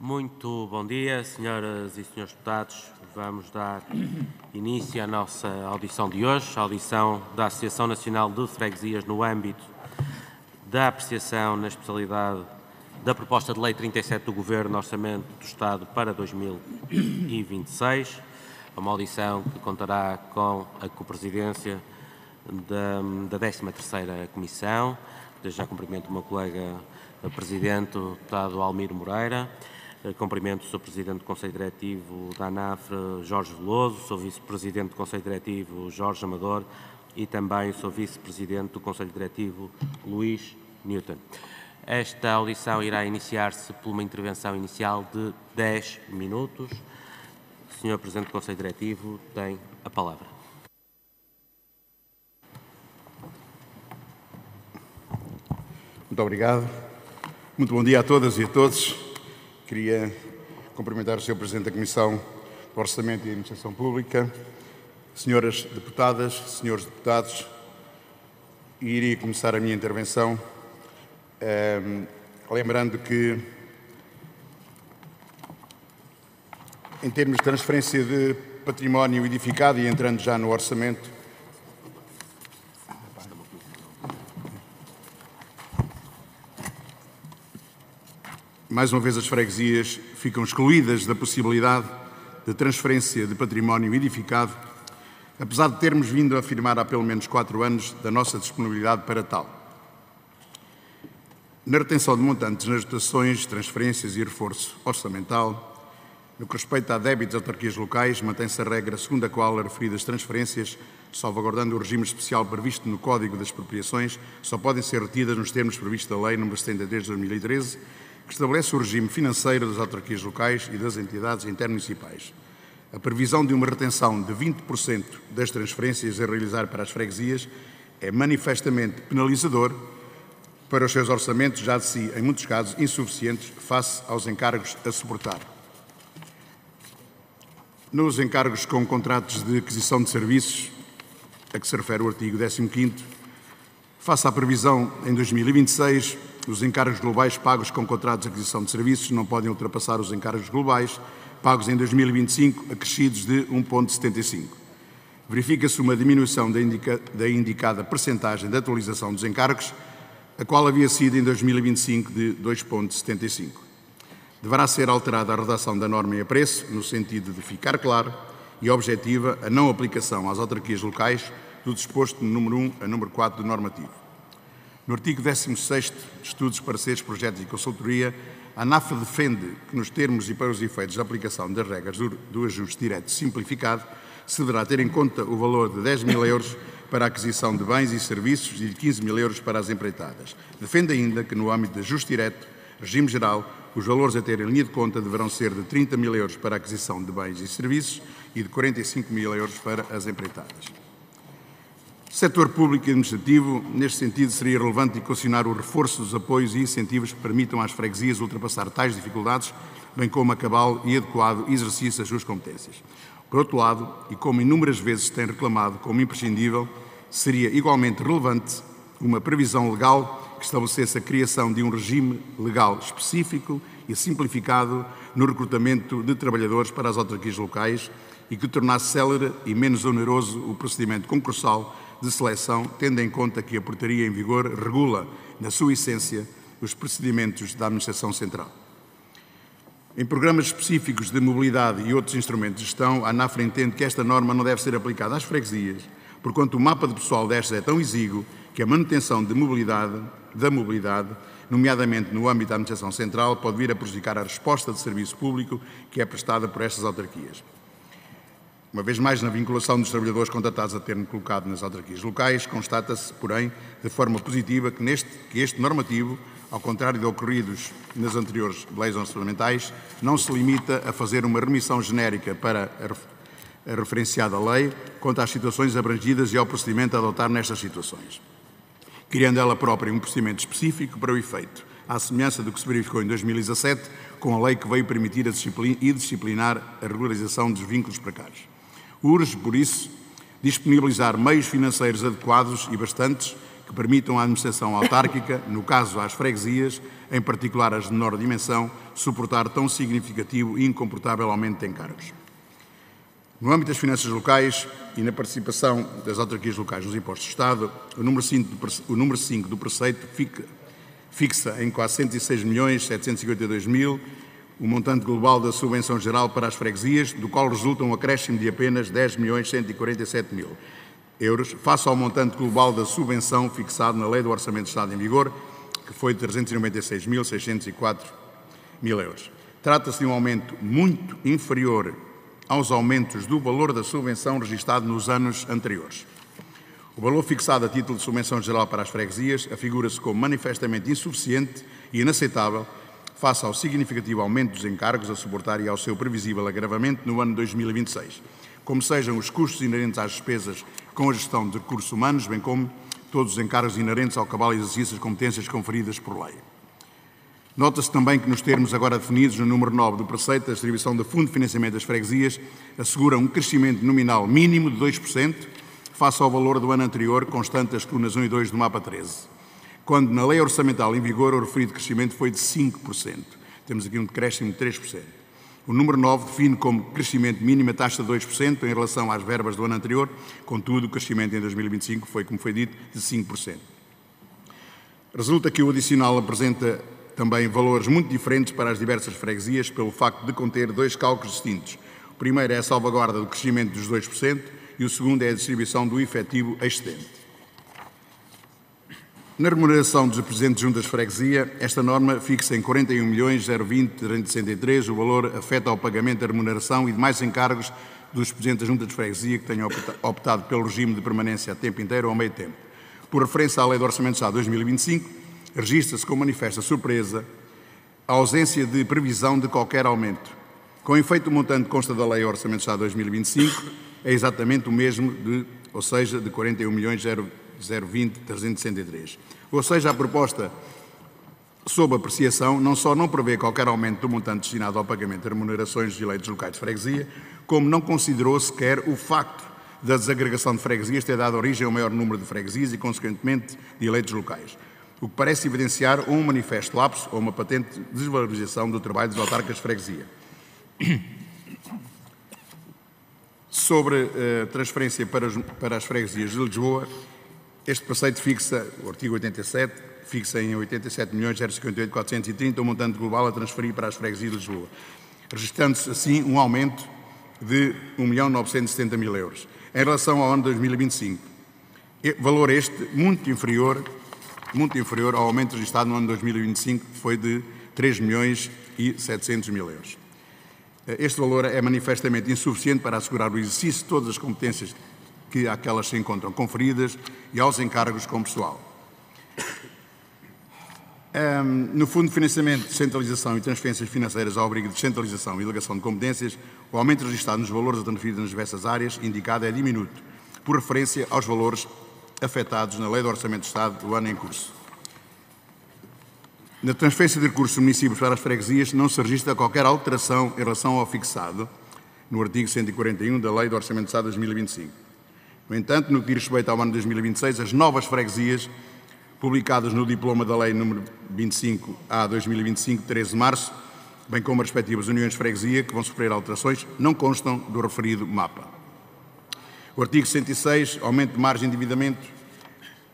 Muito bom dia, senhoras e senhores deputados. Vamos dar início à nossa audição de hoje, a audição da Associação Nacional de Freguesias no âmbito da apreciação na especialidade da proposta de Lei 37 do Governo, Orçamento do Estado para 2026. Uma audição que contará com a copresidência da 13ª Comissão. Desde já cumprimento o meu colega Presidente, o deputado Almiro Moreira. Cumprimento o Sr. Presidente do Conselho Diretivo da ANAFRE, Jorge Veloso, o Sr. Vice-Presidente do Conselho Diretivo, Jorge Amador, e também o Sr. Vice-Presidente do Conselho Diretivo, Luís Newton. Esta audição irá iniciar-se por uma intervenção inicial de 10 minutos. O Sr. Presidente do Conselho Diretivo tem a palavra. Muito obrigado. Muito bom dia a todas e a todos. Queria cumprimentar o Sr. Presidente da Comissão do Orçamento e Administração Pública, senhoras deputadas, senhores deputados, e iria começar a minha intervenção lembrando que, em termos de transferência de património edificado e entrando já no orçamento, mais uma vez as freguesias ficam excluídas da possibilidade de transferência de património edificado, apesar de termos vindo a afirmar há pelo menos 4 anos da nossa disponibilidade para tal. Na retenção de montantes nas dotações, transferências e reforço orçamental, no que respeita a débitos de autarquias locais, mantém-se a regra segundo a qual as referidas transferências, salvaguardando o regime especial previsto no Código das Expropriações, só podem ser retidas nos termos previstos da Lei nº 73 de 2013, que estabelece o regime financeiro das autarquias locais e das entidades intermunicipais. A previsão de uma retenção de 20% das transferências a realizar para as freguesias é manifestamente penalizador para os seus orçamentos, já de si, em muitos casos, insuficientes face aos encargos a suportar. Nos encargos com contratos de aquisição de serviços, a que se refere o artigo 15º, face à previsão em 2026, os encargos globais pagos com contratos de aquisição de serviços não podem ultrapassar os encargos globais pagos em 2025, acrescidos de 1,75. Verifica-se uma diminuição da indicada percentagem de atualização dos encargos, a qual havia sido em 2025 de 2,75. Deverá ser alterada a redação da norma em apreço, no sentido de ficar clara e objetiva a não aplicação às autarquias locais do disposto no número 1 a número 4 do normativo. No artigo 16º, Estudos, Pareceres, Projetos e Consultoria, a ANAFRE defende que, nos termos e para os efeitos da aplicação das regras do ajuste direto simplificado, se deverá ter em conta o valor de 10 mil euros para a aquisição de bens e serviços e de 15 mil euros para as empreitadas. Defende ainda que, no âmbito de ajuste direto, regime geral, os valores a ter em linha de conta deverão ser de 30 mil euros para a aquisição de bens e serviços e de 45 mil euros para as empreitadas. Setor público e administrativo, neste sentido, seria relevante equacionar o reforço dos apoios e incentivos que permitam às freguesias ultrapassar tais dificuldades, bem como a cabal e adequado exercício das suas competências. Por outro lado, e como inúmeras vezes tem reclamado como imprescindível, seria igualmente relevante uma previsão legal que estabelecesse a criação de um regime legal específico e simplificado no recrutamento de trabalhadores para as autarquias locais e que tornasse célere e menos oneroso o procedimento concursal de seleção, tendo em conta que a portaria em vigor regula, na sua essência, os procedimentos da Administração Central. Em programas específicos de mobilidade e outros instrumentos de gestão, a ANAFRE entende que esta norma não deve ser aplicada às freguesias, porquanto o mapa de pessoal destas é tão exíguo que a manutenção da mobilidade, nomeadamente no âmbito da Administração Central, pode vir a prejudicar a resposta de serviço público que é prestada por estas autarquias. Uma vez mais, na vinculação dos trabalhadores contratados a termo colocado nas autarquias locais, constata-se, porém, de forma positiva que este normativo, ao contrário de ocorridos nas anteriores leis orçamentais, não se limita a fazer uma remissão genérica para a referenciada lei quanto às situações abrangidas e ao procedimento a adotar nestas situações, criando ela própria um procedimento específico para o efeito, à semelhança do que se verificou em 2017, com a lei que veio permitir e disciplinar a regularização dos vínculos precários. Urge, por isso, disponibilizar meios financeiros adequados e bastantes que permitam à administração autárquica, no caso às freguesias, em particular as de menor dimensão, suportar tão significativo e incomportável aumento de encargos. No âmbito das finanças locais e na participação das autarquias locais nos impostos de Estado, o número 5 do preceito fixa em 406.752.000 o montante global da subvenção geral para as freguesias, do qual resulta um acréscimo de apenas 10.147.000 euros, face ao montante global da subvenção fixado na Lei do Orçamento de Estado em vigor, que foi de 396.604.000 euros. Trata-se de um aumento muito inferior aos aumentos do valor da subvenção registado nos anos anteriores. O valor fixado a título de subvenção geral para as freguesias afigura-se como manifestamente insuficiente e inaceitável face ao significativo aumento dos encargos a suportar e ao seu previsível agravamento no ano 2026, como sejam os custos inerentes às despesas com a gestão de recursos humanos, bem como todos os encargos inerentes ao cabal exercício das competências conferidas por lei. Nota-se também que, nos termos agora definidos no número 9 do preceito, a distribuição do Fundo de Financiamento das Freguesias assegura um crescimento nominal mínimo de 2% face ao valor do ano anterior, constante as colunas 1 e 2 do mapa 13, quando na lei orçamental em vigor o referido crescimento foi de 5%. Temos aqui um decréscimo de 3%. O número 9 define como crescimento mínimo a taxa de 2% em relação às verbas do ano anterior, contudo, o crescimento em 2025 foi, como foi dito, de 5%. Resulta que o adicional apresenta também valores muito diferentes para as diversas freguesias pelo facto de conter dois cálculos distintos. O primeiro é a salvaguarda do crescimento dos 2% e o segundo é a distribuição do efetivo excedente. Na remuneração dos presidentes de juntas de freguesia, esta norma fixa em 41.020.363 o valor afeta ao pagamento da remuneração e demais encargos dos presidentes da junta de freguesia que tenham optado pelo regime de permanência a tempo inteiro ou a meio tempo. Por referência à Lei do Orçamento de Estado 2025, registra-se com manifesta surpresa a ausência de previsão de qualquer aumento. Com efeito, o montante que consta da Lei do Orçamento de Estado 2025 é exatamente o mesmo, ou seja, de 41.020.363. Ou seja, a proposta sob apreciação não só não prevê qualquer aumento do montante destinado ao pagamento de remunerações dos eleitos locais de freguesia, como não considerou sequer o facto da desagregação de freguesias ter dado origem ao maior número de freguesias e, consequentemente, de eleitos locais, o que parece evidenciar um manifesto lapso ou uma patente desvalorização do trabalho dos autarcas de freguesia. Sobre a transferência para as freguesias de Lisboa, este preceito fixa, o artigo 87, fixa em 87.058.430 o montante global a transferir para as freguesias de Lisboa, registrando-se assim um aumento de 1.970.000 euros em relação ao ano 2025. Valor este muito inferior ao aumento registrado no ano 2025, que foi de 3.700.000 euros. Este valor é manifestamente insuficiente para assegurar o exercício de todas as competências que àquelas se encontram conferidas e aos encargos com pessoal. No Fundo de Financiamento, Descentralização e Transferências Financeiras ao abrigo de descentralização e delegação de competências, o aumento registrado nos valores a transferir nas diversas áreas indicado é diminuto, por referência aos valores afetados na Lei do Orçamento de Estado do ano em curso. Na transferência de recursos dos municípios para as freguesias não se registra qualquer alteração em relação ao fixado no artigo 141 da Lei do Orçamento de Estado de 2025. No entanto, no que diz respeito ao ano 2026, as novas freguesias, publicadas no diploma da Lei nº 25A 2025, 13 de março, bem como as respectivas uniões de freguesia, que vão sofrer alterações, não constam do referido mapa. O artigo 106, aumento de margem de endividamento.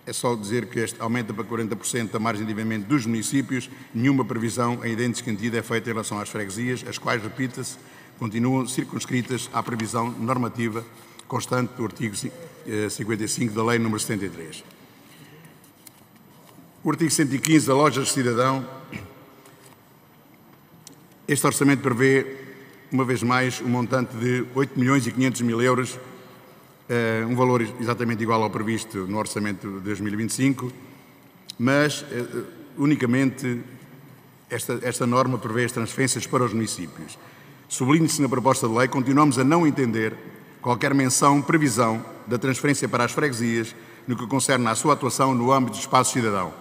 É só dizer que este aumenta para 40% a margem de endividamento dos municípios. Nenhuma previsão em idêntico sentido é feita em relação às freguesias, as quais, repita-se, continuam circunscritas à previsão normativa constante do artigo 55 da Lei nº 73. O artigo 115 da Lojas de Cidadão. Este orçamento prevê, uma vez mais, um montante de 8.500.000 euros, um valor exatamente igual ao previsto no orçamento de 2025, mas unicamente esta norma prevê as transferências para os municípios. Sublinhe-se na proposta de lei, continuamos a não entender qualquer menção, previsão da transferência para as freguesias no que concerne à sua atuação no âmbito do espaço cidadão.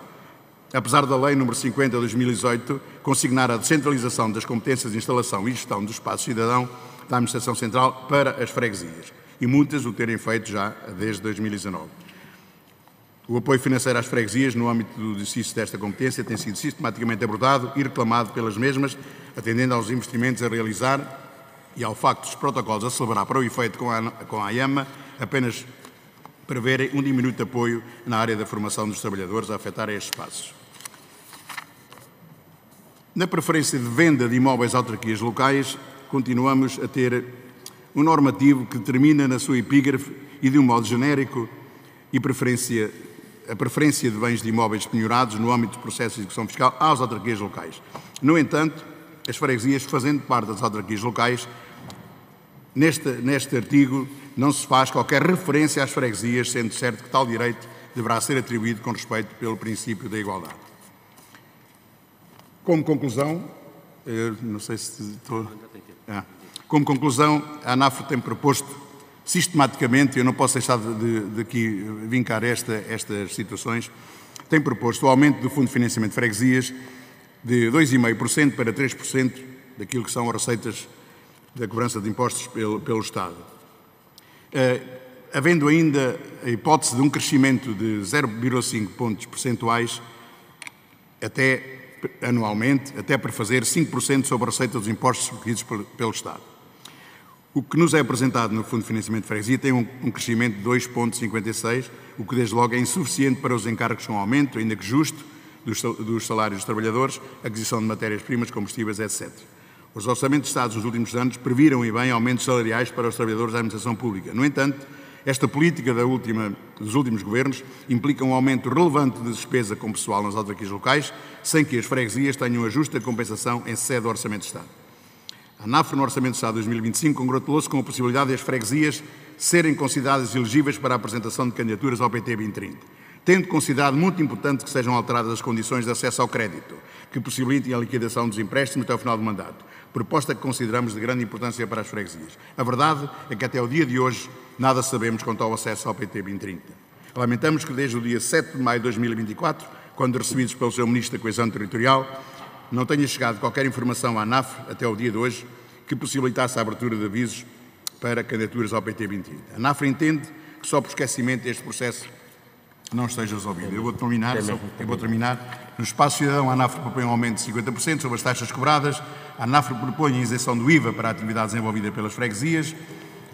Apesar da Lei nº 50 de 2018 consignar a descentralização das competências de instalação e gestão do espaço cidadão da Administração Central para as freguesias, e muitas o terem feito já desde 2019. O apoio financeiro às freguesias no âmbito do exercício desta competência tem sido sistematicamente abordado e reclamado pelas mesmas, atendendo aos investimentos a realizar e ao facto dos protocolos a celebrar para o efeito com a AEMA, apenas preverem um diminuto apoio na área da formação dos trabalhadores a afetar estes espaços. Na preferência de venda de imóveis a autarquias locais, continuamos a ter um normativo que determina na sua epígrafe e de um modo genérico a preferência de bens de imóveis penhorados no âmbito do processo de execução fiscal às autarquias locais. No entanto, as freguesias, fazendo parte das autarquias locais, neste artigo não se faz qualquer referência às freguesias, sendo certo que tal direito deverá ser atribuído com respeito pelo princípio da igualdade. Como conclusão, como conclusão, a ANAF tem proposto sistematicamente, eu não posso deixar de aqui vincar estas situações, tem proposto o aumento do Fundo de Financiamento de Freguesias de 2,5% para 3% daquilo que são as receitas da cobrança de impostos pelo Estado. Havendo ainda a hipótese de um crescimento de 0,5 pontos percentuais anualmente, até para fazer 5% sobre a receita dos impostos recolhidos pelo Estado. O que nos é apresentado no Fundo de Financiamento de Freguesia tem um crescimento de 2,56, o que desde logo é insuficiente para os encargos com aumento, ainda que justo, dos salários dos trabalhadores, aquisição de matérias-primas, combustíveis, etc. Os orçamentos de Estado nos últimos anos previram e bem aumentos salariais para os trabalhadores da administração pública. No entanto, esta política dos últimos governos implica um aumento relevante de despesa com pessoal nas autarquias locais, sem que as freguesias tenham a justa compensação em sede do Orçamento de Estado. A ANAF, no Orçamento de Estado de 2025, congratulou-se com a possibilidade de as freguesias serem consideradas elegíveis para a apresentação de candidaturas ao PT 2030, tendo considerado muito importante que sejam alteradas as condições de acesso ao crédito, que possibilitem a liquidação dos empréstimos até ao final do mandato, proposta que consideramos de grande importância para as freguesias. A verdade é que até o dia de hoje nada sabemos quanto ao acesso ao PT 2030. Lamentamos que desde o dia 7 de maio de 2024, quando recebidos pelo Sr. Ministro da Coesão Territorial, não tenha chegado qualquer informação à ANAF até o dia de hoje que possibilitasse a abertura de avisos para candidaturas ao PT 2030. A ANAF entende que só por esquecimento este processo não esteja resolvido. Eu vou terminar. No espaço cidadão, a ANAF propõe um aumento de 50% sobre as taxas cobradas. A ANAF propõe a isenção do IVA para a atividade desenvolvida pelas freguesias.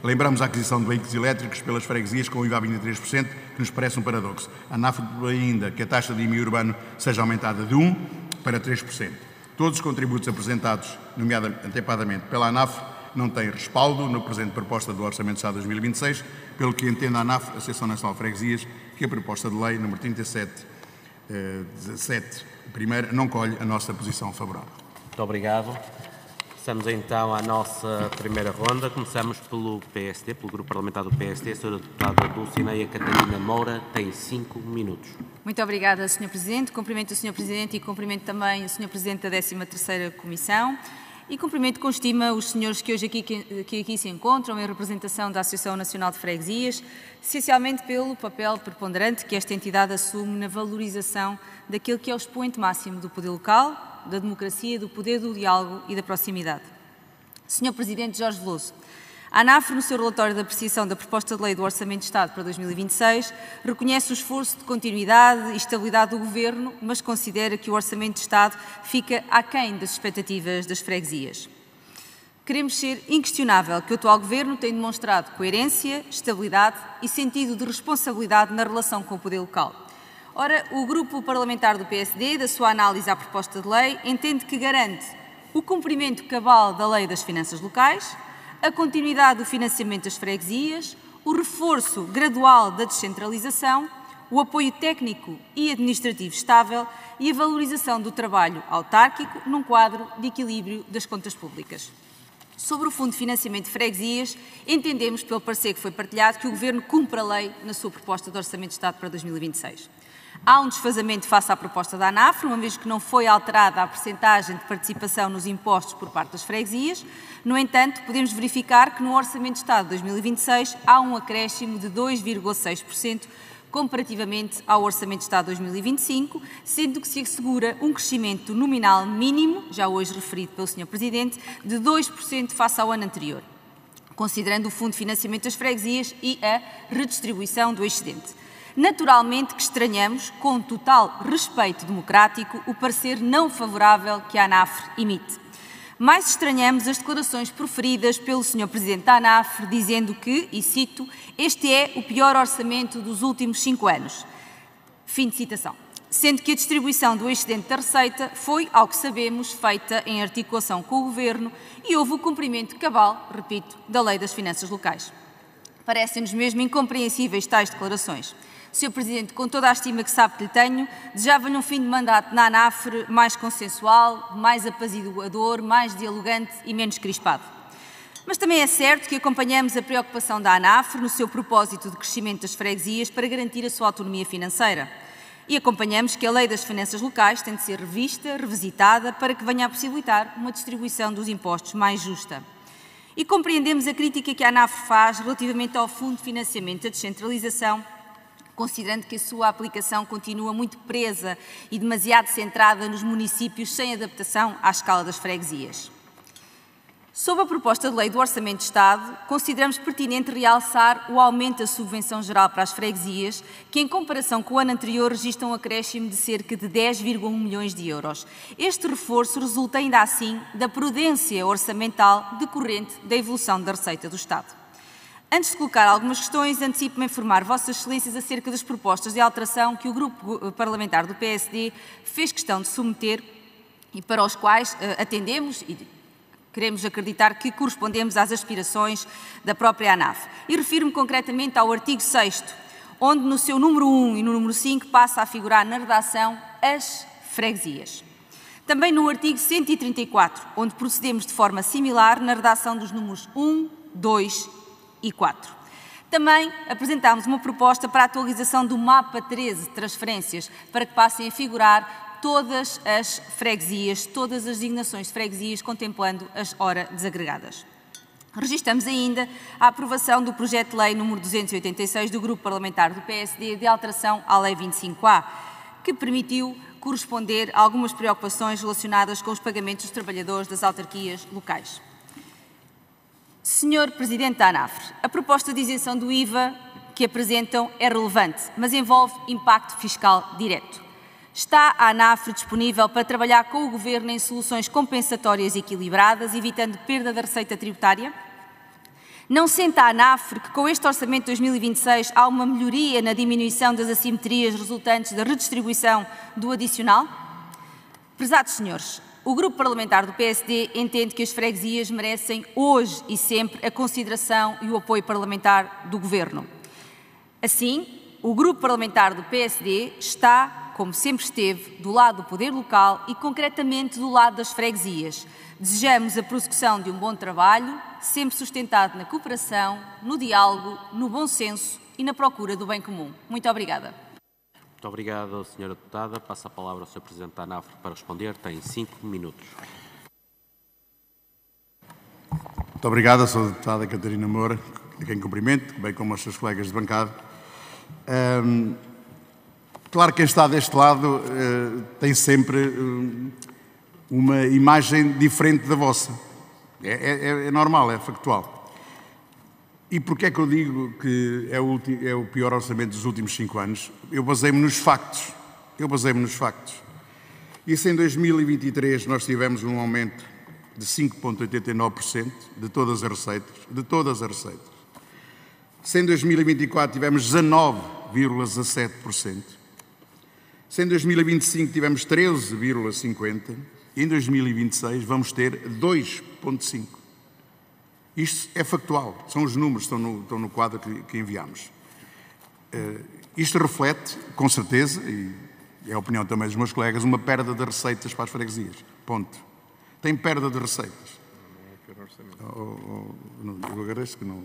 Lembramos a aquisição de veículos elétricos pelas freguesias com IVA a 23%, que nos parece um paradoxo. A ANAF propõe ainda que a taxa de IMI urbano seja aumentada de 1% para 3%. Todos os contributos apresentados, antecipadamente pela ANAF, não têm respaldo na presente proposta do Orçamento de Estado de 2026, pelo que entende a ANAF, a Associação Nacional de Freguesias, que a proposta de lei número 3717, primeira, não colhe a nossa posição favorável. Muito obrigado. Passamos então à nossa primeira ronda. Começamos pelo PSD, pelo Grupo Parlamentar do PSD. A senhora deputada Dulcineia Catarina Moura tem 5 minutos. Muito obrigada, Sr. Presidente. Cumprimento o Sr. Presidente e cumprimento também o Sr. Presidente da 13ª Comissão. E cumprimento com estima os senhores que hoje aqui se encontram em representação da Associação Nacional de Freguesias, essencialmente pelo papel preponderante que esta entidade assume na valorização daquilo que é o expoente máximo do poder local, da democracia, do poder do diálogo e da proximidade. Sr. Presidente Jorge Veloso, a ANAF, no seu relatório de apreciação da proposta de lei do Orçamento de Estado para 2026, reconhece o esforço de continuidade e estabilidade do Governo, mas considera que o Orçamento de Estado fica aquém das expectativas das freguesias. Queremos ser inquestionável que o atual Governo tem demonstrado coerência, estabilidade e sentido de responsabilidade na relação com o poder local. Ora, o Grupo Parlamentar do PSD, da sua análise à proposta de lei, entende que garante o cumprimento cabal da Lei das Finanças Locais, a continuidade do financiamento das freguesias, o reforço gradual da descentralização, o apoio técnico e administrativo estável e a valorização do trabalho autárquico num quadro de equilíbrio das contas públicas. Sobre o Fundo de Financiamento de Freguesias, entendemos, pelo parecer que foi partilhado, que o Governo cumpre a lei na sua proposta de Orçamento de Estado para 2026. Há um desfazamento face à proposta da ANAF, uma vez que não foi alterada a percentagem de participação nos impostos por parte das freguesias. No entanto, podemos verificar que no Orçamento de Estado de 2026 há um acréscimo de 2,6% comparativamente ao Orçamento de Estado de 2025, sendo que se assegura um crescimento nominal mínimo, já hoje referido pelo Sr. Presidente, de 2% face ao ano anterior, considerando o Fundo de Financiamento das Freguesias e a redistribuição do excedente. Naturalmente que estranhamos, com total respeito democrático, o parecer não favorável que a ANAF emite. mais estranhamos as declarações proferidas pelo Sr. Presidente da ANAF, dizendo que, e cito, este é o pior orçamento dos últimos 5 anos. Fim de citação. Sendo que a distribuição do excedente da receita foi, ao que sabemos, feita em articulação com o Governo e houve o cumprimento cabal, repito, da Lei das Finanças Locais. Parecem-nos mesmo incompreensíveis tais declarações. Sr. Presidente, com toda a estima que sabe que lhe tenho, desejava-lhe um fim de mandato na ANAF mais consensual, mais apaziguador, mais dialogante e menos crispado. Mas também é certo que acompanhamos a preocupação da ANAF no seu propósito de crescimento das freguesias para garantir a sua autonomia financeira. E acompanhamos que a Lei das Finanças Locais tem de ser revista, revisitada, para que venha a possibilitar uma distribuição dos impostos mais justa. E compreendemos a crítica que a ANAF faz relativamente ao Fundo de Financiamento da Descentralização, considerando que a sua aplicação continua muito presa e demasiado centrada nos municípios sem adaptação à escala das freguesias. Sob a proposta de lei do Orçamento de Estado, consideramos pertinente realçar o aumento da subvenção geral para as freguesias, que em comparação com o ano anterior registra um acréscimo de cerca de 10,1 milhões de euros. Este reforço resulta ainda assim da prudência orçamental decorrente da evolução da receita do Estado. Antes de colocar algumas questões, antecipo-me a informar Vossas Excelências acerca das propostas de alteração que o Grupo Parlamentar do PSD fez questão de submeter e para os quais atendemos e queremos acreditar que correspondemos às aspirações da própria ANAF. E refiro-me concretamente ao artigo 6º, onde no seu número 1 e no número 5 passa a figurar na redação as freguesias. Também no artigo 134, onde procedemos de forma similar na redação dos números 1, 2 e 4. Também apresentámos uma proposta para a atualização do mapa 13 de transferências, para que passem a figurar todas as freguesias, todas as designações de freguesias, contemplando as ora desagregadas. Registramos ainda a aprovação do projeto de lei número 286 do Grupo Parlamentar do PSD de alteração à Lei 25A, que permitiu corresponder a algumas preocupações relacionadas com os pagamentos dos trabalhadores das autarquias locais. Sr. Presidente da ANAF, a proposta de isenção do IVA que apresentam é relevante, mas envolve impacto fiscal direto. Está a ANAF disponível para trabalhar com o Governo em soluções compensatórias e equilibradas, evitando perda da receita tributária? Não sente a ANAF que com este Orçamento de 2026 há uma melhoria na diminuição das assimetrias resultantes da redistribuição do adicional? Prezados senhores, o Grupo Parlamentar do PSD entende que as freguesias merecem hoje e sempre a consideração e o apoio parlamentar do Governo. Assim, o Grupo Parlamentar do PSD está, como sempre esteve, do lado do poder local e concretamente do lado das freguesias. Desejamos a prossecução de um bom trabalho, sempre sustentado na cooperação, no diálogo, no bom senso e na procura do bem comum. Muito obrigada. Muito obrigado, Sra. Deputada. Passo a palavra ao Sr. Presidente da ANAF para responder. Tem 5 minutos. Muito obrigado, Sra. Deputada Catarina Moura, a quem cumprimento, bem como aos seus colegas de bancada. Claro que quem está deste lado tem sempre uma imagem diferente da vossa. É normal, é factual. E porquê é que eu digo que é o pior orçamento dos últimos 5 anos? Eu baseio-me nos factos. E se em 2023 nós tivemos um aumento de 5,89% de todas as receitas, se em 2024 tivemos 19,17%, se em 2025 tivemos 13,50% e em 2026 vamos ter 2,5%. Isto é factual, são os números que estão no quadro que enviamos. Isto reflete, com certeza, e é a opinião também dos meus colegas, uma perda de receitas para as freguesias. Ponto. Tem perda de receitas. Eu agradeço que não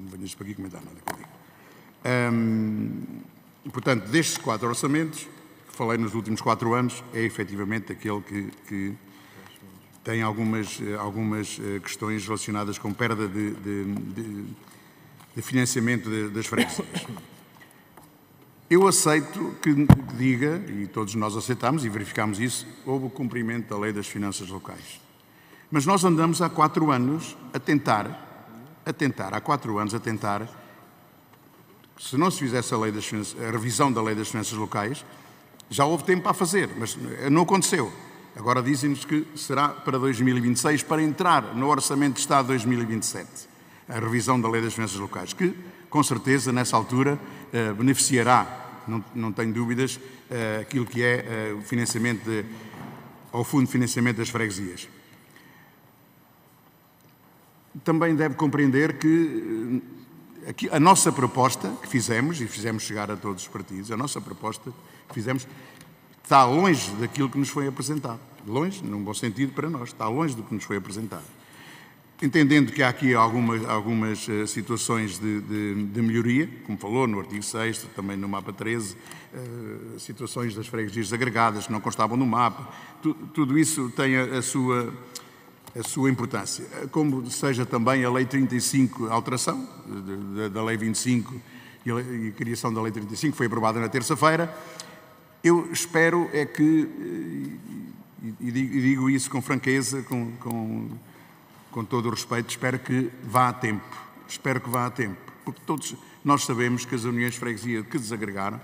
venhas para aqui comentar nada comigo. Portanto, destes 4 orçamentos, que falei nos últimos 4 anos, é efetivamente aquele que tem algumas questões relacionadas com perda de financiamento das freguesias. Eu aceito que diga, e todos nós aceitamos e verificamos isso, houve o cumprimento da Lei das Finanças Locais. Mas nós andamos há 4 anos a tentar, se não se fizesse a revisão da Lei das Finanças Locais, já houve tempo para fazer, mas não aconteceu. Agora dizem-nos que será para 2026, para entrar no Orçamento de Estado de 2027, a revisão da Lei das Finanças Locais, que, com certeza, nessa altura, beneficiará, não tenho dúvidas, aquilo que é o financiamento ao Fundo de Financiamento das Freguesias. Também deve compreender que a nossa proposta que fizemos, e fizemos chegar a todos os partidos, a nossa proposta que fizemos está longe daquilo que nos foi apresentado. Longe, num bom sentido para nós, está longe do que nos foi apresentado. Entendendo que há aqui algumas situações de melhoria, como falou no artigo 6º, também no mapa 13, situações das freguesias agregadas que não constavam no mapa, tudo isso tem a sua importância. Como seja também a Lei 35, a alteração da Lei 25 e a criação da Lei 35, que foi aprovada na terça-feira. Eu espero é que, e digo isso com franqueza, com todo o respeito, espero que vá a tempo. Espero que vá a tempo. Porque todos nós sabemos que as uniões de freguesia que desagregaram,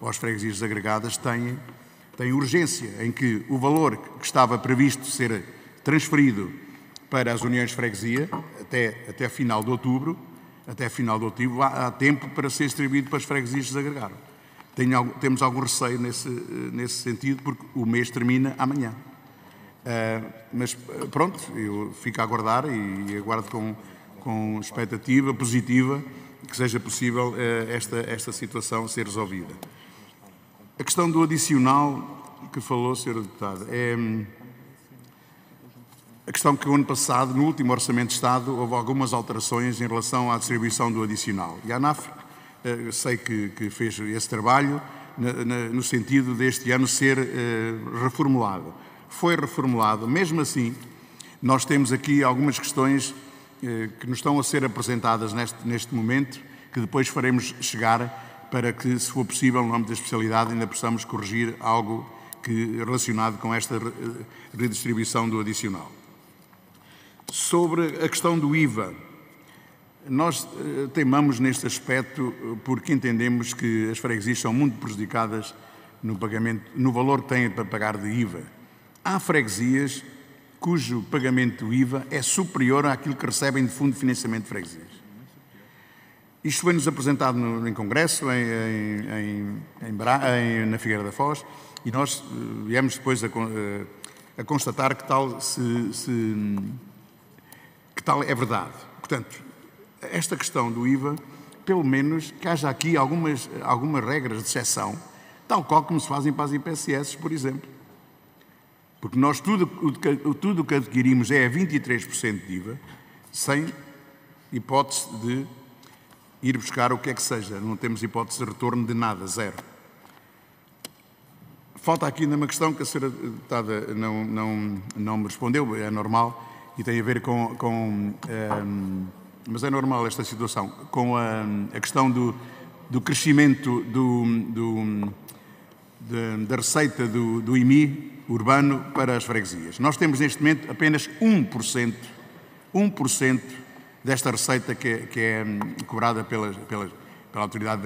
ou as freguesias desagregadas, têm urgência em que o valor que estava previsto ser transferido para as uniões de freguesia até final de outubro, há tempo para ser distribuído para as freguesias que desagregaram. Temos algum receio nesse sentido, porque o mês termina amanhã. Mas pronto, eu fico a aguardar e aguardo com expectativa positiva que seja possível esta situação ser resolvida. A questão do adicional que falou, Sr. Deputado, é a questão que o ano passado, no último Orçamento de Estado, houve algumas alterações em relação à distribuição do adicional. E a ANAF, sei que fez esse trabalho no sentido deste ano ser reformulado. Foi reformulado. Mesmo assim, nós temos aqui algumas questões que nos estão a ser apresentadas neste momento, que depois faremos chegar para que, se for possível, no âmbito da especialidade, ainda possamos corrigir algo relacionado com esta redistribuição do adicional. Sobre a questão do IVA, nós teimamos neste aspecto porque entendemos que as freguesias são muito prejudicadas no valor que têm para pagar de IVA. Há freguesias cujo pagamento do IVA é superior àquilo que recebem de Fundo de Financiamento de Freguesias. Isto foi-nos apresentado em Congresso, na Figueira da Foz, e nós viemos depois a constatar que tal é verdade. Portanto, esta questão do IVA, pelo menos que haja aqui algumas regras de exceção, tal qual como se fazem para as IPSS, por exemplo. Porque nós tudo o que adquirimos é a 23% de IVA, sem hipótese de ir buscar o que é que seja. Não temos hipótese de retorno de nada, zero. Falta aqui ainda uma questão que a senhora deputada não me respondeu, é normal, e tem a ver mas é normal esta situação, com a questão do crescimento da receita do IMI urbano para as freguesias. Nós temos neste momento apenas 1% desta receita que é cobrada pela autoridade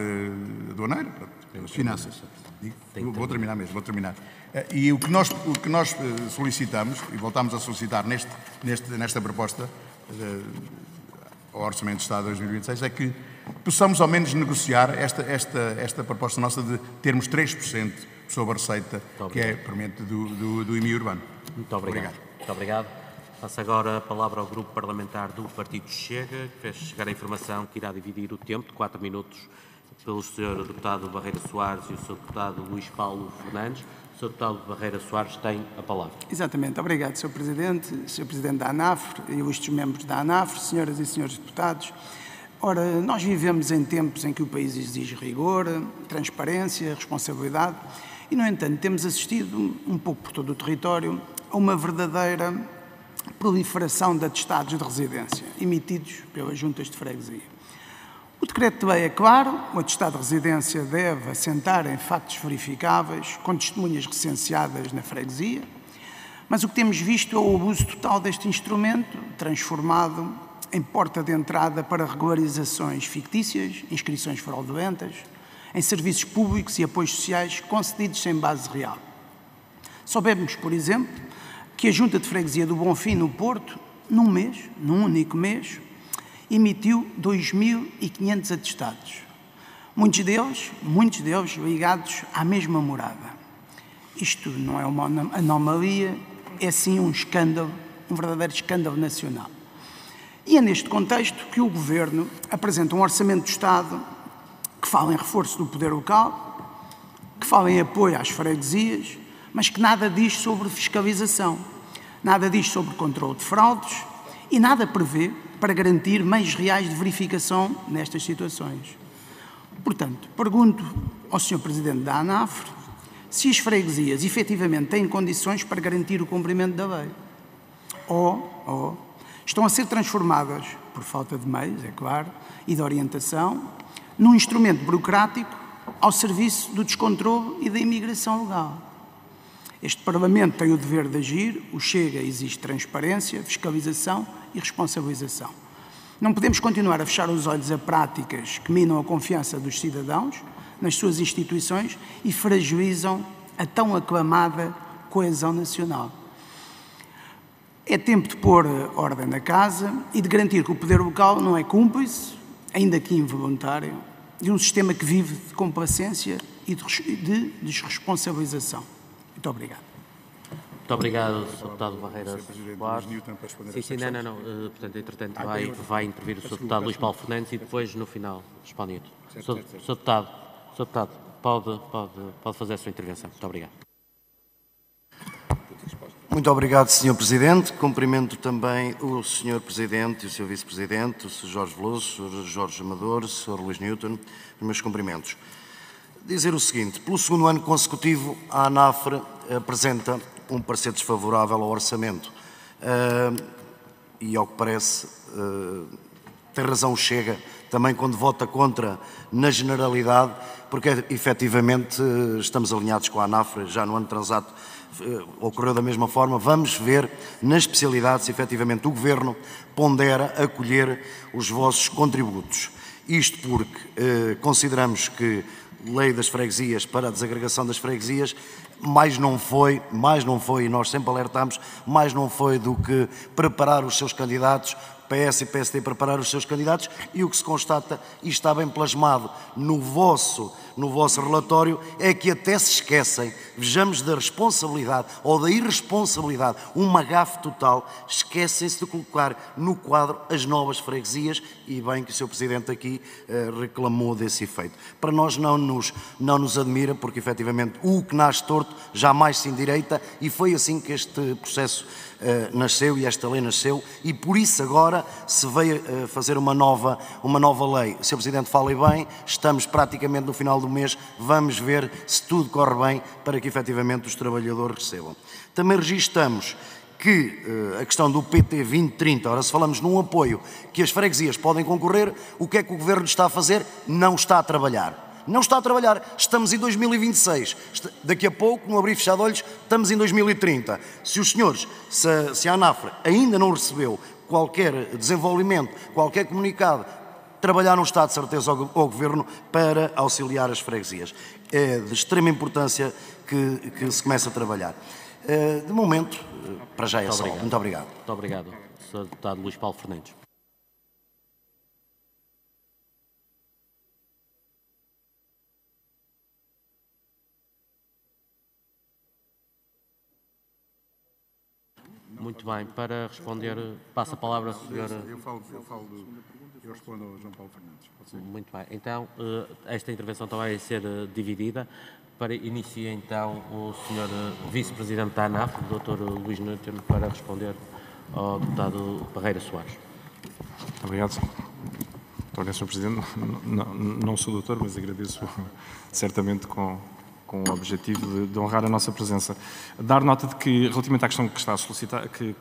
aduaneira, pelas finanças. Vou terminar. E o que nós solicitamos, e voltamos a solicitar nesta proposta ao Orçamento de Estado de 2026, é que possamos ao menos negociar esta proposta nossa de termos 3% sobre a receita que é permanente do IMI urbano. Muito obrigado. Muito obrigado. Passo agora a palavra ao Grupo Parlamentar do Partido Chega, que fez chegar a informação que irá dividir o tempo de 4 minutos pelo Sr. Deputado Barreira Soares e o Sr. Deputado Luís Paulo Fernandes. O Sr. Deputado Barreira Soares tem a palavra. Exatamente. Obrigado, Sr. Presidente, Sr. Presidente da ANAF, ilustres membros da ANAF, senhoras e senhores deputados. Ora, nós vivemos em tempos em que o país exige rigor, transparência, responsabilidade e, no entanto, temos assistido, um pouco por todo o território, a uma verdadeira proliferação de atestados de residência emitidos pelas juntas de freguesia. O decreto de lei é claro, o atestado de residência deve assentar em factos verificáveis, com testemunhas recenseadas na freguesia, mas o que temos visto é o abuso total deste instrumento, transformado em porta de entrada para regularizações fictícias, inscrições fraudulentas, em serviços públicos e apoios sociais concedidos sem base real. Soubemos, por exemplo, que a Junta de Freguesia do Bonfim, no Porto, num único mês, emitiu 2.500 atestados. Muitos deles ligados à mesma morada. Isto não é uma anomalia, é sim um escândalo, um verdadeiro escândalo nacional. E é neste contexto que o Governo apresenta um orçamento do Estado que fala em reforço do poder local, que fala em apoio às freguesias, mas que nada diz sobre fiscalização, nada diz sobre controle de fraudes e nada prevê para garantir meios reais de verificação nestas situações. Portanto, pergunto ao Sr. Presidente da ANAF se as freguesias efetivamente têm condições para garantir o cumprimento da lei ou estão a ser transformadas, por falta de meios, é claro, e de orientação, num instrumento burocrático ao serviço do descontrole e da imigração legal. Este Parlamento tem o dever de agir, o Chega exige transparência, fiscalização e responsabilização. Não podemos continuar a fechar os olhos a práticas que minam a confiança dos cidadãos nas suas instituições e fragilizam a tão aclamada coesão nacional. É tempo de pôr ordem na casa e de garantir que o poder local não é cúmplice, ainda que involuntário, de um sistema que vive de complacência e de desresponsabilização. Muito obrigado. Muito obrigado, Sr. Deputado Barreira Soares. Sim, não. Portanto, entretanto, vai intervir o Sr. Deputado Luís Paulo Fernandes e depois, no final, responde. Sr. Deputado, pode fazer a sua intervenção. Muito obrigado. Muito obrigado, Sr. Presidente. Cumprimento também o Sr. Presidente e o Sr. Vice-Presidente, o Sr. Jorge Veloso, o Sr. Jorge Amador, o Sr. Luís Newton, os meus cumprimentos. Dizer o seguinte: pelo segundo ano consecutivo, a ANAF apresenta um parecer desfavorável ao orçamento e, ao que parece, tem razão o Chega também quando vota contra na generalidade, porque efetivamente estamos alinhados com a ANAF. Já no ano transato ocorreu da mesma forma. Vamos ver nas especialidades se efetivamente o Governo pondera acolher os vossos contributos. Isto porque consideramos que lei das freguesias para a desagregação das freguesias mais não foi, e nós sempre alertamos, mais não foi do que preparar os seus candidatos, PS e PSD preparar os seus candidatos, e o que se constata, e está bem plasmado no vosso relatório, é que até se esquecem, vejamos da responsabilidade ou da irresponsabilidade, uma gafe total, esquecem-se de colocar no quadro as novas freguesias, e bem que o Sr. Presidente aqui reclamou desse efeito. Para nós não nos admira, porque efetivamente o que nasce torto jamais se endireita, e foi assim que este processo nasceu e esta lei nasceu, e por isso agora se veio fazer uma nova lei. O Sr. Presidente fala bem, estamos praticamente no final do mês, vamos ver se tudo corre bem para que efetivamente os trabalhadores recebam. Também registamos que a questão do PT 2030, ora, se falamos num apoio que as freguesias podem concorrer, o que é que o Governo está a fazer? Não está a trabalhar. Não está a trabalhar. Estamos em 2026. Daqui a pouco, no abrir e fechar de olhos, estamos em 2030. Se os senhores, se a ANAF ainda não recebeu qualquer desenvolvimento, qualquer comunicado, trabalhar não está de certeza ao Governo para auxiliar as freguesias. É de extrema importância que se comece a trabalhar. De momento, para já é só. Muito obrigado. Muito obrigado, Sr. Deputado Luís Paulo Fernandes. Muito bem, para responder, passa a palavra ao Sr. Eu respondo ao João Paulo Fernandes. Pode ser? Muito bem, então esta intervenção também vai ser dividida. Para iniciar então o Sr. Vice-Presidente da ANAF, o Dr. Luís Newton, para responder ao Deputado Barreira Soares. Muito obrigado. Muito obrigado, Sr. Presidente. Não sou doutor, mas agradeço certamente com o objetivo de honrar a nossa presença. Dar nota de que, relativamente à questão que está a solicitar, que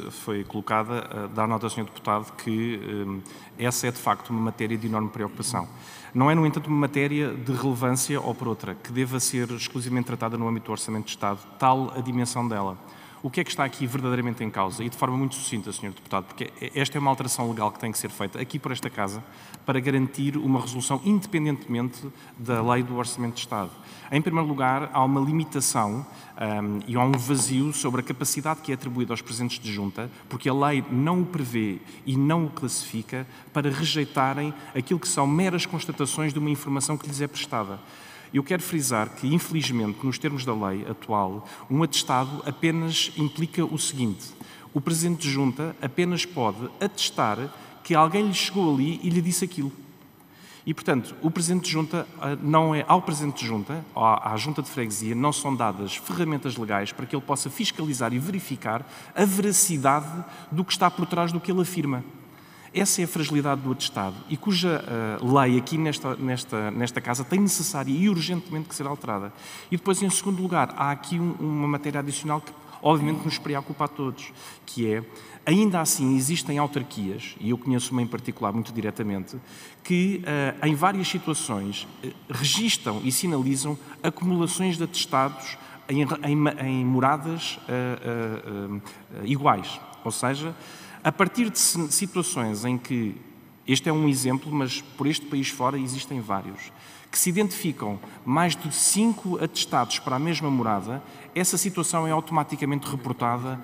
foi colocada, dar nota ao Sr. Deputado que essa é de facto uma matéria de enorme preocupação. Não é, no entanto, uma matéria de relevância ou por outra, que deva ser exclusivamente tratada no âmbito do Orçamento de Estado, tal a dimensão dela. o que é que está aqui verdadeiramente em causa? E de forma muito sucinta, Sr. Deputado, porque esta é uma alteração legal que tem que ser feita aqui por esta Casa para garantir uma resolução independentemente da lei do Orçamento de Estado. Em primeiro lugar, há uma limitação e há um vazio sobre a capacidade que é atribuída aos Presidentes de Junta, porque a lei não o prevê e não o classifica para rejeitarem aquilo que são meras constatações de uma informação que lhes é prestada. Eu quero frisar que, infelizmente, nos termos da lei atual, um atestado apenas implica o seguinte: o Presidente de Junta apenas pode atestar que alguém lhe chegou ali e lhe disse aquilo. E, portanto, o Presidente de Junta não é, ao Presidente de Junta, à Junta de Freguesia, não são dadas ferramentas legais para que ele possa fiscalizar e verificar a veracidade do que está por trás do que ele afirma. Essa é a fragilidade do atestado e cuja lei aqui nesta Casa tem necessária e urgentemente que ser alterada. E depois, em segundo lugar, há aqui uma matéria adicional que obviamente nos preocupa a todos, que é, ainda assim existem autarquias, e eu conheço uma em particular muito diretamente, que em várias situações registam e sinalizam acumulações de atestados em moradas iguais. Ou seja, a partir de situações em que, este é um exemplo, mas por este país fora existem vários, que se identificam mais de 5 atestados para a mesma morada, essa situação é automaticamente reportada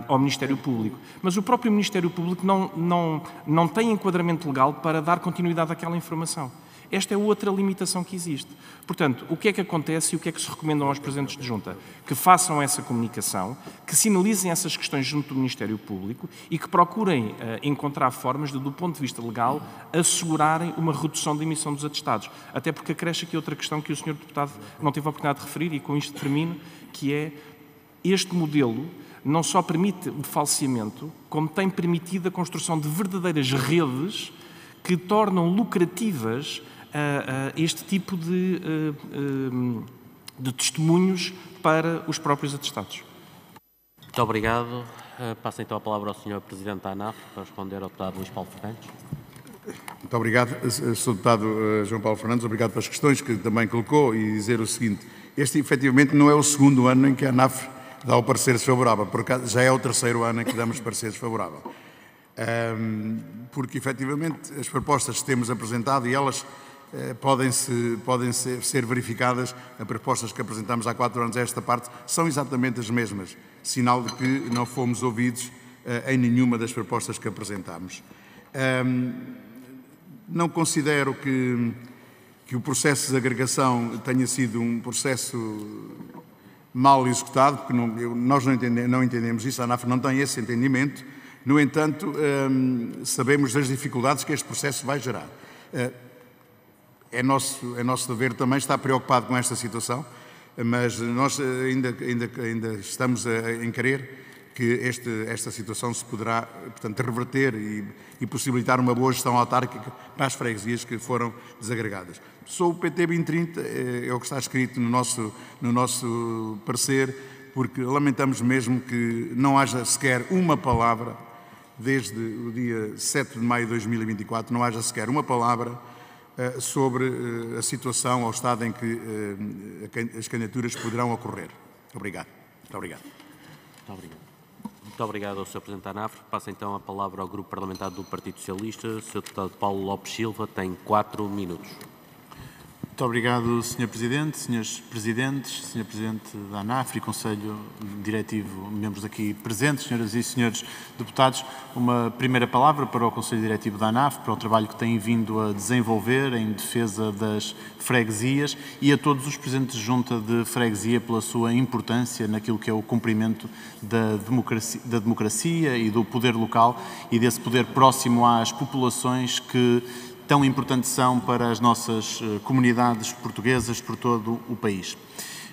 ao Ministério Público. Mas o próprio Ministério Público não tem enquadramento legal para dar continuidade àquela informação. Esta é outra limitação que existe. Portanto, o que é que acontece e o que é que se recomendam aos Presidentes de Junta? Que façam essa comunicação, que sinalizem essas questões junto do Ministério Público e que procurem encontrar formas de, do ponto de vista legal, assegurarem uma redução da emissão dos atestados. Até porque acresce aqui outra questão que o Sr. Deputado não teve a oportunidade de referir, e com isto termino, que é este modelo não só permite o falseamento, como tem permitido a construção de verdadeiras redes que tornam lucrativas este tipo de testemunhos para os próprios atestados. Muito obrigado. Passo então a palavra ao Sr. Presidente da ANAF para responder ao deputado Luís Paulo Fernandes. Muito obrigado, Sr. Deputado João Paulo Fernandes, obrigado pelas questões que também colocou, e dizer o seguinte: este efetivamente não é o segundo ano em que a ANAF dá o parecer desfavorável, por acaso já é o terceiro ano em que damos parecer desfavorável. Porque efetivamente as propostas que temos apresentado, e elas podem ser verificadas, as propostas que apresentámos há 4 anos a esta parte são exatamente as mesmas, sinal de que não fomos ouvidos em nenhuma das propostas que apresentámos. Não considero que o processo de agregação tenha sido um processo mal executado, porque nós não entendemos isso, a ANAF não tem esse entendimento. No entanto, sabemos das dificuldades que este processo vai gerar. É nosso dever também estar preocupado com esta situação, mas nós ainda estamos em crer que esta situação se poderá, portanto, reverter e possibilitar uma boa gestão autárquica para as freguesias que foram desagregadas. Sou o PT 2030, é o que está escrito no nosso parecer, porque lamentamos mesmo que não haja sequer uma palavra, desde o dia 7 de maio de 2024, não haja sequer uma palavra sobre a situação ou o estado em que as candidaturas poderão ocorrer. Obrigado. Muito obrigado. Muito obrigado. Muito obrigado ao Sr. Presidente da ANAF. Passa então a palavra ao Grupo Parlamentar do Partido Socialista. O Sr. Deputado Paulo Lopes Silva tem 4 minutos. Muito obrigado, Sr. Presidente, Srs. Presidentes, Sr. Presidente da ANAF e Conselho Diretivo, membros aqui presentes, Senhoras e Senhores Deputados. Uma primeira palavra para o Conselho Diretivo da ANAF, para o trabalho que tem vindo a desenvolver em defesa das freguesias, e a todos os Presidentes de Junta de Freguesia pela sua importância naquilo que é o cumprimento da democracia e do poder local e desse poder próximo às populações que tão importantes são para as nossas comunidades portuguesas por todo o país.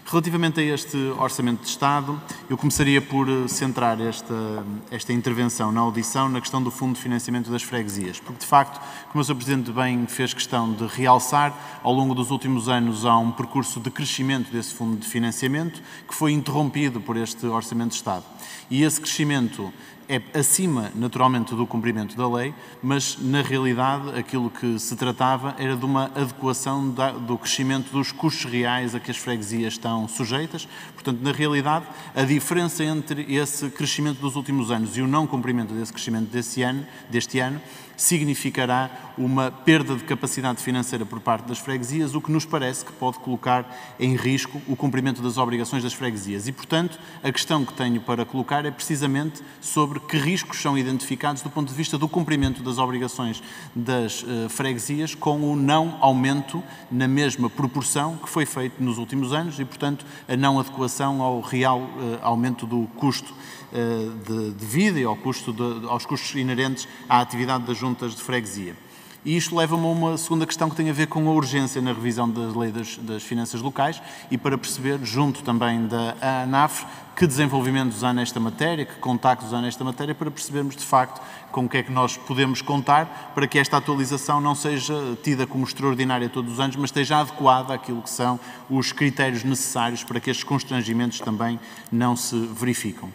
Relativamente a este Orçamento de Estado, eu começaria por centrar esta intervenção na audição na questão do Fundo de Financiamento das Freguesias, porque, de facto, como o Sr. Presidente bem fez questão de realçar, ao longo dos últimos anos há um percurso de crescimento desse Fundo de Financiamento que foi interrompido por este Orçamento de Estado. E esse crescimento é acima, naturalmente, do cumprimento da lei, mas, na realidade, aquilo que se tratava era de uma adequação do crescimento dos custos reais a que as freguesias estão sujeitas. Portanto, na realidade, a diferença entre esse crescimento dos últimos anos e o não cumprimento desse crescimento deste ano significará uma perda de capacidade financeira por parte das freguesias, o que nos parece que pode colocar em risco o cumprimento das obrigações das freguesias. E, portanto, a questão que tenho para colocar é precisamente sobre que riscos são identificados do ponto de vista do cumprimento das obrigações das freguesias com o não aumento na mesma proporção que foi feito nos últimos anos e, portanto, a não adequação ao real aumento do custo de vida e aos custos inerentes à atividade das juntas de freguesia. E isto leva-me a uma segunda questão que tem a ver com a urgência na revisão da Lei das Finanças Locais e para perceber, junto também da ANAF, que desenvolvimentos há nesta matéria, que contactos há nesta matéria, para percebermos de facto com o que é que nós podemos contar para que esta atualização não seja tida como extraordinária todos os anos, mas esteja adequada àquilo que são os critérios necessários para que estes constrangimentos também não se verificam.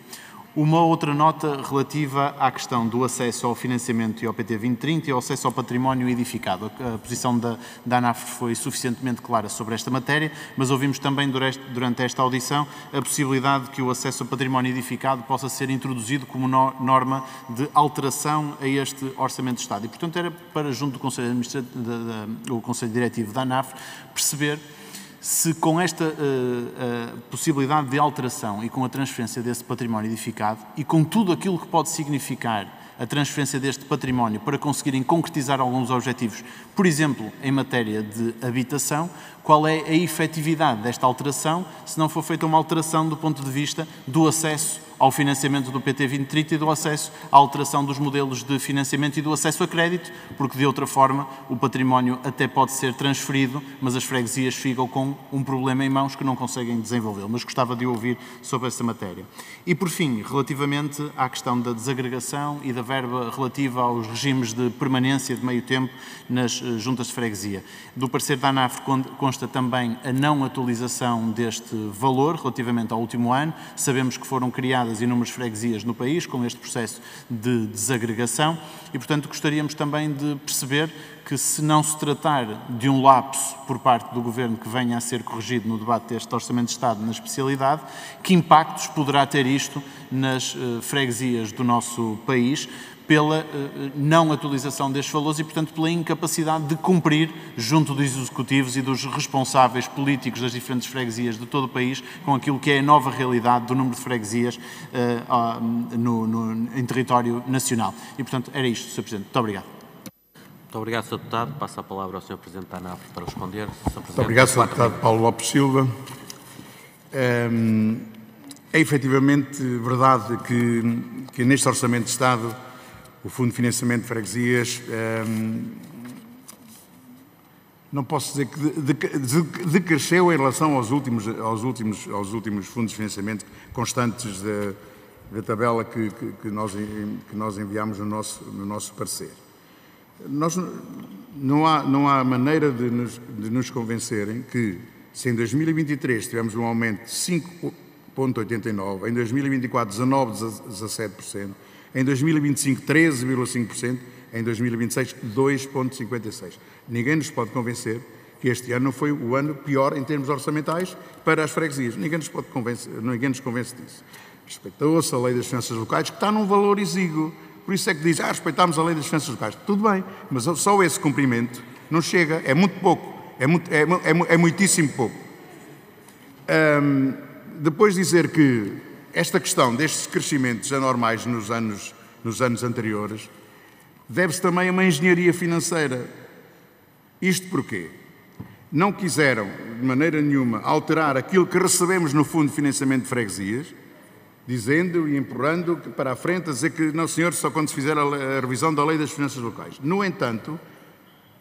Uma outra nota relativa à questão do acesso ao financiamento e ao PT 2030 e ao acesso ao património edificado. A posição da ANAF foi suficientemente clara sobre esta matéria, mas ouvimos também durante esta audição a possibilidade de que o acesso ao património edificado possa ser introduzido como norma de alteração a este Orçamento de Estado. E, portanto, era para, junto do Conselho o Conselho Diretivo da ANAF, perceber se com esta possibilidade de alteração e com a transferência desse património edificado e com tudo aquilo que pode significar a transferência deste património para conseguirem concretizar alguns objetivos, por exemplo, em matéria de habitação, qual é a efetividade desta alteração se não for feita uma alteração do ponto de vista do acesso ao financiamento do PT 2030 e do acesso à alteração dos modelos de financiamento e do acesso a crédito, porque de outra forma o património até pode ser transferido, mas as freguesias ficam com um problema em mãos que não conseguem desenvolvê-lo. Mas gostava de ouvir sobre essa matéria. E por fim, relativamente à questão da desagregação e da verba relativa aos regimes de permanência de meio tempo nas juntas de freguesia. Do parecer da ANAF consta também a não atualização deste valor relativamente ao último ano. Sabemos que foram criadas inúmeras freguesias no país com este processo de desagregação e, portanto, gostaríamos também de perceber que, se não se tratar de um lapso por parte do Governo que venha a ser corrigido no debate deste Orçamento de Estado na especialidade, que impactos poderá ter isto nas freguesias do nosso país, pela não atualização destes valores e, portanto, pela incapacidade de cumprir junto dos executivos e dos responsáveis políticos das diferentes freguesias de todo o país com aquilo que é a nova realidade do número de freguesias em território nacional. E, portanto, era isto, Sr. Presidente. Muito obrigado. Muito obrigado, Sr. Deputado. Passo a palavra ao Sr. Presidente da ANAF para responder. Muito obrigado, Sr. Deputado Paulo Lopes Silva. É efetivamente verdade que neste Orçamento de Estado o Fundo de Financiamento de Freguesias, não posso dizer que decresceu em relação aos últimos fundos de financiamento constantes da tabela que nós enviamos no nosso parecer. Não há maneira de nos convencerem que, se em 2023 tivemos um aumento de 5,89%, em 2024 19,17%, em 2025, 13,5%, em 2026, 2,56%. Ninguém nos pode convencer que este ano não foi o ano pior em termos orçamentais para as freguesias. Ninguém nos convence disso. Respeitou-se a Lei das Finanças Locais, que está num valor exíguo. Por isso é que diz, respeitámos a Lei das Finanças Locais. Tudo bem, mas só esse cumprimento não chega. É muito pouco. É muitíssimo pouco. Depois dizer que esta questão destes crescimentos anormais nos anos anteriores deve-se também a uma engenharia financeira. Isto porquê? Não quiseram, de maneira nenhuma, alterar aquilo que recebemos no Fundo de Financiamento de Freguesias, dizendo e empurrando para a frente, a dizer que, não senhor, só quando se fizer a revisão da Lei das Finanças Locais. No entanto,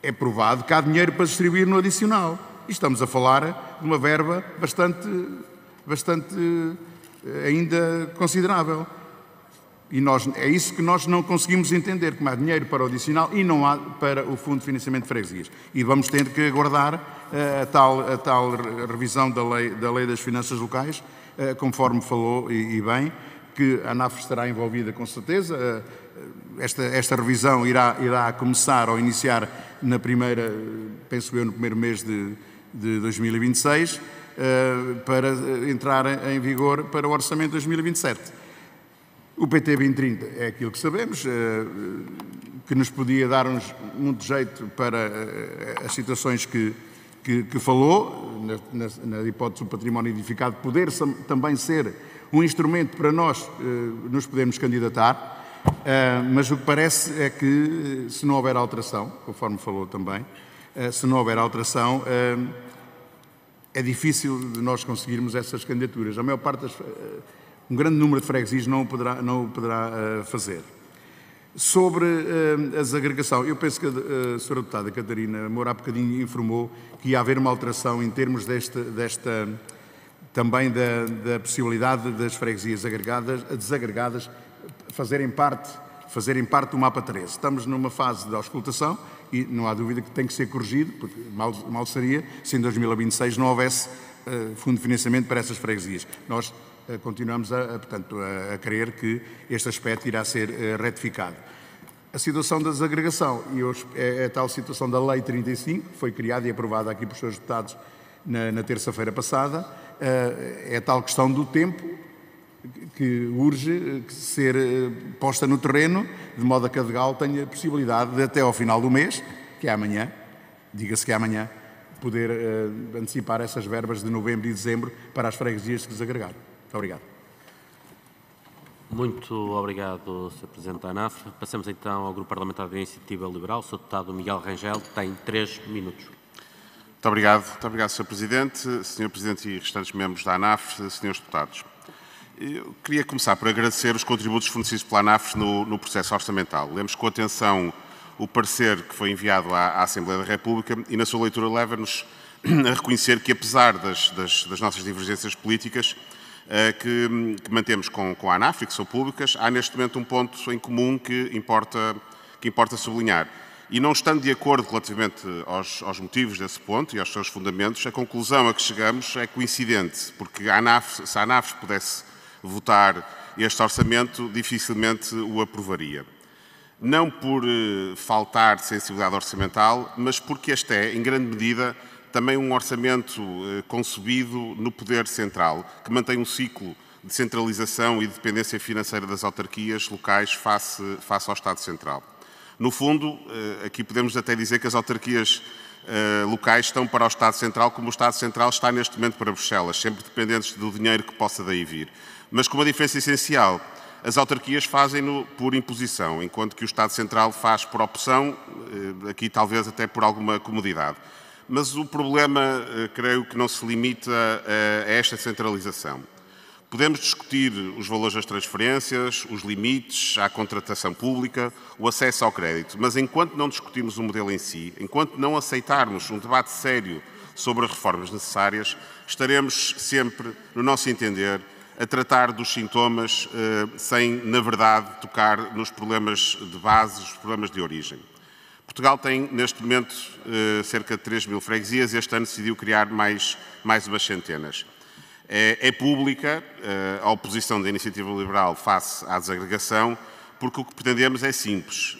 é provado que há dinheiro para distribuir no adicional. E estamos a falar de uma verba bastante ainda considerável. E é isso que nós não conseguimos entender, que há dinheiro para o adicional e não há para o Fundo de Financiamento de Freguesias. E vamos ter que aguardar a tal revisão da lei das Finanças Locais, conforme falou e bem, que a ANAF estará envolvida com certeza. Esta revisão irá começar ou iniciar na primeira, penso eu, no primeiro mês de 2026, para entrar em vigor para o Orçamento de 2027. O PT 2030 é aquilo que sabemos, que nos podia dar-nos muito jeito para as situações que falou, na hipótese do património edificado, poder também ser um instrumento para nós nos podermos candidatar, mas o que parece é que, se não houver alteração, conforme falou também, se não houver alteração, é difícil de nós conseguirmos essas candidaturas. A maior parte um grande número de freguesias não o poderá fazer. Sobre a desagregação, eu penso que a Sra. Deputada Catarina Moura há bocadinho informou que ia haver uma alteração em termos também da possibilidade das freguesias desagregadas fazerem parte do mapa 13. Estamos numa fase de auscultação e não há dúvida que tem que ser corrigido, porque mal seria se em 2026 não houvesse fundo de financiamento para essas freguesias. Nós continuamos, portanto, a crer que este aspecto irá ser retificado. A situação da desagregação é a tal situação da Lei 35, que foi criada e aprovada aqui por seus deputados na terça-feira passada, é a tal questão do tempo que urge ser posta no terreno, de modo a que a DGAL tenha possibilidade de, até ao final do mês, que é amanhã, diga-se que é amanhã, poder antecipar essas verbas de novembro e dezembro para as freguesias que desagregaram. Muito obrigado. Muito obrigado, Sr. Presidente da ANAF. Passamos então ao Grupo Parlamentar da Iniciativa Liberal. O Sr. Deputado Miguel Rangel tem 3 minutos. Muito obrigado, Sr. Presidente, Sr. Presidente e restantes membros da ANAF, Srs. Deputados. Eu queria começar por agradecer os contributos fornecidos pela ANAF no processo orçamental. Lemos com atenção o parecer que foi enviado à Assembleia da República e, na sua leitura, leva-nos a reconhecer que, apesar das nossas divergências políticas que mantemos com a ANAF e que são públicas, há neste momento um ponto em comum que importa sublinhar. E não estando de acordo relativamente aos motivos desse ponto e aos seus fundamentos, a conclusão a que chegamos é coincidente, porque se a ANAF pudesse votar este orçamento, dificilmente o aprovaria. Não por faltar sensibilidade orçamental, mas porque este é, em grande medida, também um orçamento concebido no poder central, que mantém um ciclo de centralização e de dependência financeira das autarquias locais face ao Estado Central. No fundo, aqui podemos até dizer que as autarquias locais estão para o Estado Central como o Estado Central está neste momento para Bruxelas, sempre dependentes do dinheiro que possa daí vir. Mas com uma diferença essencial, as autarquias fazem-no por imposição, enquanto que o Estado Central faz por opção, aqui talvez até por alguma comodidade. Mas o problema, creio que não se limita a esta centralização. Podemos discutir os valores das transferências, os limites à contratação pública, o acesso ao crédito, mas enquanto não discutirmos o modelo em si, enquanto não aceitarmos um debate sério sobre as reformas necessárias, estaremos sempre, no nosso entender, a tratar dos sintomas sem, na verdade, tocar nos problemas de base, os problemas de origem. Portugal tem, neste momento, cerca de 3 mil freguesias e este ano decidiu criar mais umas centenas. É pública a oposição da Iniciativa Liberal face à desagregação, porque o que pretendemos é simples,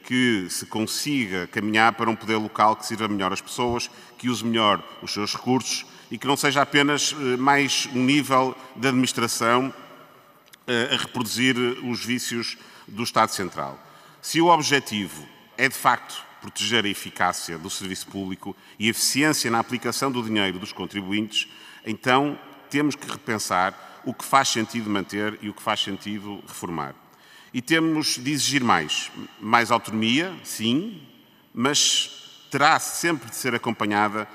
que se consiga caminhar para um poder local que sirva melhor as pessoas, que use melhor os seus recursos e que não seja apenas mais um nível de administração a reproduzir os vícios do Estado Central. Se o objetivo é, de facto, proteger a eficácia do serviço público e a eficiência na aplicação do dinheiro dos contribuintes, então temos que repensar o que faz sentido manter e o que faz sentido reformar. E temos de exigir mais autonomia, sim, mas terá sempre de ser acompanhada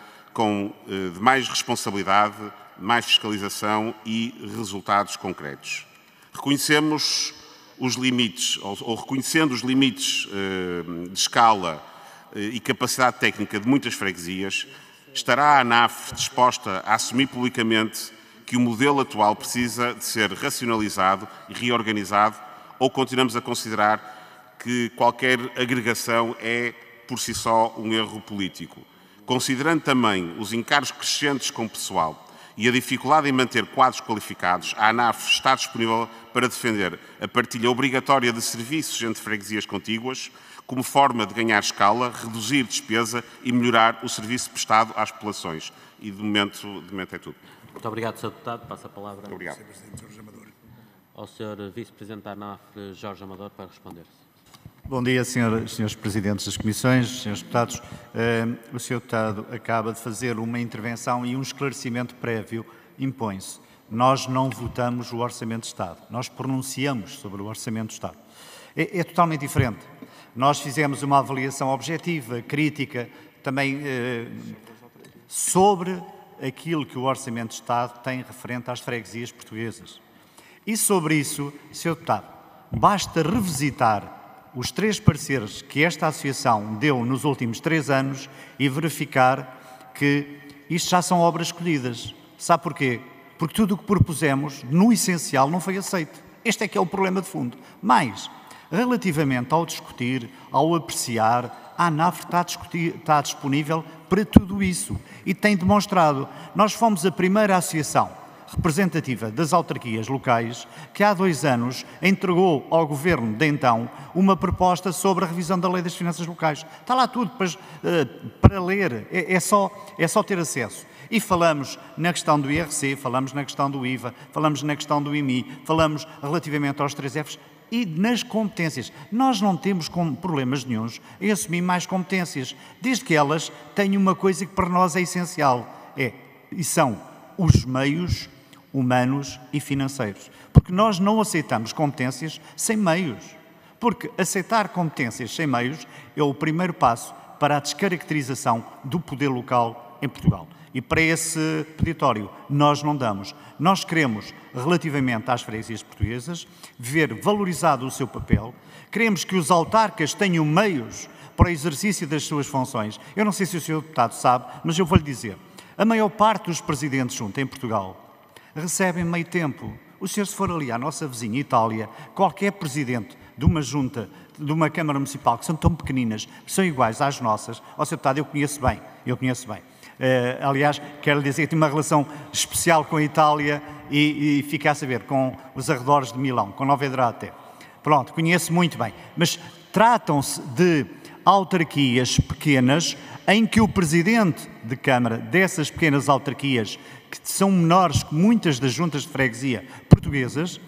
de mais responsabilidade, mais fiscalização e resultados concretos. Reconhecemos os limites, ou reconhecendo os limites de escala e capacidade técnica de muitas freguesias, estará a ANAF disposta a assumir publicamente que o modelo atual precisa de ser racionalizado e reorganizado, ou continuamos a considerar que qualquer agregação é, por si só, um erro político? Considerando também os encargos crescentes com o pessoal e a dificuldade em manter quadros qualificados, a ANAF está disponível para defender a partilha obrigatória de serviços entre freguesias contíguas, como forma de ganhar escala, reduzir despesa e melhorar o serviço prestado às populações. E de momento é tudo. Muito obrigado, Sr. Deputado. Passo a palavra Obrigado. ao Sr. Vice-Presidente da ANAF, Jorge Amador, para responder. Bom dia, senhores Presidentes das Comissões, senhores Deputados. O Sr. Deputado acaba de fazer uma intervenção e um esclarecimento prévio impõe-se. Nós não votamos o Orçamento de Estado, nós pronunciamos sobre o Orçamento de Estado. É totalmente diferente. Nós fizemos uma avaliação objetiva, crítica, também sobre aquilo que o Orçamento de Estado tem referente às freguesias portuguesas. E sobre isso, Sr. Deputado, basta revisitar os 3 pareceres que esta associação deu nos últimos 3 anos e verificar que isto já são obras escolhidas. Sabe porquê? Porque tudo o que propusemos, no essencial, não foi aceito. Este é que é o problema de fundo. Mas, relativamente ao discutir, ao apreciar, a ANAF está disponível para tudo isso e tem demonstrado. Nós fomos a primeira associação representativa das autarquias locais que há 2 anos entregou ao Governo de então uma proposta sobre a revisão da Lei das Finanças Locais. Está lá tudo para ler, é só ter acesso. E falamos na questão do IRC, falamos na questão do IVA, falamos na questão do IMI, falamos relativamente aos 3Fs e nas competências. Nós não temos problemas nenhuns em assumir mais competências, desde que elas tenham uma coisa que para nós é essencial, e são os meios humanos e financeiros. Porque nós não aceitamos competências sem meios. Porque aceitar competências sem meios é o primeiro passo para a descaracterização do poder local em Portugal. E para esse peditório nós não damos. Nós queremos, relativamente às freguesias portuguesas, ver valorizado o seu papel. Queremos que os autarcas tenham meios para o exercício das suas funções. Eu não sei se o Sr. Deputado sabe, mas eu vou-lhe dizer. A maior parte dos presidentes junta em Portugal recebem meio tempo. O senhor, se for ali à nossa vizinha Itália, qualquer presidente de uma junta, de uma Câmara Municipal, que são tão pequeninas, são iguais às nossas, ó, Sr. Deputado, eu conheço bem. Aliás, quero lhe dizer que tenho uma relação especial com a Itália e fiquei a saber, com os arredores de Milão, com Nova Idrate. Pronto, conheço muito bem. Mas tratam-se de autarquias pequenas em que o presidente de Câmara dessas pequenas autarquias, que são menores que muitas das juntas de freguesia portuguesas,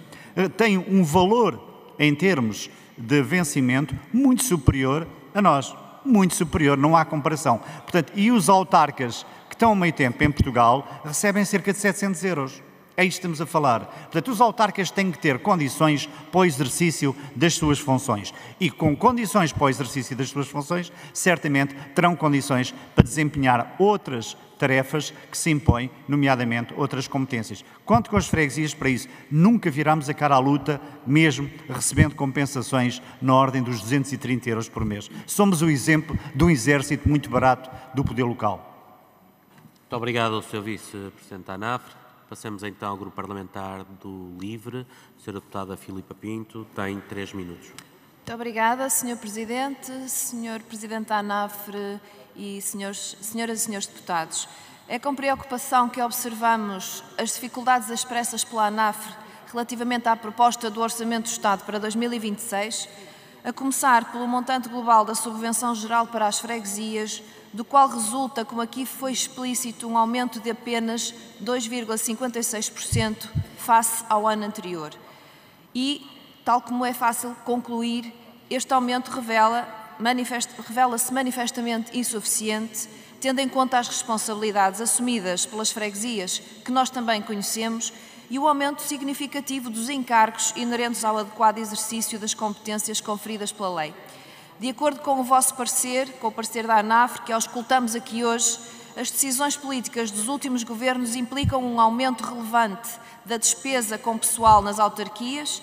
tem um valor em termos de vencimento muito superior a nós. Muito superior, não há comparação. Portanto, e os autarcas que estão há meio tempo em Portugal recebem cerca de 700 euros. É isto que estamos a falar. Portanto, os autarcas têm que ter condições para o exercício das suas funções. E com condições para o exercício das suas funções, certamente terão condições para desempenhar outras tarefas que se impõem, nomeadamente outras competências. Conto com as freguesias para isso. Nunca virámos a cara à luta, mesmo recebendo compensações na ordem dos 230 euros por mês. Somos o exemplo de um exército muito barato do poder local. Muito obrigado ao Sr. Vice-Presidente da ANAF. Passamos então ao Grupo Parlamentar do LIVRE. A Sra. Deputada Filipa Pinto tem 3 minutos. Muito obrigada, Sr. Presidente, Sr. Presidente da ANAF e senhoras e senhores deputados. É com preocupação que observamos as dificuldades expressas pela ANAF relativamente à proposta do Orçamento do Estado para 2026, a começar pelo montante global da subvenção geral para as freguesias, do qual resulta, como aqui foi explícito, um aumento de apenas 2,56% face ao ano anterior. E, tal como é fácil concluir, este aumento revela-se manifestamente insuficiente, tendo em conta as responsabilidades assumidas pelas freguesias, que nós também conhecemos, e o aumento significativo dos encargos inerentes ao adequado exercício das competências conferidas pela lei. De acordo com o vosso parecer, com o parecer da ANAF, que auscultamos aqui hoje, as decisões políticas dos últimos governos implicam um aumento relevante da despesa com pessoal nas autarquias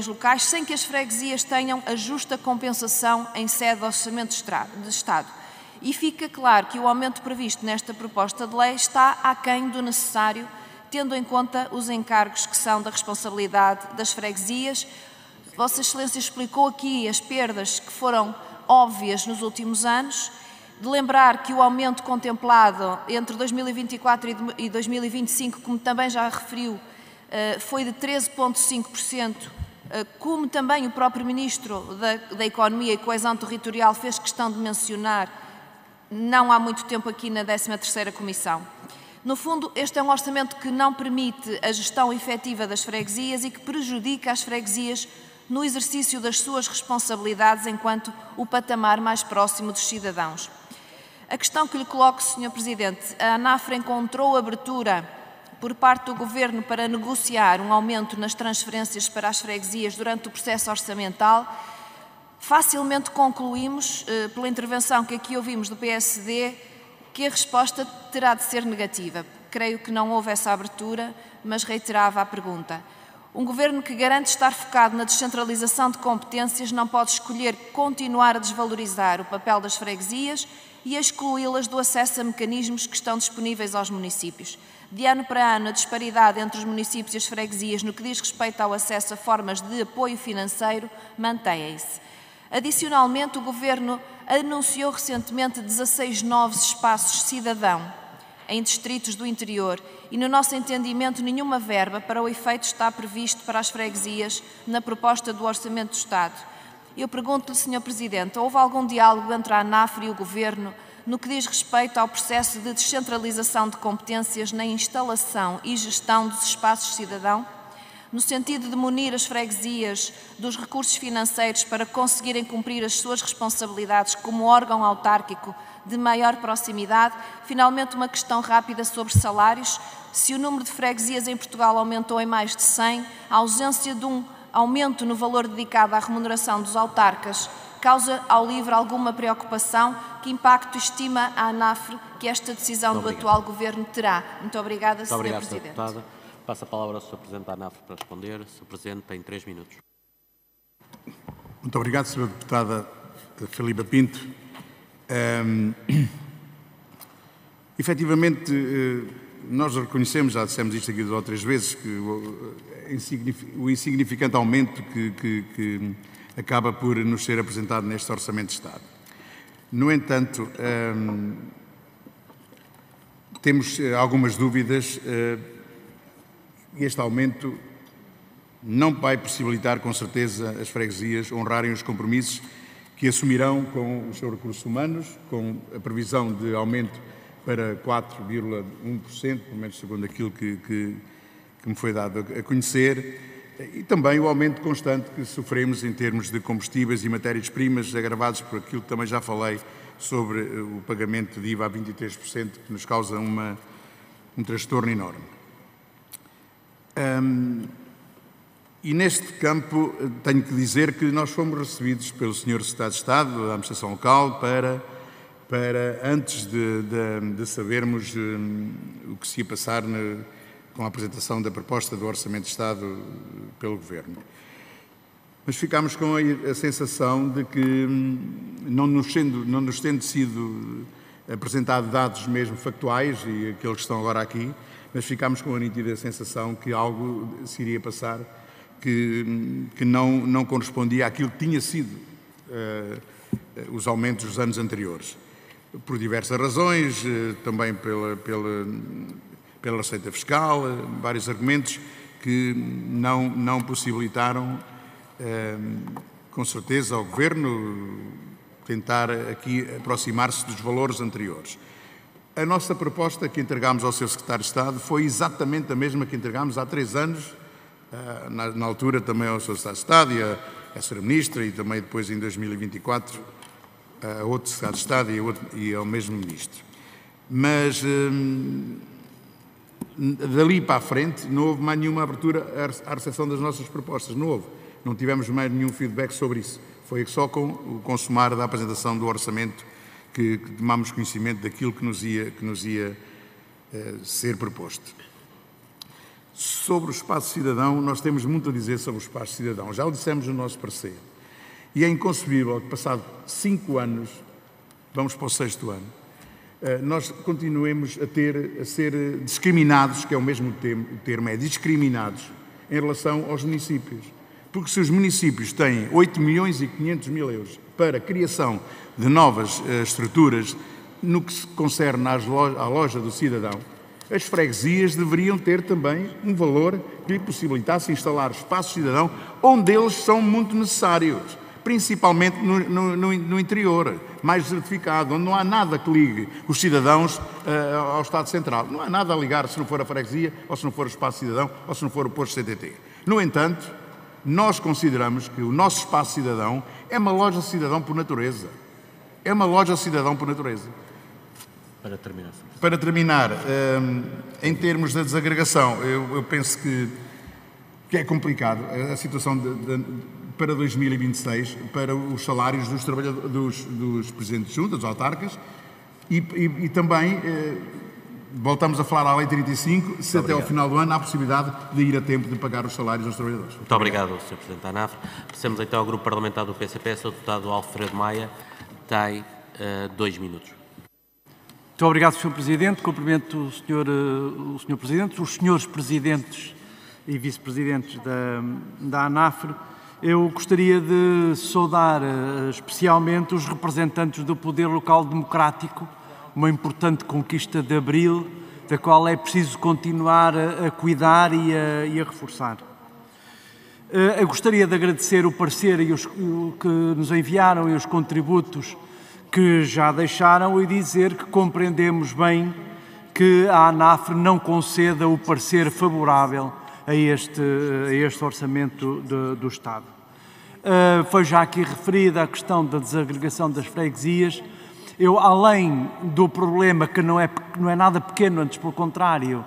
locais, sem que as freguesias tenham a justa compensação em sede do Orçamento de Estado. E fica claro que o aumento previsto nesta proposta de lei está aquém do necessário, tendo em conta os encargos que são da responsabilidade das freguesias. Vossa Excelência explicou aqui as perdas que foram óbvias nos últimos anos de lembrar que o aumento contemplado entre 2024 e 2025, como também já referiu, foi de 13,5%, como também o próprio Ministro da Economia e Coesão Territorial fez questão de mencionar não há muito tempo aqui na 13ª Comissão. No fundo, este é um orçamento que não permite a gestão efetiva das freguesias e que prejudica as freguesias no exercício das suas responsabilidades enquanto o patamar mais próximo dos cidadãos. A questão que lhe coloco, Sr. Presidente, a ANAF encontrou abertura por parte do Governo para negociar um aumento nas transferências para as freguesias durante o processo orçamental. Facilmente concluímos, pela intervenção que aqui ouvimos do PSD, que a resposta terá de ser negativa. Creio que não houve essa abertura, mas reiterava a pergunta. Um Governo que garante estar focado na descentralização de competências não pode escolher continuar a desvalorizar o papel das freguesias e a excluí-las do acesso a mecanismos que estão disponíveis aos municípios. De ano para ano, a disparidade entre os municípios e as freguesias no que diz respeito ao acesso a formas de apoio financeiro mantém-se. Adicionalmente, o Governo anunciou recentemente 16 novos espaços cidadão em distritos do interior e, no nosso entendimento, nenhuma verba para o efeito está previsto para as freguesias na proposta do Orçamento do Estado. Eu pergunto-lhe, Sr. Presidente, houve algum diálogo entre a ANAF e o Governo no que diz respeito ao processo de descentralização de competências na instalação e gestão dos espaços cidadão, no sentido de munir as freguesias dos recursos financeiros para conseguirem cumprir as suas responsabilidades como órgão autárquico de maior proximidade? Finalmente, uma questão rápida sobre salários. Se o número de freguesias em Portugal aumentou em mais de 100, a ausência de um aumento no valor dedicado à remuneração dos autarcas causa ao LIVRE alguma preocupação? Que impacto estima a ANAF que esta decisão do atual Governo terá? Muito obrigada, Sr. Presidente. Deputada. Passo a palavra ao Sr. Presidente da ANAF para responder. Sr. Presidente, tem 3 minutos. Muito obrigado, Sra. Deputada Filipa Pinto. Efetivamente, nós reconhecemos, já dissemos isto aqui 2 ou 3 vezes, que o insignificante aumento que acaba por nos ser apresentado neste Orçamento de Estado. No entanto, temos algumas dúvidas. Este aumento não vai possibilitar, com certeza, as freguesias honrarem os compromissos que assumirão com os seus recursos humanos, com a previsão de aumento para 4,1%, pelo menos segundo aquilo que me foi dado a conhecer, e também o aumento constante que sofremos em termos de combustíveis e matérias-primas, agravados por aquilo que também já falei sobre o pagamento de IVA a 23%, que nos causa um transtorno enorme. E neste campo tenho que dizer que nós fomos recebidos pelo Sr. Secretário de Estado da Administração Local para antes de sabermos o que se ia passar com a apresentação da proposta do Orçamento de Estado pelo Governo. Mas ficámos com a sensação de que, não nos tendo sido apresentados dados mesmo factuais, e aqueles que estão agora aqui, mas ficámos com a nítida sensação que algo se iria passar que não correspondia àquilo que tinha sido os aumentos dos anos anteriores. Por diversas razões, também pela receita fiscal, vários argumentos que não possibilitaram, com certeza, ao Governo tentar aqui aproximar-se dos valores anteriores. A nossa proposta que entregámos ao Sr. Secretário de Estado foi exatamente a mesma que entregámos há 3 anos, na altura também ao Sr. Secretário de Estado e à Sra. Ministra, e também depois em 2024 a outro Secretário de Estado e ao mesmo Ministro. Mas dali para a frente não houve mais nenhuma abertura à recepção das nossas propostas, não houve. Não tivemos mais nenhum feedback sobre isso. Foi só com o consumar da apresentação do orçamento que tomámos conhecimento daquilo que nos ia ser proposto. Sobre o espaço cidadão, nós temos muito a dizer sobre o espaço cidadão. Já o dissemos no nosso parecer. E é inconcebível que, passado 5 anos, vamos para o 6º ano, nós continuemos a ser discriminados, que é o mesmo termo, é discriminados, em relação aos municípios. Porque se os municípios têm 8 milhões e 500 mil euros para a criação de novas estruturas no que se concerne à loja do cidadão, as freguesias deveriam ter também um valor que lhe possibilitasse instalar espaço cidadão onde eles são muito necessários, principalmente no interior, mais desertificado, onde não há nada que ligue os cidadãos ao Estado Central. Não há nada a ligar se não for a freguesia, ou se não for o espaço cidadão, ou se não for o posto CTT. No entanto, nós consideramos que o nosso espaço cidadão é uma loja cidadão por natureza. É uma loja cidadão por natureza. Para terminar, em termos da desagregação, eu penso que é complicado a situação para 2026, para os salários dos trabalhadores, dos presidentes de junta, dos autarcas, e também voltamos a falar à Lei 35, se até ao final do ano há a possibilidade de ir a tempo de pagar os salários aos trabalhadores. Muito obrigado, Sr. Presidente da ANAF. Passamos então ao Grupo Parlamentar do PCP, Sr. Deputado Alfredo Maia, tem 2 minutos. Muito obrigado, Sr. Presidente. Cumprimento o Sr. Presidente, os Srs. Presidentes e Vice-Presidentes da ANAFRE. Eu gostaria de saudar especialmente os representantes do Poder Local Democrático, uma importante conquista de abril, da qual é preciso continuar a cuidar e a reforçar. Eu gostaria de agradecer o parecer que nos enviaram e os contributos que já deixaram e dizer que compreendemos bem que a ANAFRE não conceda o parecer favorável a este orçamento do Estado. Foi já aqui referida a questão da desagregação das freguesias. Eu, além do problema que não é nada pequeno, antes pelo contrário,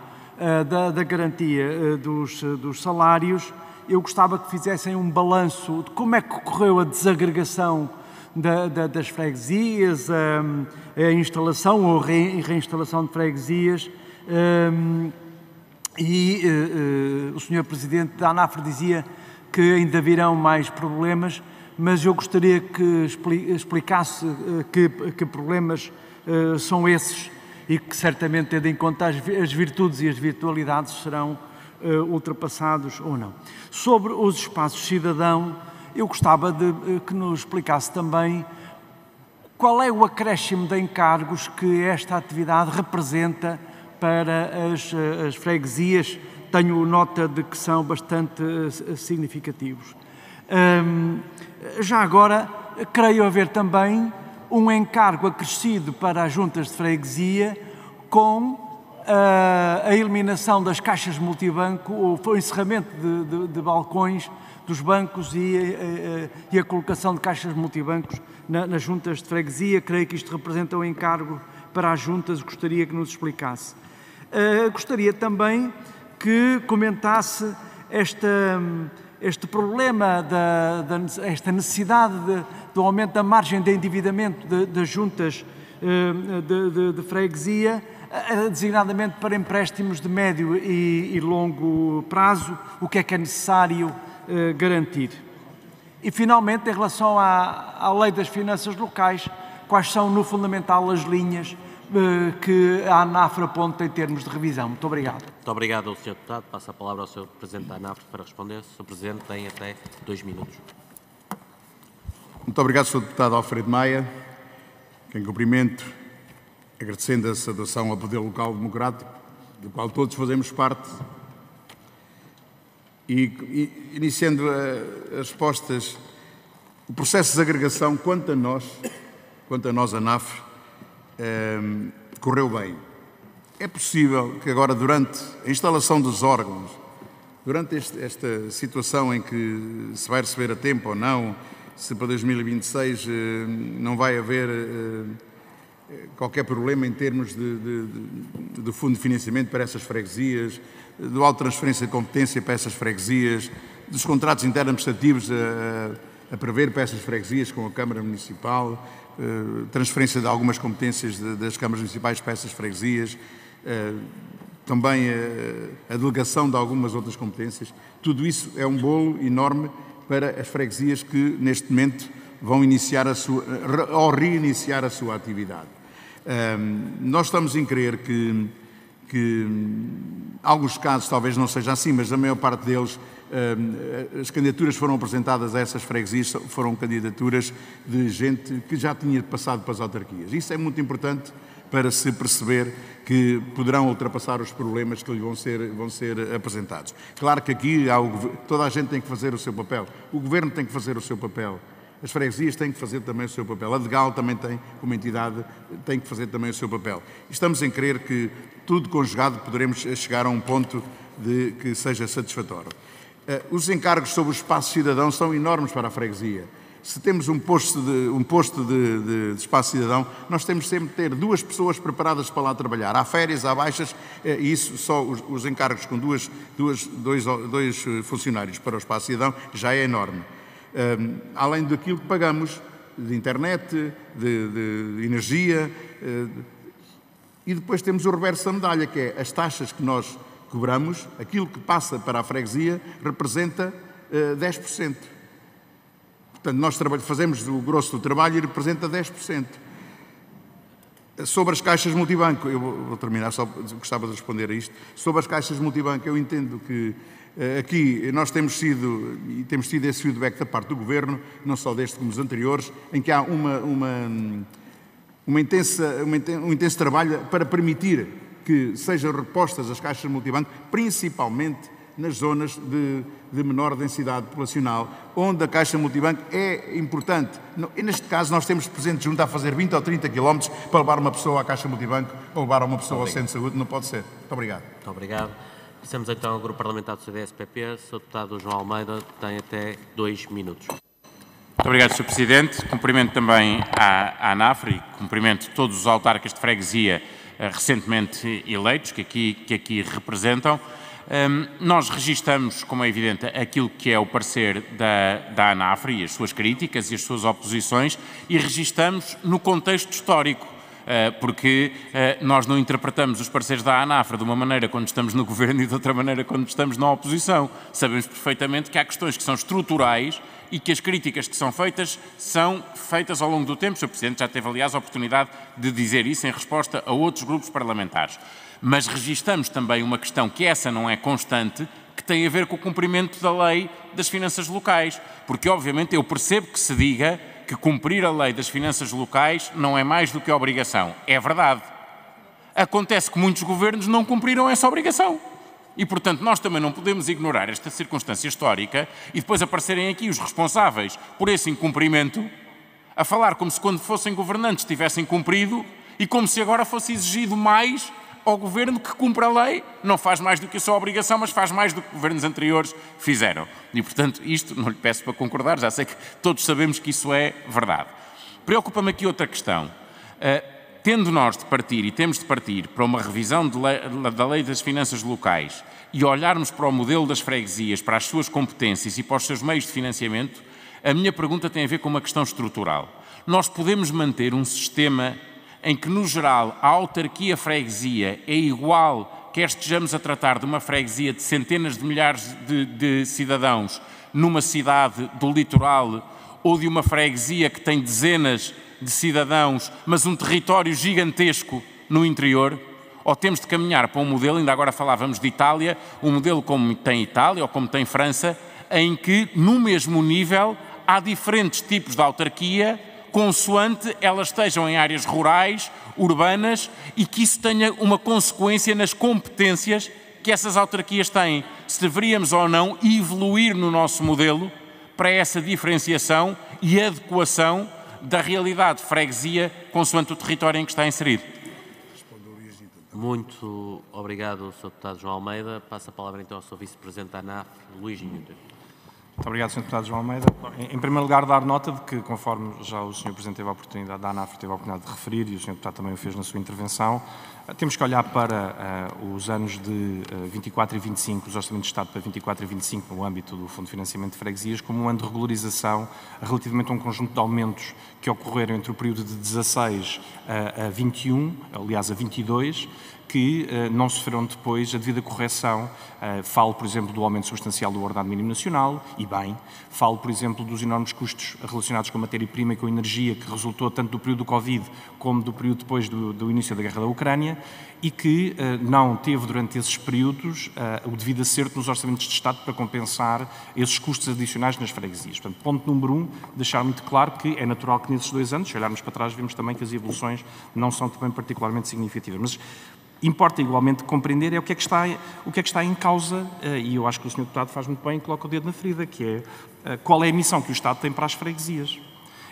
da garantia dos salários, eu gostava que fizessem um balanço de como é que ocorreu a desagregação das freguesias, a instalação ou reinstalação de freguesias, o Sr. Presidente da ANAFRE dizia que ainda virão mais problemas, mas eu gostaria que explicasse que problemas são esses e que certamente, tendo em conta as virtudes e as virtualidades, serão ultrapassados ou não. Sobre os espaços cidadão, eu gostava que nos explicasse também qual é o acréscimo de encargos que esta atividade representa para as freguesias. Tenho nota de que são bastante significativos. Já agora, creio haver também um encargo acrescido para as juntas de freguesia com a eliminação das caixas multibanco, ou o encerramento de balcões dos bancos e a colocação de caixas multibancos nas juntas de freguesia. Creio que isto representa um encargo para as juntas, gostaria que nos explicasse. Gostaria também que comentasse este problema, esta necessidade do aumento da margem de endividamento das juntas de freguesia, designadamente para empréstimos de médio e longo prazo, o que é necessário garantir. E, finalmente, em relação à Lei das Finanças Locais, quais são, no fundamental, as linhas que a ANAFRE aponta em termos de revisão? Muito obrigado. Muito obrigado ao Sr. Deputado. Passo a palavra ao Sr. Presidente da ANAFRE para responder. Sr. Presidente, tem até 2 minutos. Muito obrigado, Sr. Deputado Alfredo Maia, quem cumprimento, agradecendo a saudação ao Poder Local Democrático, do qual todos fazemos parte, e iniciando as respostas, o processo de desagregação, quanto a nós, ANAFRE, correu bem. É possível que agora, durante a instalação dos órgãos, durante esta situação em que se vai receber a tempo ou não, se para 2026 não vai haver qualquer problema em termos de fundo de financiamento para essas freguesias, do auto transferência de competência para essas freguesias, dos contratos interadministrativos a prever para essas freguesias com a Câmara Municipal, transferência de algumas competências das câmaras municipais para essas freguesias, também a delegação de algumas outras competências. Tudo isso é um bolo enorme para as freguesias que, neste momento, vão iniciar ou reiniciar a sua atividade. Nós estamos em crer que alguns casos talvez não seja assim, mas a maior parte deles as candidaturas foram apresentadas a essas freguesias, foram candidaturas de gente que já tinha passado para as autarquias. Isso é muito importante para se perceber que poderão ultrapassar os problemas que lhe vão ser apresentados. Claro que aqui toda a gente tem que fazer o seu papel. O Governo tem que fazer o seu papel. As freguesias têm que fazer também o seu papel. A Degal também tem, como entidade, tem que fazer também o seu papel. E estamos em crer que, tudo conjugado, poderemos chegar a um ponto que seja satisfatório. Os encargos sobre o espaço cidadão são enormes para a freguesia. Se temos um posto de espaço cidadão, nós temos sempre de ter 2 pessoas preparadas para lá trabalhar. Há férias, há baixas, e isso só os encargos com dois funcionários para o espaço cidadão já é enorme. Além daquilo que pagamos de internet, de energia, e depois temos o reverso da medalha, que é as taxas que nós cobramos, aquilo que passa para a freguesia representa 10%. Portanto, nós fazemos o grosso do trabalho e representa 10%. Sobre as caixas multibanco, eu vou terminar, só gostava de responder a isto. Sobre as caixas multibanco, eu entendo que aqui nós temos tido esse feedback da parte do Governo, não só deste como dos anteriores, em que há um intenso trabalho para permitir que sejam repostas as caixas multibanco, principalmente nas zonas de menor densidade populacional, onde a caixa multibanco é importante. E neste caso, nós temos presente junto a fazer 20 ou 30 km para levar uma pessoa à caixa multibanco ou levar uma pessoa ao centro de saúde. Não pode ser. Muito obrigado. Muito obrigado. Passamos então ao Grupo Parlamentar do CDS-PP. O Sr. Deputado João Almeida tem até 2 minutos. Muito obrigado, Sr. Presidente. Cumprimento também a ANAFR e cumprimento todos os autarcas de freguesia recentemente eleitos que aqui representam. Nós registamos, como é evidente, aquilo que é o parecer da ANAFR e as suas críticas e as suas oposições e registamos no contexto histórico, porque nós não interpretamos os pareceres da ANAFR de uma maneira quando estamos no Governo e de outra maneira quando estamos na oposição. Sabemos perfeitamente que há questões que são estruturais e que as críticas que são feitas ao longo do tempo. O Sr. Presidente já teve, aliás, a oportunidade de dizer isso em resposta a outros grupos parlamentares. Mas registamos também uma questão que essa não é constante, que tem a ver com o cumprimento da lei das finanças locais. Porque, obviamente, eu percebo que se diga que cumprir a lei das finanças locais não é mais do que obrigação. É verdade. Acontece que muitos governos não cumpriram essa obrigação. E, portanto, nós também não podemos ignorar esta circunstância histórica e depois aparecerem aqui os responsáveis por esse incumprimento a falar como se quando fossem governantes tivessem cumprido e como se agora fosse exigido mais ao Governo que cumpra a lei, não faz mais do que a sua obrigação, mas faz mais do que governos anteriores fizeram. E, portanto, isto não lhe peço para concordar, já sei que todos sabemos que isso é verdade. Preocupa-me aqui outra questão. Tendo nós de partir e temos de partir para uma revisão da lei das finanças locais e olharmos para o modelo das freguesias, para as suas competências e para os seus meios de financiamento, a minha pergunta tem a ver com uma questão estrutural. Nós podemos manter um sistema em que, no geral, a autarquia-freguesia é igual, quer estejamos a tratar de uma freguesia de centenas de milhares de cidadãos numa cidade do litoral ou de uma freguesia que tem dezenas de cidadãos, mas um território gigantesco no interior? Ou temos de caminhar para um modelo, ainda agora falávamos de Itália, um modelo como tem Itália ou como tem França, em que, no mesmo nível, há diferentes tipos de autarquia, consoante elas estejam em áreas rurais, urbanas, e que isso tenha uma consequência nas competências que essas autarquias têm. Se deveríamos ou não evoluir no nosso modelo para essa diferenciação e adequação da realidade de freguesia consoante o território em que está inserido. Muito obrigado, Sr. Deputado João Almeida. Passo a palavra então ao Sr. Vice-Presidente da ANAF, Luís Newton. Muito obrigado, Sr. Deputado João Almeida. Em primeiro lugar, dar nota de que, conforme já o Sr. Presidente teve a oportunidade, da ANAF teve a oportunidade de referir, e o Sr. Deputado também o fez na sua intervenção, temos que olhar para os anos de 24 e 25, os orçamentos de Estado para 24 e 25, no âmbito do Fundo de Financiamento de Freguesias, como um ano de regularização relativamente a um conjunto de aumentos que ocorreram entre o período de 16 a 21, aliás a 22, que não sofreram depois a devida correção. Falo, por exemplo, do aumento substancial do ordenado mínimo nacional, e bem. Falo, por exemplo, dos enormes custos relacionados com a matéria-prima e com a energia, que resultou tanto do período do Covid como do período depois do início da guerra da Ucrânia, e que não teve durante esses períodos o devido acerto nos orçamentos de Estado para compensar esses custos adicionais nas freguesias. Portanto, ponto número 1, deixar muito claro que é natural que nesses 2 anos, se olharmos para trás, vemos também que as evoluções não são também particularmente significativas. Mas importa igualmente compreender o que é que está em causa, e eu acho que o Sr. Deputado faz muito bem e coloca o dedo na ferida, que é qual é a missão que o Estado tem para as freguesias.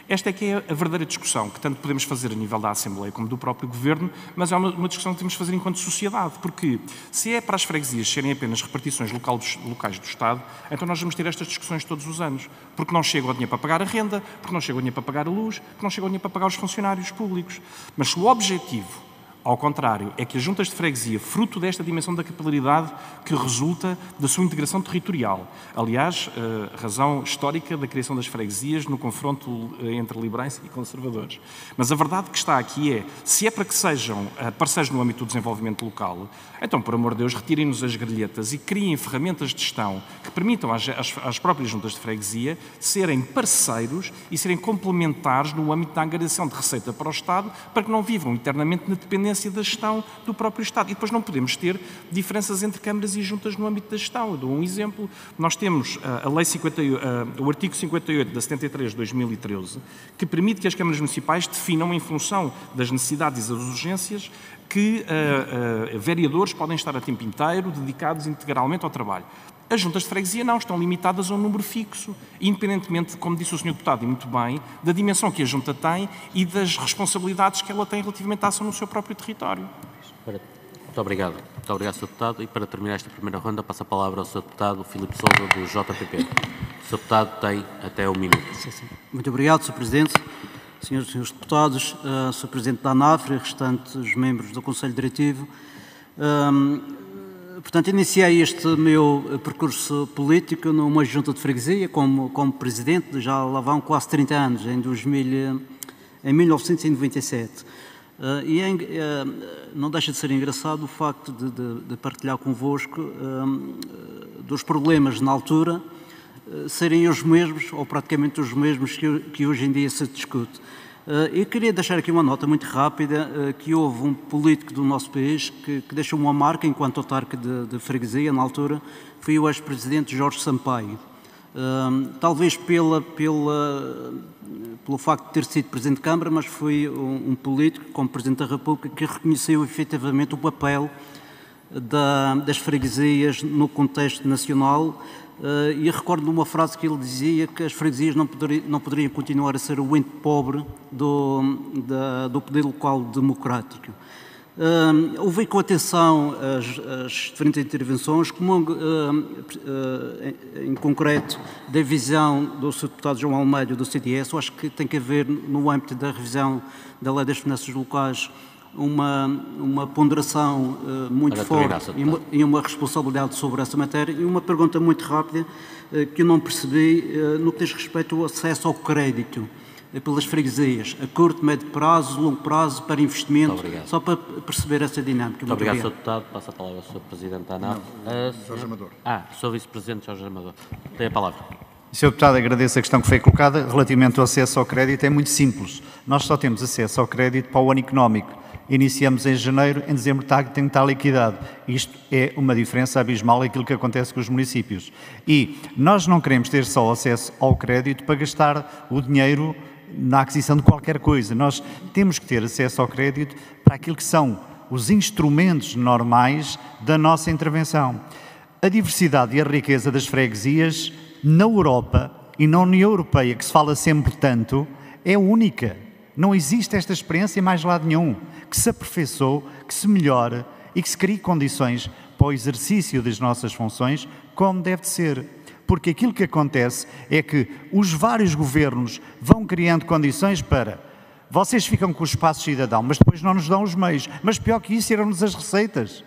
Esta é que é a verdadeira discussão, que tanto podemos fazer a nível da Assembleia como do próprio Governo, mas é uma discussão que temos de fazer enquanto sociedade, porque se é para as freguesias serem apenas repartições locais do Estado, então nós vamos ter estas discussões todos os anos, porque não chega o dinheiro para pagar a renda, porque não chega o dinheiro para pagar a luz, porque não chega o dinheiro para pagar os funcionários públicos. Mas se o objetivo, ao contrário, é que as juntas de freguesia, fruto desta dimensão da capilaridade que resulta da sua integração territorial. Aliás, razão histórica da criação das freguesias no confronto entre liberais e conservadores. Mas a verdade que está aqui é, se é para que sejam parceiros no âmbito do desenvolvimento local, então, por amor de Deus, retirem-nos as grelhetas e criem ferramentas de gestão que permitam às próprias juntas de freguesia serem parceiros e serem complementares no âmbito da angariação de receita para o Estado, para que não vivam eternamente na dependência da gestão do próprio Estado. E depois não podemos ter diferenças entre câmaras e juntas no âmbito da gestão. Eu dou um exemplo. Nós temos a Lei 58, o artigo 58 da 73 de 2013, que permite que as câmaras municipais definam, em função das necessidades e das urgências, que vereadores podem estar a tempo inteiro dedicados integralmente ao trabalho. As juntas de freguesia não, estão limitadas a um número fixo, independentemente, como disse o Sr. Deputado, e muito bem, da dimensão que a junta tem e das responsabilidades que ela tem relativamente à ação no seu próprio território. Muito obrigado. Muito obrigado, Sr. Deputado. E para terminar esta primeira ronda, passo a palavra ao Sr. Deputado Filipe Sousa, do JPP. O Sr. Deputado tem até 1 minuto. Muito obrigado, Sr. Presidente. Senhoras e Senhores Deputados, Sr. Presidente da ANAFRE e restantes membros do Conselho Diretivo, portanto, iniciei este meu percurso político numa junta de freguesia como presidente, já lá vão quase 30 anos, em 1997. Não deixa de ser engraçado o facto de partilhar convosco dos problemas na altura serem os mesmos, ou praticamente os mesmos, que hoje em dia se discute. Eu queria deixar aqui uma nota muito rápida, que houve um político do nosso país que deixou uma marca enquanto autarca de freguesia, na altura, foi o ex-presidente Jorge Sampaio. Talvez pelo facto de ter sido Presidente de Câmara, mas foi um político, como Presidente da República, que reconheceu efetivamente o papel das freguesias no contexto nacional. E recordo de uma frase que ele dizia, que as freguesias não poderiam continuar a ser o ente pobre do poder local democrático. Ouvi com atenção as diferentes intervenções, como em concreto da visão do Sr. Deputado João Almeida do CDS. Eu acho que tem que haver, no âmbito da revisão da Lei das Finanças Locais, uma ponderação muito forte e uma responsabilidade sobre essa matéria. E uma pergunta muito rápida que eu não percebi no que diz respeito ao acesso ao crédito pelas freguesias, a curto, médio prazo, longo prazo, para investimento, só para perceber essa dinâmica. Muito obrigado, Sr. Deputado. Passo a palavra ao Sr. Presidente da ANAF. Jorge Amador. Sr. Vice-Presidente Jorge Amador. Tem a palavra. Sr. Deputado, agradeço a questão que foi colocada. Relativamente ao acesso ao crédito, é muito simples. Nós só temos acesso ao crédito para o ano económico. Iniciamos em janeiro, em dezembro tem que estar liquidado. Isto é uma diferença abismal daquilo que acontece com os municípios. E nós não queremos ter só acesso ao crédito para gastar o dinheiro na aquisição de qualquer coisa. Nós temos que ter acesso ao crédito para aquilo que são os instrumentos normais da nossa intervenção. A diversidade e a riqueza das freguesias na Europa e na União Europeia, que se fala sempre tanto, é única. Não existe esta experiência em mais lado nenhum, que se aperfeiçoe, que se melhore e que se crie condições para o exercício das nossas funções como deve de ser. Porque aquilo que acontece é que os vários governos vão criando condições para vocês ficam com o espaço cidadão, mas depois não nos dão os meios. Mas pior que isso, tiram-nos as receitas.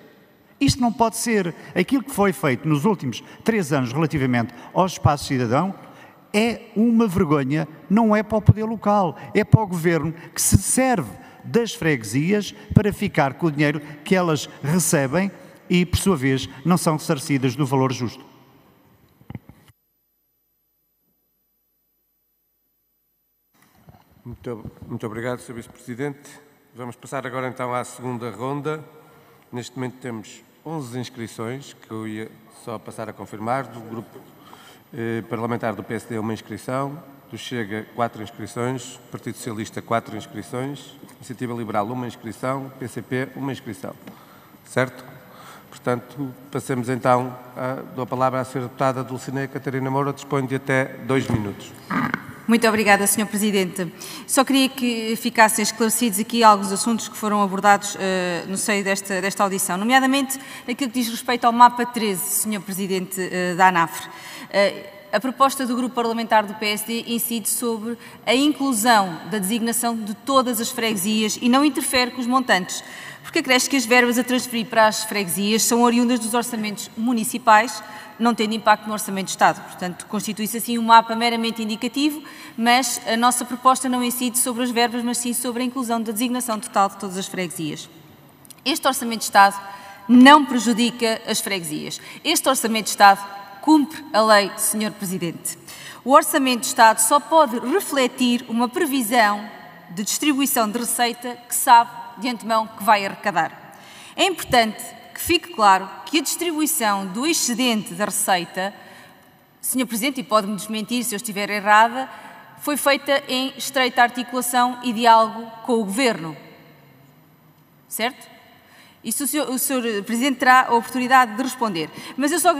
Isto não pode ser. Aquilo que foi feito nos últimos 3 anos relativamente ao espaço cidadão é uma vergonha, não é para o poder local, é para o governo que se serve das freguesias para ficar com o dinheiro que elas recebem e, por sua vez, não são ressarcidas do valor justo. Muito obrigado, Sr. Vice-Presidente. Vamos passar agora então à segunda ronda. Neste momento temos 11 inscrições, que eu ia só passar a confirmar. Do Grupo Parlamentar do PSD, uma inscrição. Do Chega, 4 inscrições. Partido Socialista, 4 inscrições. Iniciativa Liberal, uma inscrição. PCP, uma inscrição. Certo? Portanto, passemos então, dou a palavra à Sra. Deputada Dulcinea Catarina Moura, dispõe de até 2 minutos. Muito obrigada, Sr. Presidente. Só queria que ficassem esclarecidos aqui alguns assuntos que foram abordados no seio desta audição, nomeadamente naquilo que diz respeito ao mapa 13, Sr. Presidente da ANAFRE. A proposta do Grupo Parlamentar do PSD incide sobre a inclusão da designação de todas as freguesias e não interfere com os montantes, porque acresce que as verbas a transferir para as freguesias são oriundas dos orçamentos municipais, não tendo impacto no Orçamento de Estado. Portanto, constitui-se assim um mapa meramente indicativo, mas a nossa proposta não incide sobre as verbas, mas sim sobre a inclusão da designação total de todas as freguesias. Este Orçamento de Estado não prejudica as freguesias. Este Orçamento de Estado cumpre a lei, Sr. Presidente. O Orçamento de Estado só pode refletir uma previsão de distribuição de receita que sabe de antemão que vai arrecadar. É importante que fique claro que a distribuição do excedente da receita, Sr. Presidente, e pode-me desmentir se eu estiver errada, foi feita em estreita articulação e diálogo com o Governo. Certo? Isso o Sr. Presidente terá a oportunidade de responder. Mas eu só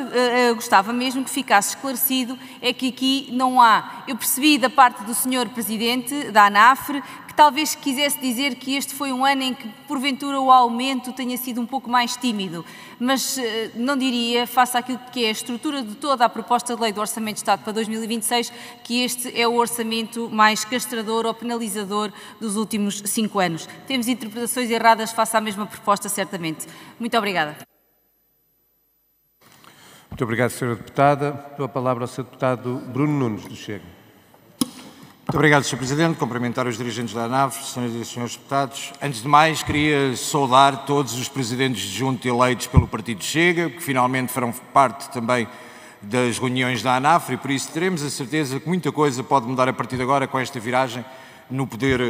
gostava mesmo que ficasse esclarecido é que aqui não há... Eu percebi da parte do Sr. Presidente da ANAFRE que talvez quisesse dizer que este foi um ano em que, porventura, o aumento tenha sido um pouco mais tímido, mas não diria, face àquilo que é a estrutura de toda a proposta de lei do Orçamento de Estado para 2026, que este é o orçamento mais castrador ou penalizador dos últimos 5 anos. Temos interpretações erradas face à mesma proposta, certamente. Muito obrigada. Muito obrigado, Sra. Deputada. Dou a palavra ao Sr. Deputado Bruno Nunes, do Chega. Muito obrigado, Sr. Presidente. Cumprimentar os dirigentes da ANAFRE, senhoras e senhores deputados. Antes de mais, queria saudar todos os presidentes de junta eleitos pelo Partido Chega, que finalmente farão parte também das reuniões da ANAFRE, e por isso teremos a certeza que muita coisa pode mudar a partir de agora com esta viragem no poder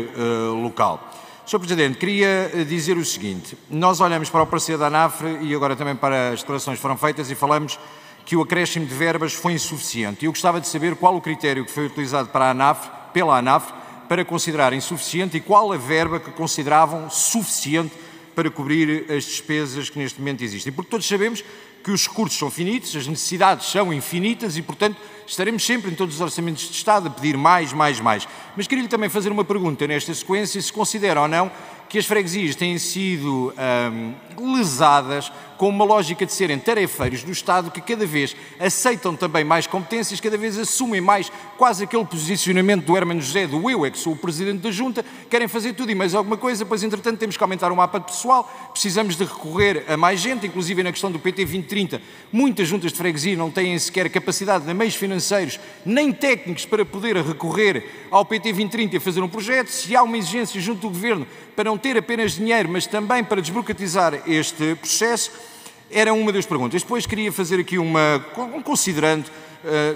local. Sr. Presidente, queria dizer o seguinte. Nós olhamos para o parecer da ANAFRE e agora também para as declarações que foram feitas e falamos que o acréscimo de verbas foi insuficiente. Eu gostava de saber qual o critério que foi utilizado pela ANAFRE para considerar insuficiente e qual a verba que consideravam suficiente para cobrir as despesas que neste momento existem. Porque todos sabemos que os recursos são finitos, as necessidades são infinitas e, portanto, estaremos sempre em todos os orçamentos de Estado a pedir mais. Mas queria-lhe também fazer uma pergunta nesta sequência, se considera ou não que as freguesias têm sido lesadas com uma lógica de serem tarefeiros do Estado que cada vez aceitam também mais competências, cada vez assumem mais quase aquele posicionamento do Hermano José, do eu é que sou o Presidente da Junta, querem fazer tudo e mais alguma coisa, pois entretanto temos que aumentar o mapa de pessoal, precisamos de recorrer a mais gente, inclusive na questão do PT 2030, muitas juntas de freguesia não têm sequer capacidade de meios financeiros nem técnicos para poder recorrer ao PT 2030 e fazer um projeto. Se há uma exigência junto do Governo para não ter apenas dinheiro, mas também para desburocratizar este processo, era uma das perguntas. Depois queria fazer aqui considerando,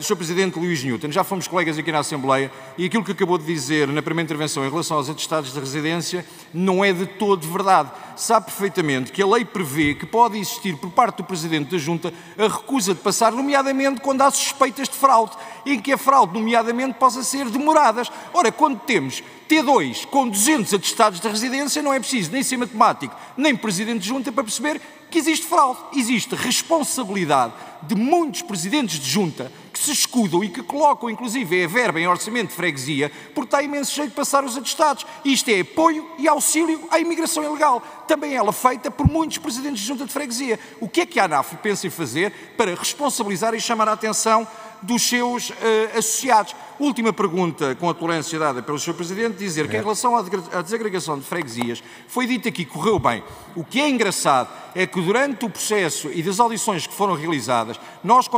Sr. Presidente Luís Newton, já fomos colegas aqui na Assembleia e aquilo que acabou de dizer na primeira intervenção em relação aos atestados de residência não é de todo verdade. Sabe perfeitamente que a lei prevê que pode existir por parte do Presidente da Junta a recusa de passar, nomeadamente quando há suspeitas de fraude, em que a fraude, nomeadamente, possa ser demoradas. Ora, quando temos T2 com 200 atestados de residência, não é preciso nem ser matemático, nem Presidente de Junta para perceber que existe fraude. Existe responsabilidade de muitos Presidentes de Junta que se escudam e que colocam, inclusive, a verba em orçamento de freguesia, porque está imenso jeito de passar os atestados. Isto é apoio e auxílio à imigração ilegal. Também ela feita por muitos Presidentes de Junta de freguesia. O que é que a ANAFRE pensa em fazer para responsabilizar e chamar a atenção dos seus associados? Última pergunta, com a tolerância dada pelo Sr. Presidente, dizer que em relação à desagregação de freguesias, foi dito aqui que correu bem. O que é engraçado é que durante o processo e das audições que foram realizadas, nós,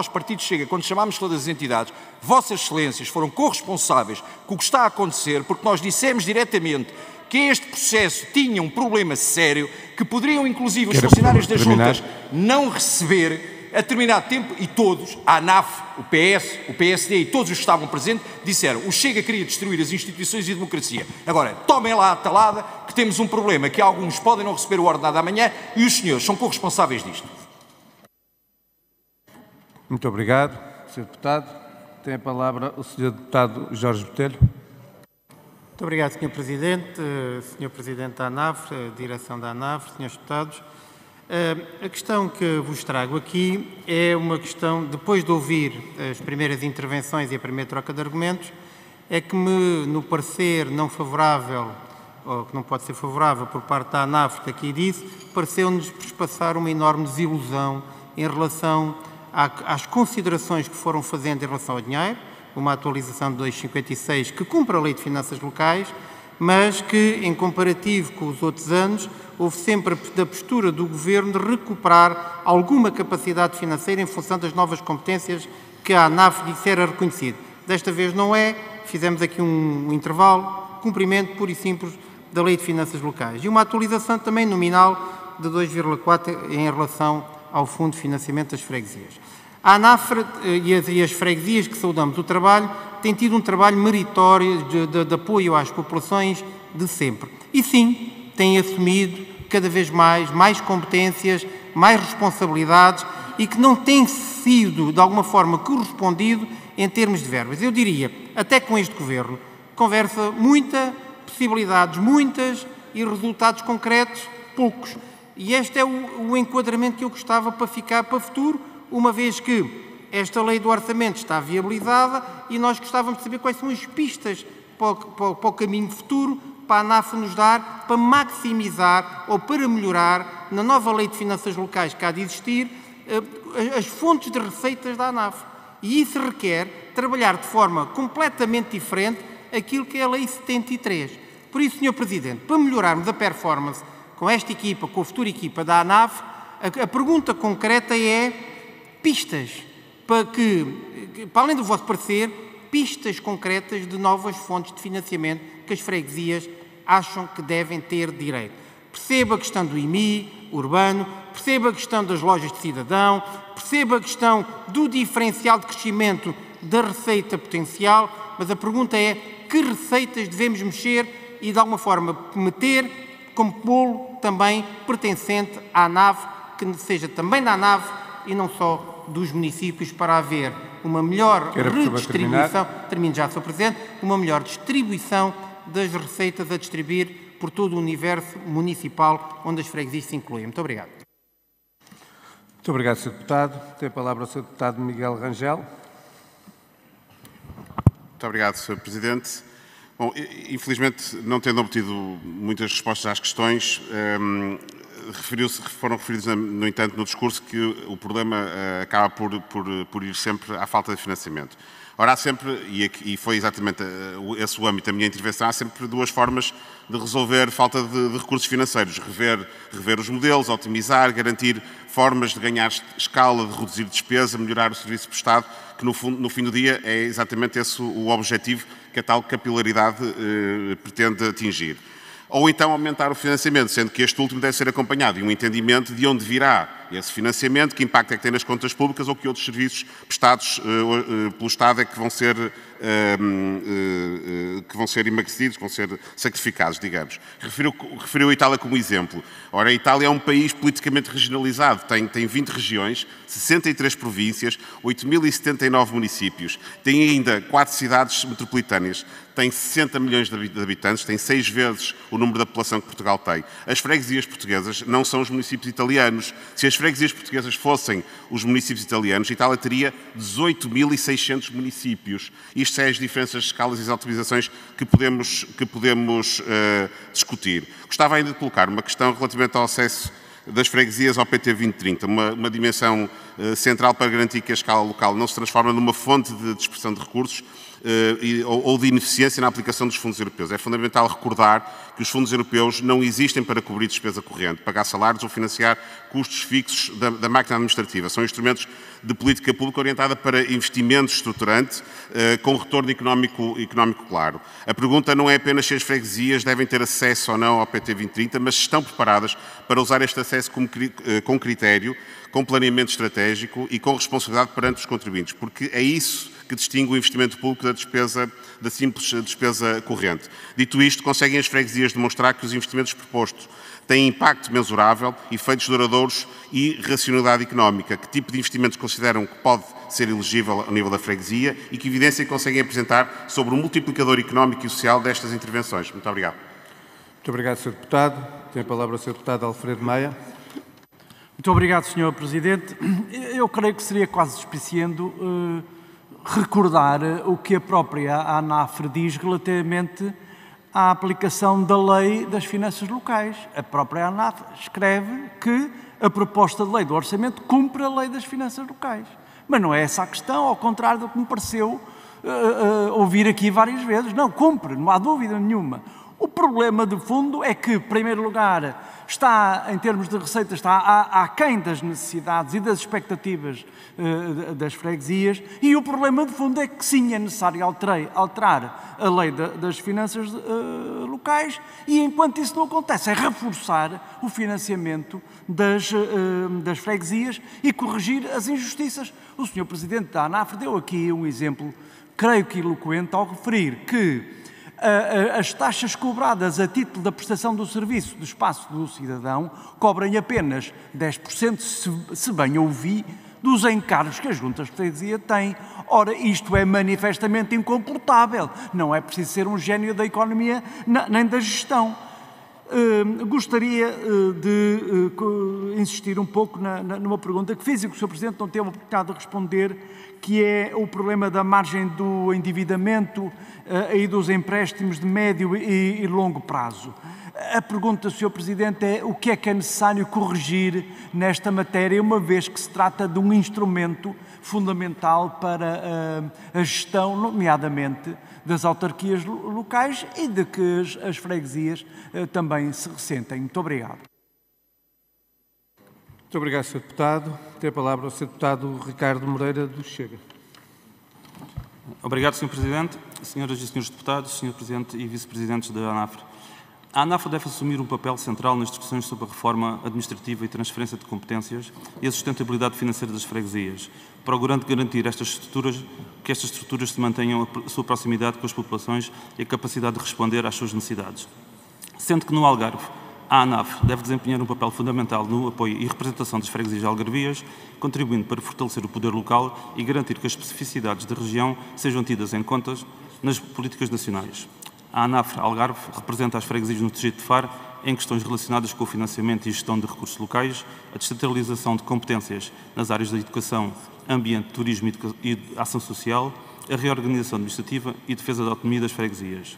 Partido Chega, quando chamámos todas as entidades, Vossas Excelências foram corresponsáveis com o que está a acontecer, porque nós dissemos diretamente que este processo tinha um problema sério, que poderiam inclusive os funcionários das juntas não receber a determinado tempo, e todos, a ANAF, o PS, o PSD e todos os que estavam presentes, disseram: o Chega queria destruir as instituições e a democracia. Agora, tomem lá a talada que temos um problema, que alguns podem não receber o ordenado amanhã e os senhores são corresponsáveis disto. Muito obrigado, Sr. Deputado. Tem a palavra o Sr. Deputado Jorge Botelho. Muito obrigado, Sr. Presidente, Sr. Presidente da ANAF, Direção da ANAF, Srs. Deputados. A questão que vos trago aqui é uma questão, depois de ouvir as primeiras intervenções e a primeira troca de argumentos, é que no parecer não favorável, ou que não pode ser favorável por parte da ANAF, que aqui disse, pareceu-nos passar uma enorme desilusão em relação às considerações que foram fazendo em relação ao dinheiro, uma atualização de 2,56 que cumpre a Lei de Finanças Locais, mas que, em comparativo com os outros anos, houve sempre da postura do Governo de recuperar alguma capacidade financeira em função das novas competências que a ANAF dissera reconhecido. Desta vez não é, fizemos aqui um intervalo, cumprimento puro e simples da Lei de Finanças Locais. E uma atualização também nominal de 2,4 em relação ao Fundo de Financiamento das Freguesias. A ANAF e as freguesias que saudamos o trabalho têm tido um trabalho meritório de apoio às populações de sempre. E sim, têm assumido cada vez mais competências, mais responsabilidades e que não têm sido, de alguma forma, correspondido em termos de verbas. Eu diria, até com este Governo, conversa muita, possibilidades muitas e resultados concretos poucos. E este é o enquadramento que eu gostava para ficar para o futuro, uma vez que esta lei do orçamento está viabilizada e nós gostávamos de saber quais são as pistas para o caminho futuro, para a ANAF nos dar, para maximizar ou para melhorar, na nova Lei de Finanças Locais que há de existir, as fontes de receitas da ANAF. E isso requer trabalhar de forma completamente diferente aquilo que é a Lei 73. Por isso, Sr. Presidente, para melhorarmos a performance com esta equipa, com a futura equipa da ANAF, a pergunta concreta é pistas, para além do vosso parecer, pistas concretas de novas fontes de financiamento que as freguesias acham que devem ter direito. Perceba a questão do IMI urbano, perceba a questão das lojas de cidadão, perceba a questão do diferencial de crescimento da receita potencial, mas a pergunta é que receitas devemos mexer e, de alguma forma, meter como bolo também pertencente à ANAF, que seja também da ANAF e não só dos municípios, para haver uma melhor redistribuição, termino já, Sr. Presidente, uma melhor distribuição das receitas a distribuir por todo o universo municipal onde as freguesias se incluem. Muito obrigado. Muito obrigado, Sr. Deputado. Tem a palavra o Sr. Deputado Miguel Rangel. Muito obrigado, Sr. Presidente. Bom, infelizmente, não tendo obtido muitas respostas às questões, foram referidos, no entanto, no discurso que o problema acaba por ir sempre à falta de financiamento. Ora, há sempre, e foi exatamente esse o âmbito da minha intervenção, há sempre duas formas de resolver falta de recursos financeiros. Rever os modelos, otimizar, garantir formas de ganhar escala, de reduzir despesa, melhorar o serviço prestado, que no fim do dia é exatamente esse o objetivo que a tal capilaridade pretende atingir. Ou então aumentar o financiamento, sendo que este último deve ser acompanhado de um entendimento de onde virá esse financiamento, que impacto é que tem nas contas públicas ou que outros serviços prestados pelo Estado é que vão ser emagrecidos, que vão ser sacrificados, digamos. Referiu a Itália como exemplo. Ora, a Itália é um país politicamente regionalizado, tem 20 regiões, 63 províncias, 8.079 municípios, tem ainda 4 cidades metropolitanas, tem 60 milhões de habitantes, tem 6 vezes o número da população que Portugal tem. As freguesias portuguesas não são os municípios italianos. Se as freguesias portuguesas fossem os municípios italianos, a Itália teria 18.600 municípios. Isto é as diferenças de escalas e as otimizações que podemos discutir. Gostava ainda de colocar uma questão relativamente ao acesso das freguesias ao PT 2030, uma dimensão central para garantir que a escala local não se transforma numa fonte de dispersão de recursos. ou de ineficiência na aplicação dos fundos europeus. É fundamental recordar que os fundos europeus não existem para cobrir despesa corrente, pagar salários ou financiar custos fixos da máquina administrativa. São instrumentos de política pública orientada para investimento estruturante com retorno económico claro. A pergunta não é apenas se as freguesias devem ter acesso ou não ao PT 2030, mas se estão preparadas para usar este acesso com critério, com planeamento estratégico e com responsabilidade perante os contribuintes, porque é isso que distingue o investimento público da simples despesa corrente. Dito isto, conseguem as freguesias demonstrar que os investimentos propostos têm impacto mensurável, efeitos duradouros e racionalidade económica. Que tipo de investimentos consideram que pode ser elegível ao nível da freguesia e que evidência conseguem apresentar sobre o multiplicador económico e social destas intervenções? Muito obrigado. Muito obrigado, Sr. Deputado. Tem a palavra o Sr. Deputado Alfredo Maia. Muito obrigado, Sr. Presidente. Eu creio que seria quase despiciando recordar o que a própria ANAF diz relativamente à aplicação da Lei das Finanças Locais. A própria ANAF escreve que a proposta de lei do orçamento cumpre a Lei das Finanças Locais. Mas não é essa a questão, ao contrário do que me pareceu ouvir aqui várias vezes. Não, cumpre, não há dúvida nenhuma. O problema de fundo é que, em primeiro lugar, está, em termos de receita, está aquém das necessidades e das expectativas das freguesias, e o problema de fundo é que sim, é necessário alterar a lei das finanças locais, e enquanto isso não acontece, é reforçar o financiamento das freguesias e corrigir as injustiças. O Sr. Presidente da ANAF deu aqui um exemplo, creio que eloquente, ao referir que as taxas cobradas a título da prestação do serviço do espaço do cidadão cobrem apenas 10%, se bem ouvi, dos encargos que as juntas de freguesia têm. Ora, isto é manifestamente incomportável. Não é preciso ser um gênio da economia nem da gestão. Gostaria de insistir um pouco numa pergunta que fiz e que o Sr. Presidente não teve a oportunidade de responder, que é o problema da margem do endividamento e dos empréstimos de médio e longo prazo. A pergunta, Sr. Presidente, é o que é necessário corrigir nesta matéria, uma vez que se trata de um instrumento fundamental para a gestão, nomeadamente, das autarquias locais e de que as freguesias também se ressentem. Muito obrigado. Muito obrigado, Sr. Deputado. Tem a palavra o Sr. Deputado Ricardo Moreira, do Chega. Obrigado, Sr. Presidente. Senhoras e Senhores Deputados, Sr. Presidente e Vice-Presidentes da ANAF. A ANAF deve assumir um papel central nas discussões sobre a reforma administrativa e transferência de competências e a sustentabilidade financeira das freguesias, procurando garantir que estas estruturas se mantenham a sua proximidade com as populações e a capacidade de responder às suas necessidades. Sendo que no Algarve, a ANAF deve desempenhar um papel fundamental no apoio e representação das freguesias algarvias, contribuindo para fortalecer o poder local e garantir que as especificidades da região sejam tidas em conta nas políticas nacionais. A ANAF Algarve representa as freguesias no distrito de Faro em questões relacionadas com o financiamento e gestão de recursos locais, a descentralização de competências nas áreas da educação, ambiente, turismo e ação social, a reorganização administrativa e defesa da autonomia das freguesias.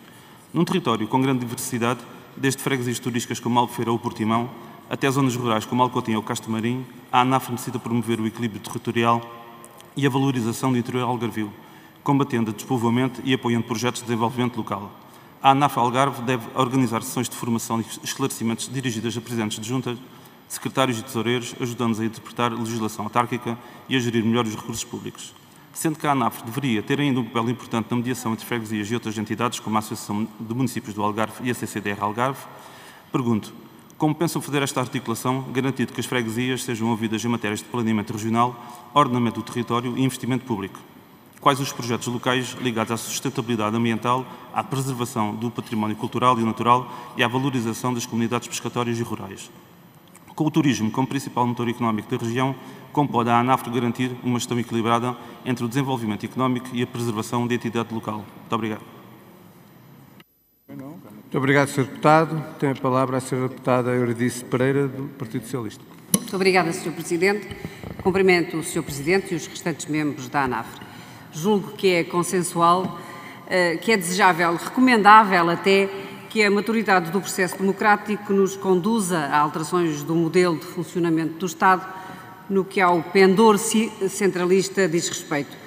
Num território com grande diversidade, desde freguesias turísticas como Albufeira ou Portimão, até zonas rurais como Alcotim ou Castro Marim, a ANAF necessita promover o equilíbrio territorial e a valorização do interior algarvio, combatendo o despovoamento e apoiando projetos de desenvolvimento local. A ANAF Algarve deve organizar sessões de formação e esclarecimentos dirigidas a presidentes de juntas, secretários e tesoureiros, ajudando-nos a interpretar a legislação autárquica e a gerir melhor os recursos públicos. Sendo que a ANAF deveria ter ainda um papel importante na mediação entre freguesias e outras entidades, como a Associação de Municípios do Algarve e a CCDR Algarve, pergunto, como pensam fazer esta articulação, garantindo que as freguesias sejam ouvidas em matérias de planeamento regional, ordenamento do território e investimento público? Quais os projetos locais ligados à sustentabilidade ambiental, à preservação do património cultural e natural e à valorização das comunidades pescatórias e rurais? Com o turismo como principal motor económico da região, como pode a ANAF garantir uma gestão equilibrada entre o desenvolvimento económico e a preservação da entidade local? Muito obrigado. Muito obrigado, Sr. Deputado. Tem a palavra a Sra. Deputada Euridice Pereira, do Partido Socialista. Muito obrigada, Sr. Presidente. Cumprimento o Sr. Presidente e os restantes membros da ANAF. Julgo que é consensual, que é desejável, recomendável até, que a maturidade do processo democrático nos conduza a alterações do modelo de funcionamento do Estado no que ao pendor centralista diz respeito.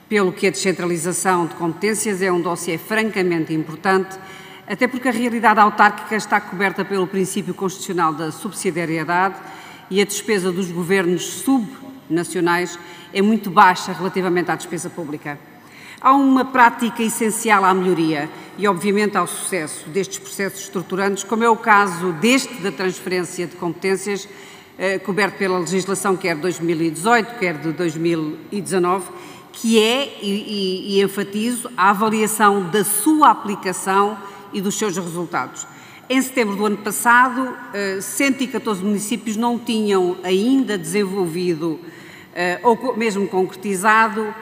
pelo que a descentralização de competências é um dossiê francamente importante, até porque a realidade autárquica está coberta pelo princípio constitucional da subsidiariedade e a despesa dos governos subnacionais é muito baixa relativamente à despesa pública. Há uma prática essencial à melhoria e, obviamente, ao sucesso destes processos estruturantes, como é o caso deste da transferência de competências, coberto pela legislação quer de 2018, quer de 2019, que é, e enfatizo, a avaliação da sua aplicação e dos seus resultados. Em setembro do ano passado, 114 municípios não tinham ainda desenvolvido ou mesmo concretizado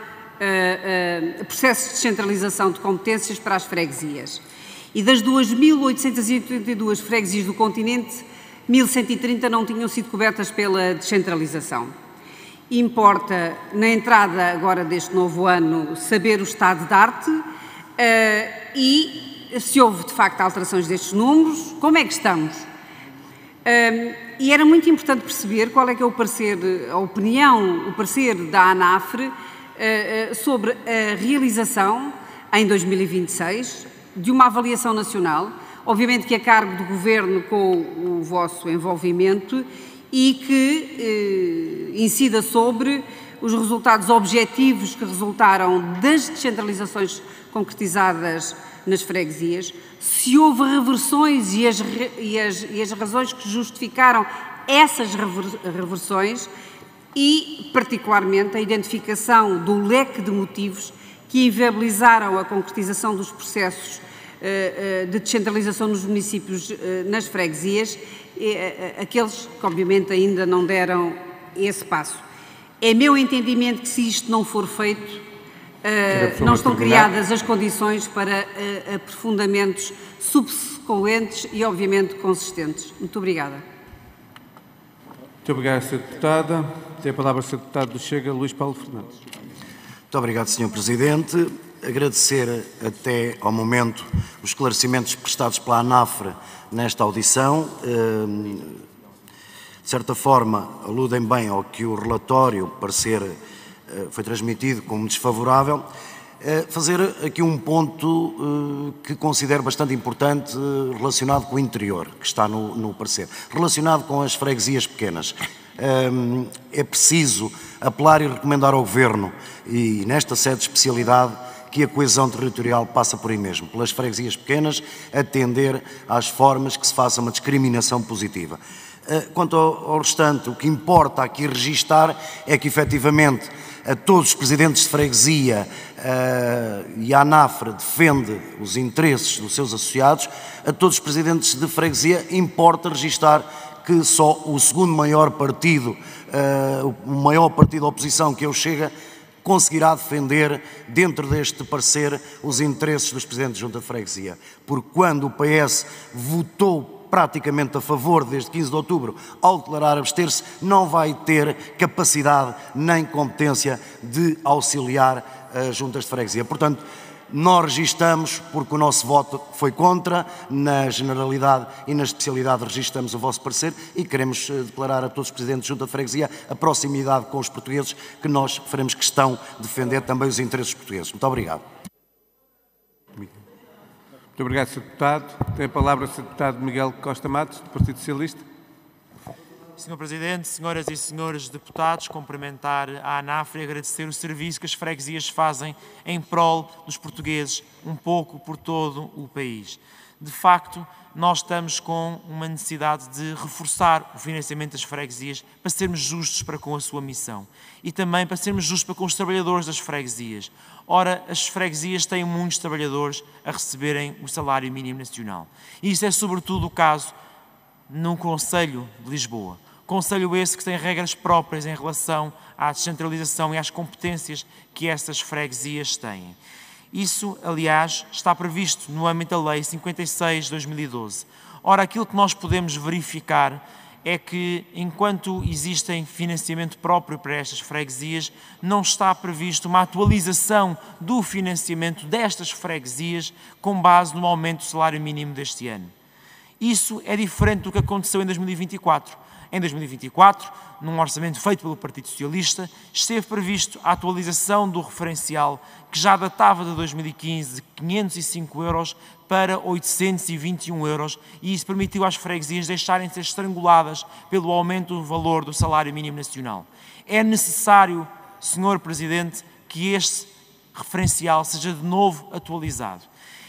processos de descentralização de competências para as freguesias. E das 2.882 freguesias do continente, 1.130 não tinham sido cobertas pela descentralização. Importa, na entrada agora deste novo ano, saber o estado de arte e se houve, de facto, alterações destes números, como é que estamos? E era muito importante perceber qual é que é o parecer, a opinião, o parecer da ANAFRE sobre a realização, em 2026, de uma avaliação nacional, obviamente que a cargo do Governo com o vosso envolvimento e que incida sobre os resultados objetivos que resultaram das descentralizações concretizadas nas freguesias, se houve reversões e as razões que justificaram essas reversões e, particularmente, a identificação do leque de motivos que inviabilizaram a concretização dos processos de descentralização nos municípios, nas freguesias, aqueles que, obviamente, ainda não deram esse passo. É meu entendimento que, se isto não for feito, não estão criadas as condições para aprofundamentos subsequentes e, obviamente, consistentes. Muito obrigada. Muito obrigado, Sra. Deputada. Tem a palavra o Sr. Deputado do Chega, Luís Paulo Fernandes. Muito obrigado, Sr. Presidente. Agradecer até ao momento os esclarecimentos prestados pela ANAFRE nesta audição. De certa forma, aludem bem ao que o relatório, parecer, foi transmitido como desfavorável. Fazer aqui um ponto que considero bastante importante relacionado com o interior, que está no parecer, relacionado com as freguesias pequenas. É preciso apelar e recomendar ao Governo, e nesta sede de especialidade, que a coesão territorial passa por aí mesmo, pelas freguesias pequenas, atender às formas que se faça uma discriminação positiva. Quanto ao restante, o que importa aqui registar é que, efetivamente, a todos os presidentes de freguesia e a ANAFRE defende os interesses dos seus associados, a todos os presidentes de freguesia importa registar que só o segundo maior partido, o maior partido da oposição, que é o Chega, conseguirá defender, dentro deste parecer, os interesses dos presidentes de junta de freguesia. Porque quando o PS votou praticamente a favor, desde 15 de outubro, ao declarar abster-se, não vai ter capacidade nem competência de auxiliar as juntas de freguesia. Portanto, nós registamos, porque o nosso voto foi contra, na generalidade e na especialidade registamos o vosso parecer e queremos declarar a todos os presidentes de junta de freguesia a proximidade com os portugueses, que nós faremos questão de defender também os interesses portugueses. Muito obrigado. Muito obrigado, Sr. Deputado. Tem a palavra o Sr. Deputado Miguel Costa Matos, do Partido Socialista. Sr. Presidente, senhoras e senhores deputados, cumprimentar a ANAFRE e agradecer o serviço que as freguesias fazem em prol dos portugueses, um pouco por todo o país. De facto, nós estamos com uma necessidade de reforçar o financiamento das freguesias para sermos justos para com a sua missão e também para sermos justos para com os trabalhadores das freguesias. Ora, as freguesias têm muitos trabalhadores a receberem o salário mínimo nacional. E isso é sobretudo o caso no Conselho de Lisboa. Conselho esse que tem regras próprias em relação à descentralização e às competências que essas freguesias têm. Isso, aliás, está previsto no âmbito da Lei 56 de 2012. Ora, aquilo que nós podemos verificar é que, enquanto existem financiamento próprio para estas freguesias, não está previsto uma atualização do financiamento destas freguesias com base no aumento do salário mínimo deste ano. Isso é diferente do que aconteceu em 2024. Em 2024, num orçamento feito pelo Partido Socialista, esteve previsto a atualização do referencial, que já datava de 2015 de 505 euros para 821 euros, e isso permitiu às freguesias deixarem de ser estranguladas pelo aumento do valor do salário mínimo nacional. É necessário, Sr. Presidente, que este referencial seja de novo atualizado.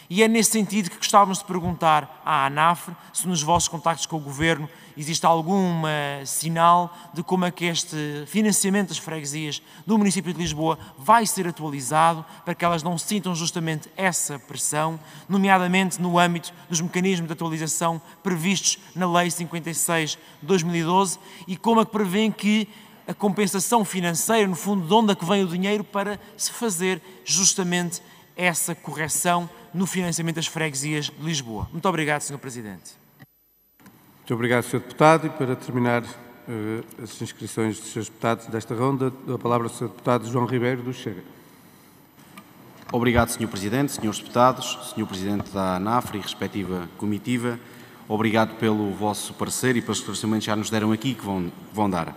E é nesse sentido que gostávamos de perguntar à ANAF se nos vossos contactos com o Governo existe algum sinal de como é que este financiamento das freguesias do município de Lisboa vai ser atualizado para que elas não sintam justamente essa pressão, nomeadamente no âmbito dos mecanismos de atualização previstos na Lei 56 de 2012 e como é que prevêem que a compensação financeira, no fundo, de onde é que vem o dinheiro para se fazer justamente essa correção no financiamento das freguesias de Lisboa. Muito obrigado, Sr. Presidente. Muito obrigado, Sr. Deputado. E para terminar as inscrições dos Srs. Deputados desta ronda, dou a palavra ao Sr. Deputado João Ribeiro, do Chega. Obrigado, Sr. Presidente, Srs. Deputados, Sr. Presidente da ANAF e respectiva comitiva. Obrigado pelo vosso parecer e pelos esclarecimentos que já nos deram aqui que vão dar.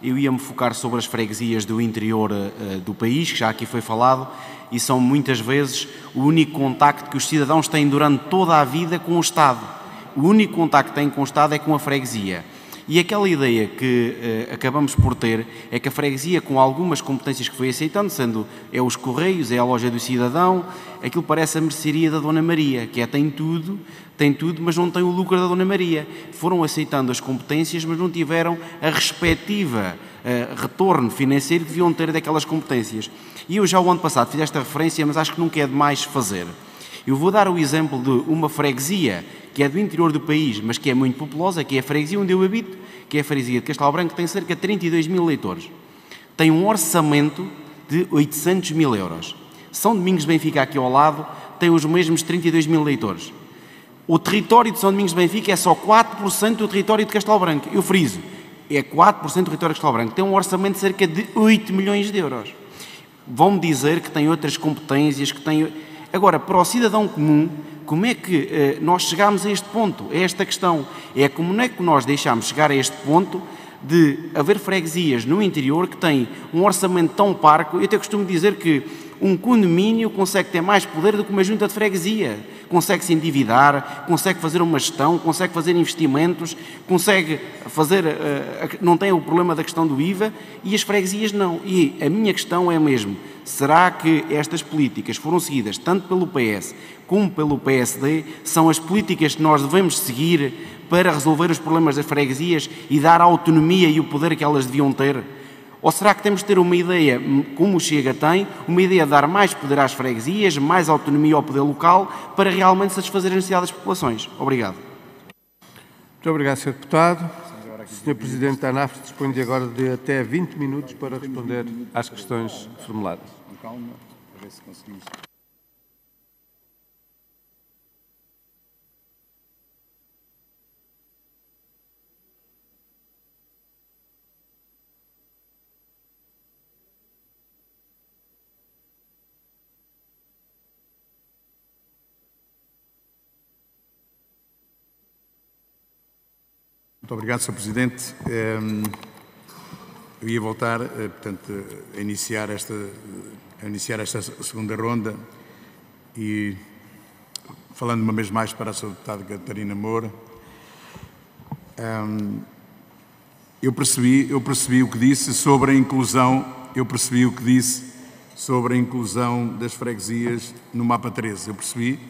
Eu ia-me focar sobre as freguesias do interior do país, que já aqui foi falado, e são muitas vezes o único contacto que os cidadãos têm durante toda a vida com o Estado. O único contacto que têm com o Estado é com a freguesia. E aquela ideia que acabamos por ter é que a freguesia, com algumas competências que foi aceitando, sendo os Correios, a loja do cidadão, aquilo parece a mercearia da Dona Maria, que tem tudo, mas não tem o lucro da Dona Maria. Foram aceitando as competências, mas não tiveram a respectiva retorno financeiro que deviam ter daquelas competências. E eu já o ano passado fiz esta referência, mas acho que nunca é demais fazer. Eu vou dar o exemplo de uma freguesia que é do interior do país, mas que é muito populosa, que é a freguesia onde eu habito, que é a freguesia de Castelo Branco, que tem cerca de 32 mil eleitores. Tem um orçamento de 800 mil euros. São Domingos de Benfica, aqui ao lado, tem os mesmos 32 mil eleitores. O território de São Domingos de Benfica é só 4% do território de Castelo Branco. Eu friso, é 4% do território de Castelo Branco. Tem um orçamento de cerca de 8 milhões de euros. Vão-me dizer que tem outras competências, que tem... Agora, para o cidadão comum, como é que nós chegámos a este ponto? É esta questão. É como é que nós deixámos chegar a este ponto de haver freguesias no interior que têm um orçamento tão parco. Eu até costumo dizer que um condomínio consegue ter mais poder do que uma junta de freguesia. Consegue se endividar, consegue fazer uma gestão, consegue fazer investimentos, consegue fazer... não tem o problema da questão do IVA e as freguesias não. E a minha questão é mesmo, será que estas políticas foram seguidas tanto pelo PS como pelo PSD, são as políticas que nós devemos seguir para resolver os problemas das freguesias e dar a autonomia e o poder que elas deviam ter? Ou será que temos de ter uma ideia, como o Chega tem, uma ideia de dar mais poder às freguesias, mais autonomia ao poder local, para realmente satisfazer as necessidades das populações? Obrigado. Muito obrigado, Sr. Deputado. Sr. Presidente da ANAF dispõe agora de até 20 minutos para responder às questões formuladas. Calma, a ver se conseguimos. Muito obrigado, Sr. Presidente. Eu ia voltar, portanto, a iniciar esta segunda ronda e falando uma vez mais para a Sra. Deputada Catarina Moura. Eu percebi o que disse sobre a inclusão, das freguesias no mapa 13. Eu percebi,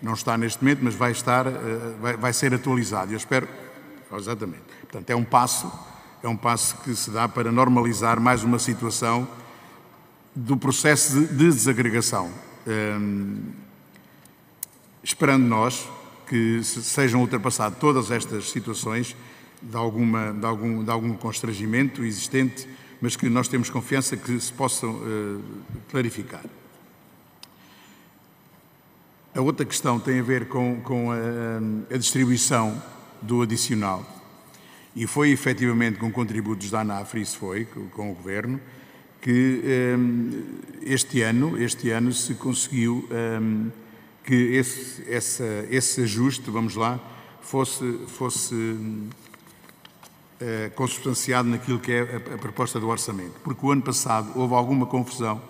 não está neste momento, mas vai ser atualizado. Eu espero... Exatamente. Portanto, é um passo que se dá para normalizar mais uma situação do processo de desagregação. Esperando nós que sejam ultrapassadas todas estas situações de algum constrangimento existente, mas que nós temos confiança que se possam clarificar. A outra questão tem a ver com a distribuição do adicional, e foi efetivamente com contributos da ANAF, isso foi, com o Governo, que este ano se conseguiu que esse ajuste, vamos lá, fosse consubstanciado naquilo que é a proposta do orçamento, porque o ano passado houve alguma confusão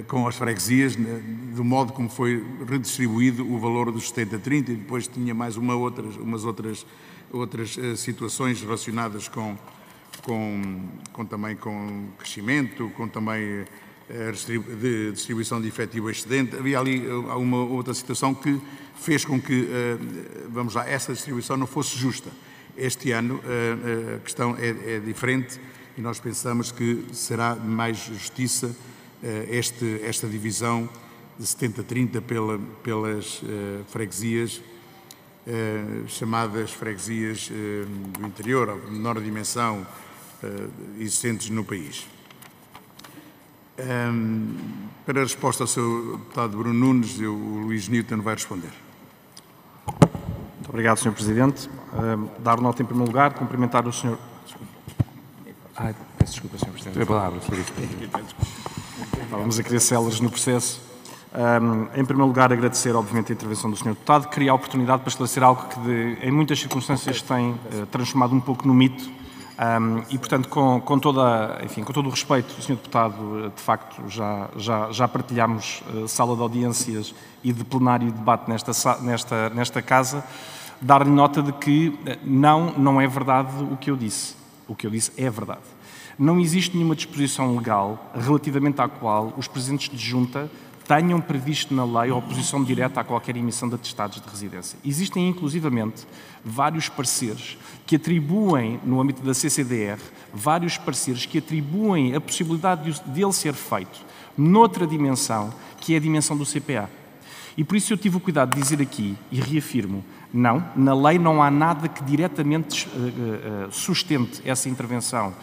com as freguesias, do modo como foi redistribuído o valor dos 70-30 e depois tinha mais umas outras situações relacionadas também com crescimento, com também de distribuição de efetivo excedente. Havia ali uma outra situação que fez com que, essa distribuição não fosse justa. Este ano a questão é diferente e nós pensamos que será mais justiça esta divisão de 70-30 pelas freguesias, chamadas freguesias do interior, de menor dimensão, existentes no país. Para a resposta ao Sr. Deputado Bruno Nunes, o Luís Newton vai responder. Muito obrigado, Sr. Presidente. Dar nota em primeiro lugar, cumprimentar o Sr. Peço desculpa, Sr. Presidente. Tem a palavra, Sr. Presidente. Estávamos a querer céleres no processo. Em primeiro lugar, agradecer, obviamente, a intervenção do Sr. Deputado. Queria a oportunidade para esclarecer algo que, em muitas circunstâncias, tem transformado um pouco no mito. E, portanto, com todo o respeito, Sr. Deputado, de facto, já partilhámos sala de audiências e de plenário e debate nesta casa, dar-lhe nota de que não é verdade o que eu disse. O que eu disse é verdade. Não existe nenhuma disposição legal relativamente à qual os presidentes de junta tenham previsto na lei a oposição direta a qualquer emissão de atestados de residência. Existem, inclusivamente, vários pareceres que atribuem, no âmbito da CCDR, vários pareceres que atribuem a possibilidade de ele ser feito noutra dimensão, que é a dimensão do CPA. E por isso eu tive o cuidado de dizer aqui, e reafirmo, não, na lei não há nada que diretamente sustente essa intervenção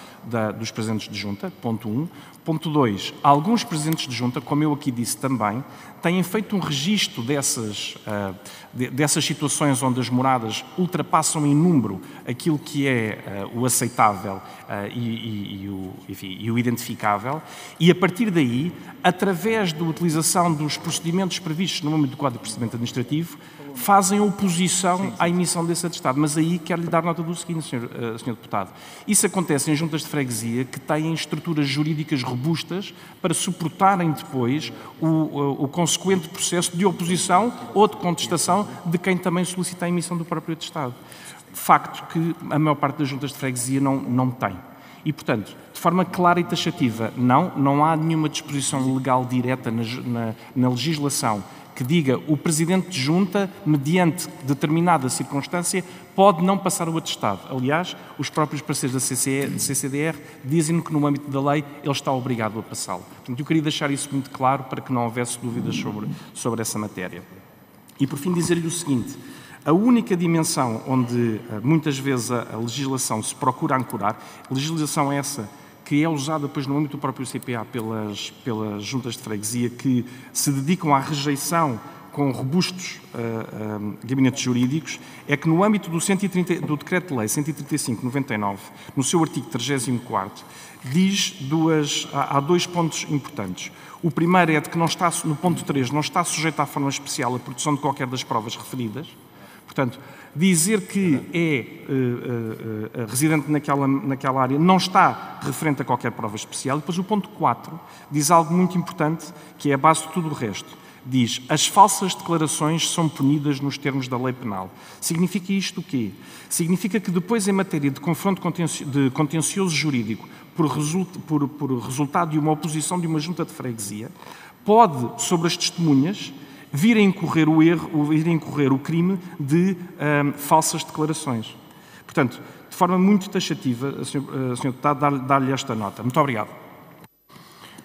dos presidentes de junta, ponto 1. Ponto 2, alguns presidentes de junta, como eu aqui disse também, têm feito um registro dessas situações onde as moradas ultrapassam em número aquilo que é o aceitável e o identificável, e a partir daí, através da utilização dos procedimentos previstos no âmbito do Código de Procedimento Administrativo, fazem oposição à emissão desse atestado. Mas aí quero-lhe dar nota do seguinte, Sr. Deputado. Isso acontece em juntas de freguesia que têm estruturas jurídicas robustas para suportarem depois o consequente processo de oposição ou de contestação de quem também solicita a emissão do próprio atestado. Facto que a maior parte das juntas de freguesia não tem. E, portanto, de forma clara e taxativa, não há nenhuma disposição legal direta na legislação que diga o Presidente de Junta, mediante determinada circunstância, pode não passar o atestado. Aliás, os próprios parceiros da CCDR dizem que no âmbito da lei ele está obrigado a passá-lo. Portanto, eu queria deixar isso muito claro para que não houvesse dúvidas sobre essa matéria. E, por fim, dizer-lhe o seguinte. A única dimensão onde muitas vezes a legislação se procura ancorar, legislação essa que é usada depois no âmbito do próprio CPA pelas juntas de freguesia que se dedicam à rejeição com robustos gabinetes jurídicos, é que no âmbito do Decreto-Lei 135/99, no seu artigo 34º, há dois pontos importantes. O primeiro é de que não está, no ponto 3, não está sujeito à forma especial a produção de qualquer das provas referidas. Portanto, dizer que é residente naquela área não está referente a qualquer prova especial. E depois o ponto 4 diz algo muito importante, que é a base de tudo o resto. Diz, as falsas declarações são punidas nos termos da lei penal. Significa isto o quê? Significa que depois, em matéria de confronto de contencioso jurídico, por resultado de uma oposição de uma junta de freguesia, pode, sobre as testemunhas, vir a incorrer o crime de falsas declarações. Portanto, de forma muito taxativa, Sr. Deputado, dar-lhe esta nota. Muito obrigado.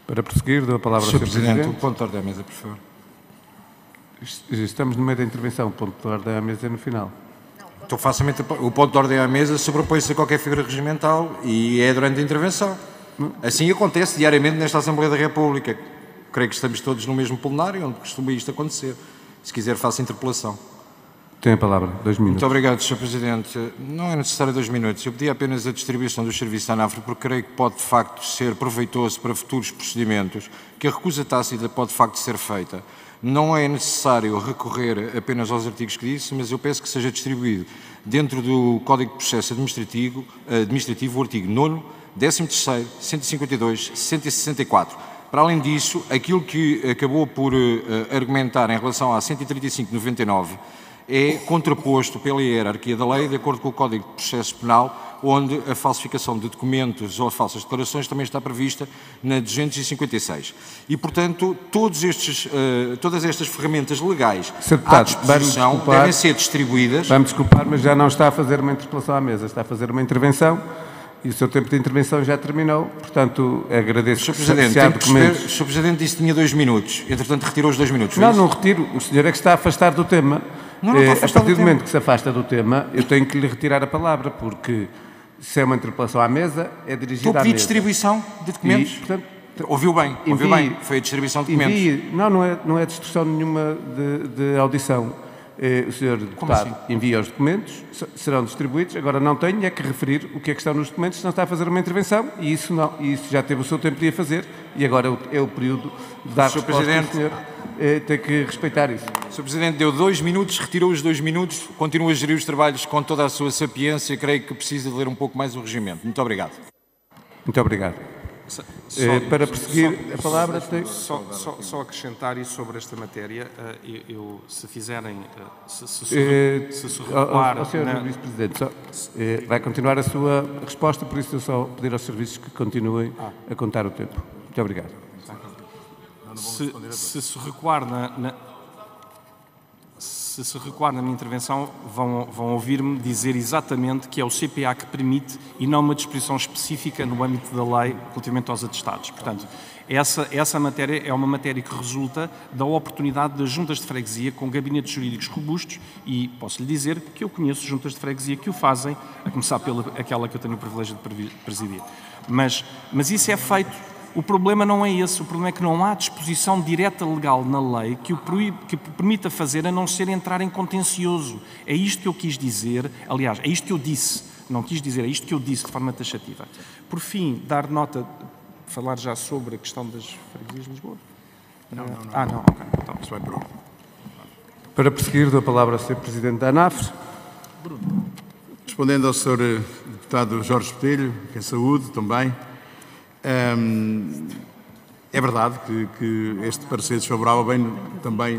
Para prosseguir, dou a palavra ao Sr. Presidente. O ponto de ordem à mesa, por favor. Estamos no meio da intervenção. O ponto de ordem à mesa é no final. Então, o ponto de ordem à mesa sobrepõe-se a qualquer figura regimental e é durante a intervenção. Assim acontece diariamente nesta Assembleia da República. Creio que estamos todos no mesmo plenário, onde costuma isto acontecer. Se quiser, faça interpelação. Tem a palavra. 2 minutos. Muito obrigado, Sr. Presidente. Não é necessário 2 minutos. Eu pedi apenas a distribuição dos serviços da ANAFRE, porque creio que pode, de facto, ser proveitoso para futuros procedimentos, que a recusa tácita pode, de facto, ser feita. Não é necessário recorrer apenas aos artigos que disse, mas eu peço que seja distribuído dentro do Código de Processo Administrativo o artigo 9º, 13º, 152, 164. Para além disso, aquilo que acabou por argumentar em relação à 135/99 é contraposto pela hierarquia da lei, de acordo com o Código de Processo Penal, onde a falsificação de documentos ou falsas declarações também está prevista na 256. E, portanto, todas estas ferramentas legais à disposição devem ser distribuídas. Vamos desculpar, mas já não está a fazer uma interpelação à mesa, está a fazer uma intervenção e o seu tempo de intervenção já terminou. Portanto, agradeço Sr. Presidente, o Sr. Presidente disse que tinha 2 minutos, entretanto retirou os 2 minutos. Não retiro. O senhor é que está a afastar do tema. A partir do momento que se afasta do tema, eu tenho que lhe retirar a palavra, porque se é uma interpelação à mesa, é dirigida à mesa. Estou a pedir distribuição de documentos. E, portanto, ouviu bem, foi a distribuição de documentos. Não é destruição nenhuma de audição. O senhor deputado envia os documentos, serão distribuídos. Agora não tenho que referir o que é que está nos documentos, senão está a fazer uma intervenção e isso já teve o seu tempo de a fazer e agora é o período de dar resposta ao senhor. Tem que respeitar isso. Sr. Presidente, deu 2 minutos, retirou os 2 minutos, continua a gerir os trabalhos com toda a sua sapiência. Creio que precisa de ler um pouco mais o regimento. Muito obrigado. Muito obrigado. Para prosseguir a palavra... Só acrescentar isso sobre esta matéria. Se fizerem... Se recuar... Sr. Vice-Presidente, vai continuar a sua resposta, por isso eu só pedir aos serviços que continuem a contar o tempo. Muito obrigado. Se se recuar na minha intervenção, vão ouvir-me dizer exatamente que é o CPA que permite e não uma disposição específica no âmbito da lei relativamente aos atestados. Portanto, essa matéria é uma matéria que resulta da oportunidade das juntas de freguesia com gabinetes jurídicos robustos e posso-lhe dizer que eu conheço juntas de freguesia que o fazem, a começar pela aquela que eu tenho o privilégio de presidir. Mas isso é feito. O problema não é esse, o problema é que não há disposição direta legal na lei que permita fazer a não ser entrar em contencioso. É isto que eu quis dizer, aliás, é isto que eu disse, não quis dizer, é isto que eu disse de forma taxativa. Por fim, dar nota, falar já sobre a questão das freguesias de Lisboa? Não. Ok. Então, isso vai para outro. Para prosseguir, dou a palavra ao Sr. Presidente da ANAF. Respondendo ao Sr. Deputado Jorge Botelho, que é saúde também, é verdade que este parecer desfavorável vem também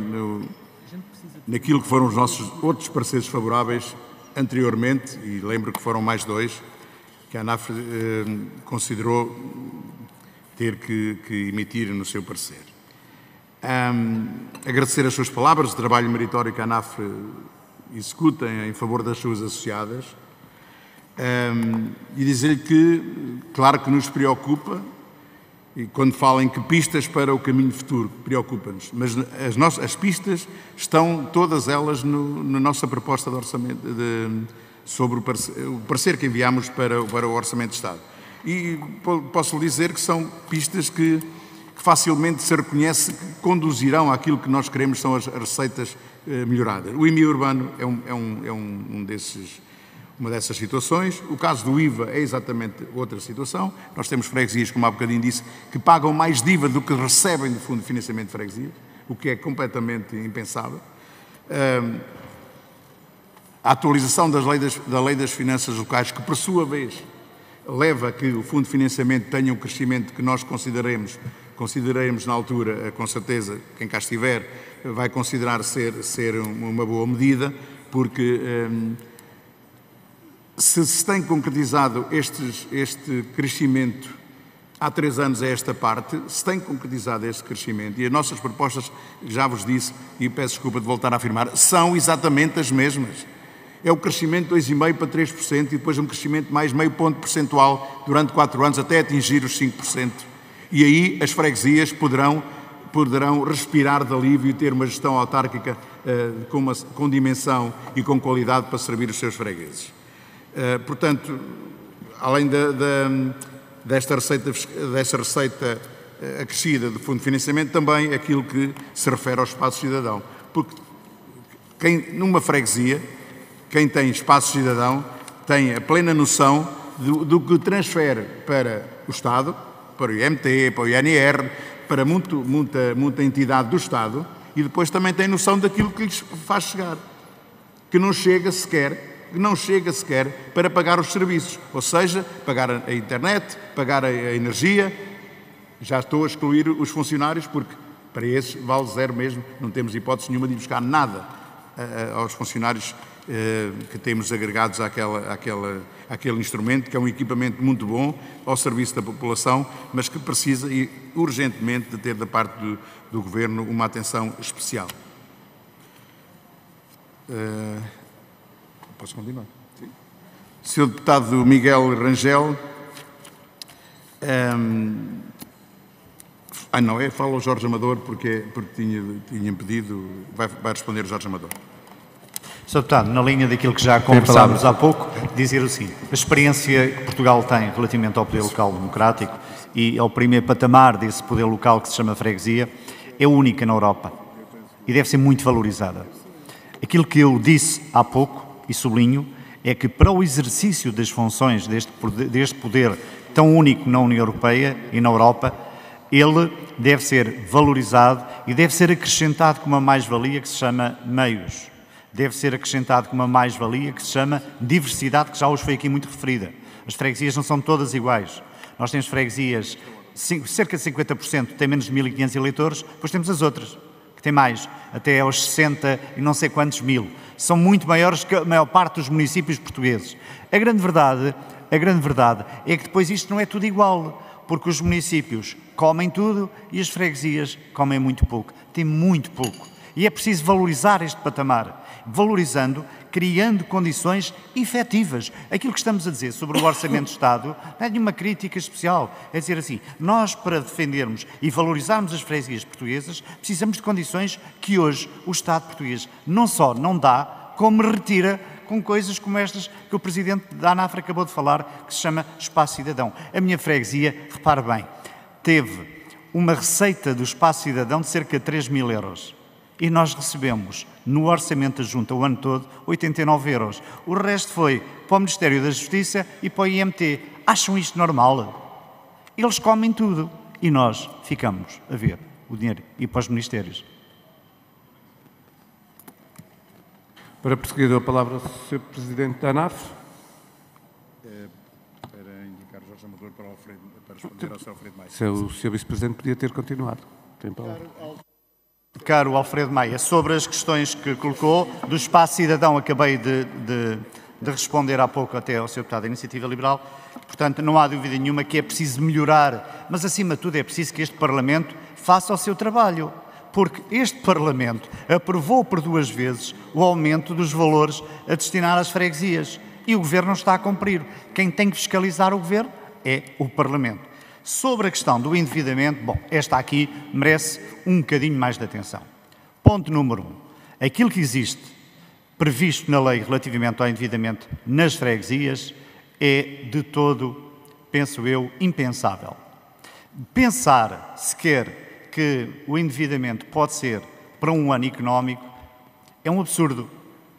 naquilo que foram os nossos outros pareceres favoráveis anteriormente, e lembro que foram mais 2, que a ANAF considerou ter que emitir no seu parecer. Agradecer as suas palavras, o trabalho meritório que a ANAF executa em favor das suas associadas, e dizer-lhe que, claro que nos preocupa, e quando falam em que pistas para o caminho futuro, preocupa-nos, mas as pistas estão todas elas na nossa proposta de orçamento, sobre o parecer que enviamos para o Orçamento de Estado. E posso lhe dizer que são pistas que facilmente se reconhece que conduzirão àquilo que nós queremos, são as receitas melhoradas. O IMI urbano é uma dessas situações. O caso do IVA é exatamente outra situação. Nós temos freguesias, como há bocadinho disse, que pagam mais de IVA do que recebem do Fundo de Financiamento de Freguesias, o que é completamente impensável. A atualização da Lei das Finanças Locais, que por sua vez leva a que o Fundo de Financiamento tenha um crescimento que nós consideremos na altura, com certeza, quem cá estiver vai considerar ser uma boa medida, porque se tem concretizado este crescimento há 3 anos a esta parte, se tem concretizado este crescimento, e as nossas propostas, já vos disse, e peço desculpa de voltar a afirmar, são exatamente as mesmas. É o crescimento de 2,5% para 3% e depois um crescimento de mais meio ponto percentual durante 4 anos até atingir os 5%. E aí as freguesias poderão respirar de alívio e ter uma gestão autárquica com dimensão e com qualidade para servir os seus fregueses. Portanto, além desta receita acrescida do Fundo de Financiamento, também aquilo que se refere ao espaço cidadão. Porque numa freguesia, quem tem espaço cidadão tem a plena noção do que transfere para o Estado, para o IMT, para o INR, para muita entidade do Estado, e depois também têm noção daquilo que lhes faz chegar, que não chega sequer para pagar os serviços, ou seja, pagar a internet, pagar a energia. Já estou a excluir os funcionários, porque para esses vale zero mesmo, não temos hipótese nenhuma de ir buscar nada aos funcionários que temos agregados àquele instrumento, que é um equipamento muito bom ao serviço da população, mas que precisa urgentemente de ter da parte do Governo uma atenção especial. Posso continuar? Sim. Sr. Deputado Miguel Rangel, fala ao Jorge Amador, porque tinha pedido, vai responder o Jorge Amador. Sr. Deputado, na linha daquilo que já conversámos há pouco, dizer o seguinte: a experiência que Portugal tem relativamente ao poder local democrático e ao primeiro patamar desse poder local que se chama freguesia é única na Europa e deve ser muito valorizada. Aquilo que eu disse há pouco, e sublinho, é que para o exercício das funções deste poder tão único na União Europeia e na Europa, ele deve ser valorizado e deve ser acrescentado com uma mais-valia que se chama meios. Deve ser acrescentado com uma mais-valia que se chama diversidade, que já hoje foi aqui muito referida. As freguesias não são todas iguais. Nós temos freguesias, cerca de 50% têm menos de 1.500 eleitores, depois temos as outras, que têm mais, até aos 60 e não sei quantos mil. São muito maiores que a maior parte dos municípios portugueses. A grande verdade é que depois isto não é tudo igual, porque os municípios comem tudo e as freguesias comem muito pouco. Têm muito pouco. E é preciso valorizar este patamar. Valorizando, criando condições efetivas. Aquilo que estamos a dizer sobre o Orçamento de Estado não é nenhuma crítica especial. É dizer assim, nós para defendermos e valorizarmos as freguesias portuguesas, precisamos de condições que hoje o Estado português não só não dá, como retira com coisas como estas que o Presidente da ANAF acabou de falar, que se chama Espaço Cidadão. A minha freguesia, repare bem, teve uma receita do Espaço Cidadão de cerca de 3.000 euros. E nós recebemos, no Orçamento da Junta, o ano todo, 89 euros. O resto foi para o Ministério da Justiça e para o IMT. Acham isto normal? Eles comem tudo e nós ficamos a ver o dinheiro ir para os ministérios. Para prosseguir, a palavra ao Sr. Presidente da ANAF. Para indicar o Jorge Amador para responder ao Sr. Alfredo Maia. O Sr. Vice-Presidente podia ter continuado. Tem palavra. Caro Alfredo Maia, sobre as questões que colocou, do Espaço Cidadão acabei de responder há pouco até ao Sr. Deputado da Iniciativa Liberal, portanto não há dúvida nenhuma que é preciso melhorar, mas acima de tudo é preciso que este Parlamento faça o seu trabalho, porque este Parlamento aprovou por 2 vezes o aumento dos valores a destinar às freguesias e o Governo não está a cumprir. Quem tem que fiscalizar o Governo é o Parlamento. Sobre a questão do endividamento, bom, esta aqui merece um bocadinho mais de atenção. Ponto número 1. Aquilo que existe previsto na lei relativamente ao endividamento nas freguesias é de todo, penso eu, impensável. Pensar sequer que o endividamento pode ser para um ano económico é um absurdo.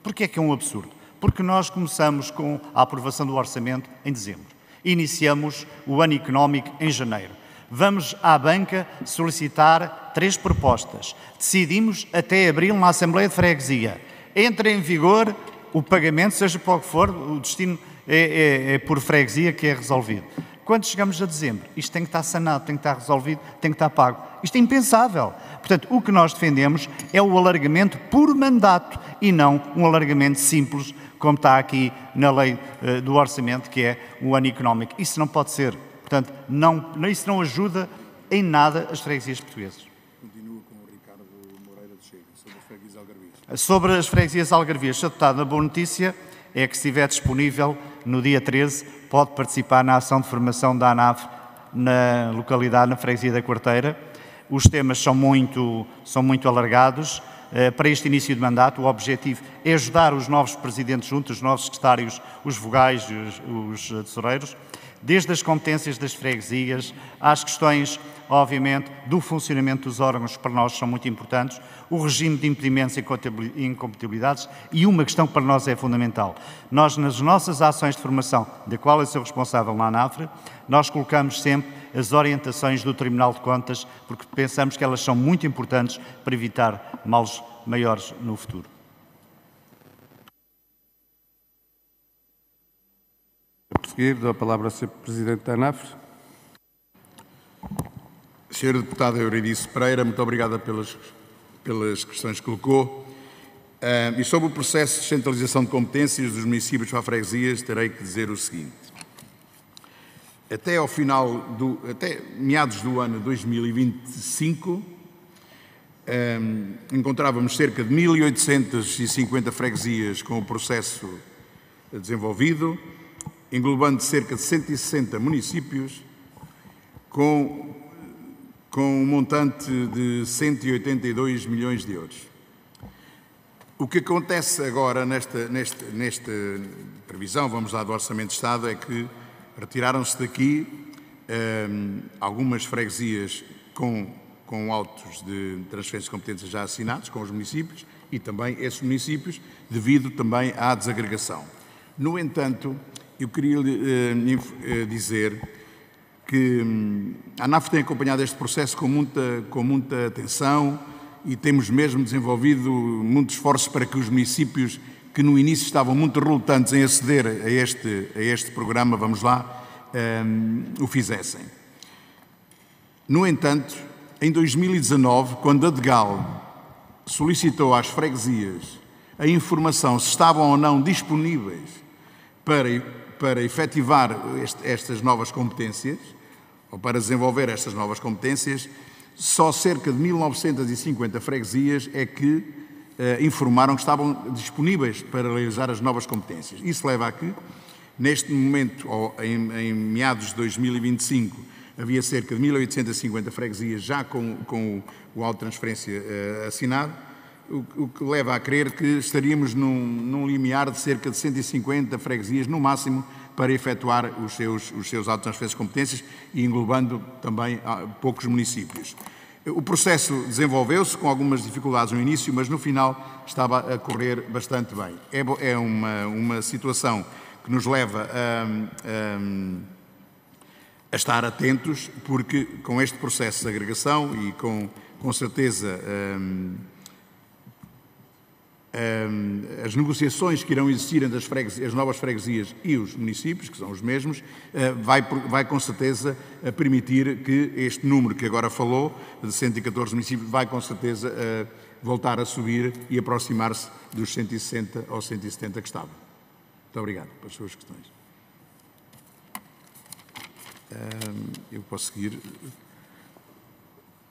Porquê é que é um absurdo? Porque nós começamos com a aprovação do orçamento em dezembro. Iniciamos o ano económico em janeiro. Vamos à banca solicitar 3 propostas. Decidimos até abril na Assembleia de Freguesia. Entra em vigor o pagamento, seja para o que for, o destino é por freguesia que é resolvido. Quando chegamos a dezembro, isto tem que estar sanado, tem que estar resolvido, tem que estar pago. Isto é impensável. Portanto, o que nós defendemos é o alargamento por mandato e não um alargamento simples, como está aqui na lei do orçamento, que é o ano económico. Isso não pode ser. Portanto, isso não ajuda em nada as freguesias portuguesas. Continua com o Ricardo Moreira de Chega, sobre as freguesias algarvias. Sobre as freguesias algarvias, Sr. Deputado, a boa notícia é que, se estiver disponível, no dia 13, pode participar na ação de formação da ANAF na localidade, na freguesia da Quarteira. Os temas são muito alargados. Para este início de mandato, o objetivo é ajudar os novos presidentes juntos, os novos secretários, os vogais e os tesoureiros, desde as competências das freguesias às questões, obviamente, do funcionamento dos órgãos, que para nós são muito importantes, o regime de impedimentos e incompatibilidades e uma questão que para nós é fundamental. Nós, nas nossas ações de formação, da qual eu sou responsável na ANAF, nós colocamos sempre as orientações do Tribunal de Contas, porque pensamos que elas são muito importantes para evitar males maiores no futuro. A seguir, dou a palavra ao Sr. Presidente da ANAF. Sra. Deputada Euridice Pereira, muito obrigada pelas questões que colocou. E sobre o processo de centralização de competências dos municípios para freguesias, terei que dizer o seguinte. Até meados do ano 2025, encontrávamos cerca de 1.850 freguesias com o processo desenvolvido, englobando cerca de 160 municípios, com um montante de 182 milhões de euros. O que acontece agora nesta previsão, vamos lá, do Orçamento de Estado, é que retiraram-se daqui algumas freguesias com autos de transferência de competências já assinados com os municípios e também esses municípios, devido também à desagregação. No entanto, eu queria dizer que a ANAF tem acompanhado este processo com muita atenção e temos mesmo desenvolvido muitos esforços para que os municípios que no início estavam muito relutantes em aceder a este programa, vamos lá, o fizessem. No entanto, em 2019, quando a DGAL solicitou às freguesias a informação se estavam ou não disponíveis para efetivar estas novas competências, ou para desenvolver estas novas competências, só cerca de 1.950 freguesias é que informaram que estavam disponíveis para realizar as novas competências. Isso leva a que, neste momento, ou em meados de 2025, havia cerca de 1.850 freguesias já com o auto de transferência assinado, o que leva a crer que estaríamos num limiar de cerca de 150 freguesias, no máximo, para efetuar os seus autos de transferência de competências e englobando também poucos municípios. O processo desenvolveu-se com algumas dificuldades no início, mas no final estava a correr bastante bem. É uma situação que nos leva a estar atentos, porque com este processo de agregação e com certeza as negociações que irão existir entre as novas freguesias e os municípios, que são os mesmos, vai com certeza permitir que este número que agora falou, de 114 municípios, vai com certeza voltar a subir e aproximar-se dos 160 ou 170 que estavam. Muito obrigado pelas suas questões. Eu posso seguir.